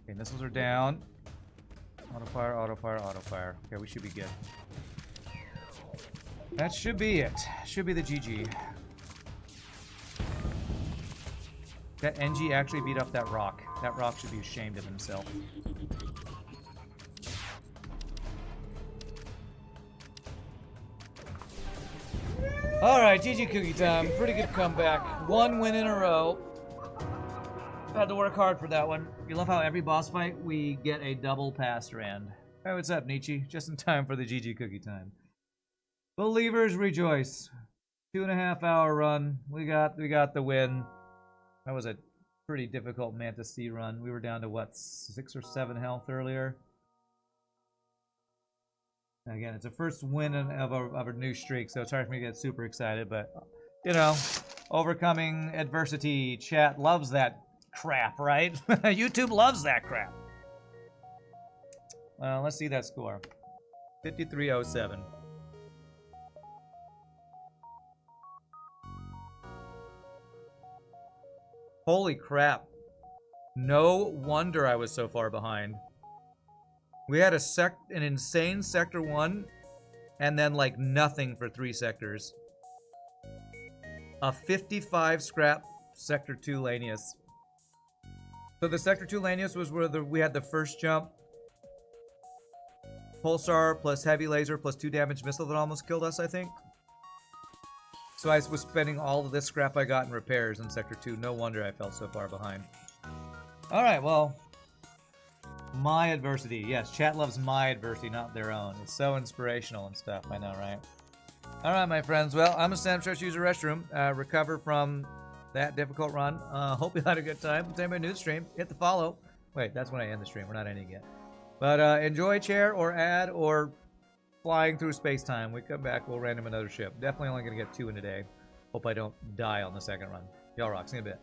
Okay, missiles are down. Auto fire, auto fire, auto fire. Okay, we should be good. That should be it. Should be the GG. That NG actually beat up that rock. That rock should be ashamed of himself. Alright, GG cookie time. Pretty good comeback. 1 win in a row. Had to work hard for that one. You love how every boss fight we get a double pass rand. Hey, what's up, Nietzsche? Just in time for the GG cookie time. Believers rejoice. 2.5 hour run. We got the win. That was a pretty difficult Mantis C run. We were down to what, 6 or 7 health earlier. Again, it's the first win of a new streak, so it's hard for me to get super excited, but you know, overcoming adversity. Chat loves that crap, right? YouTube loves that crap. Well, let's see that score. 5307. Holy crap. No wonder I was so far behind. We had an insane Sector 1, and then like nothing for 3 sectors. A 55 scrap Sector 2 Lanius. So the Sector 2 Lanius was where we had the first jump. Pulsar plus heavy laser plus 2 damage missile that almost killed us, I think. So I was spending all of this scrap I got in repairs in Sector 2. No wonder I felt so far behind. Alright, well. My adversity. Yes, chat loves my adversity, not their own. It's so inspirational and stuff. I know, right? Alright, my friends. Well, I'm a Snapshot use a restroom. Recover from that difficult run. Hope you had a good time. If anybody new to the stream, hit the follow. Wait, that's when I end the stream. We're not ending yet. But enjoy chair or ad or flying through space-time. We come back, we'll random another ship. Definitely only going to get 2 in a day. Hope I don't die on the second run. Y'all rock. See you in a bit.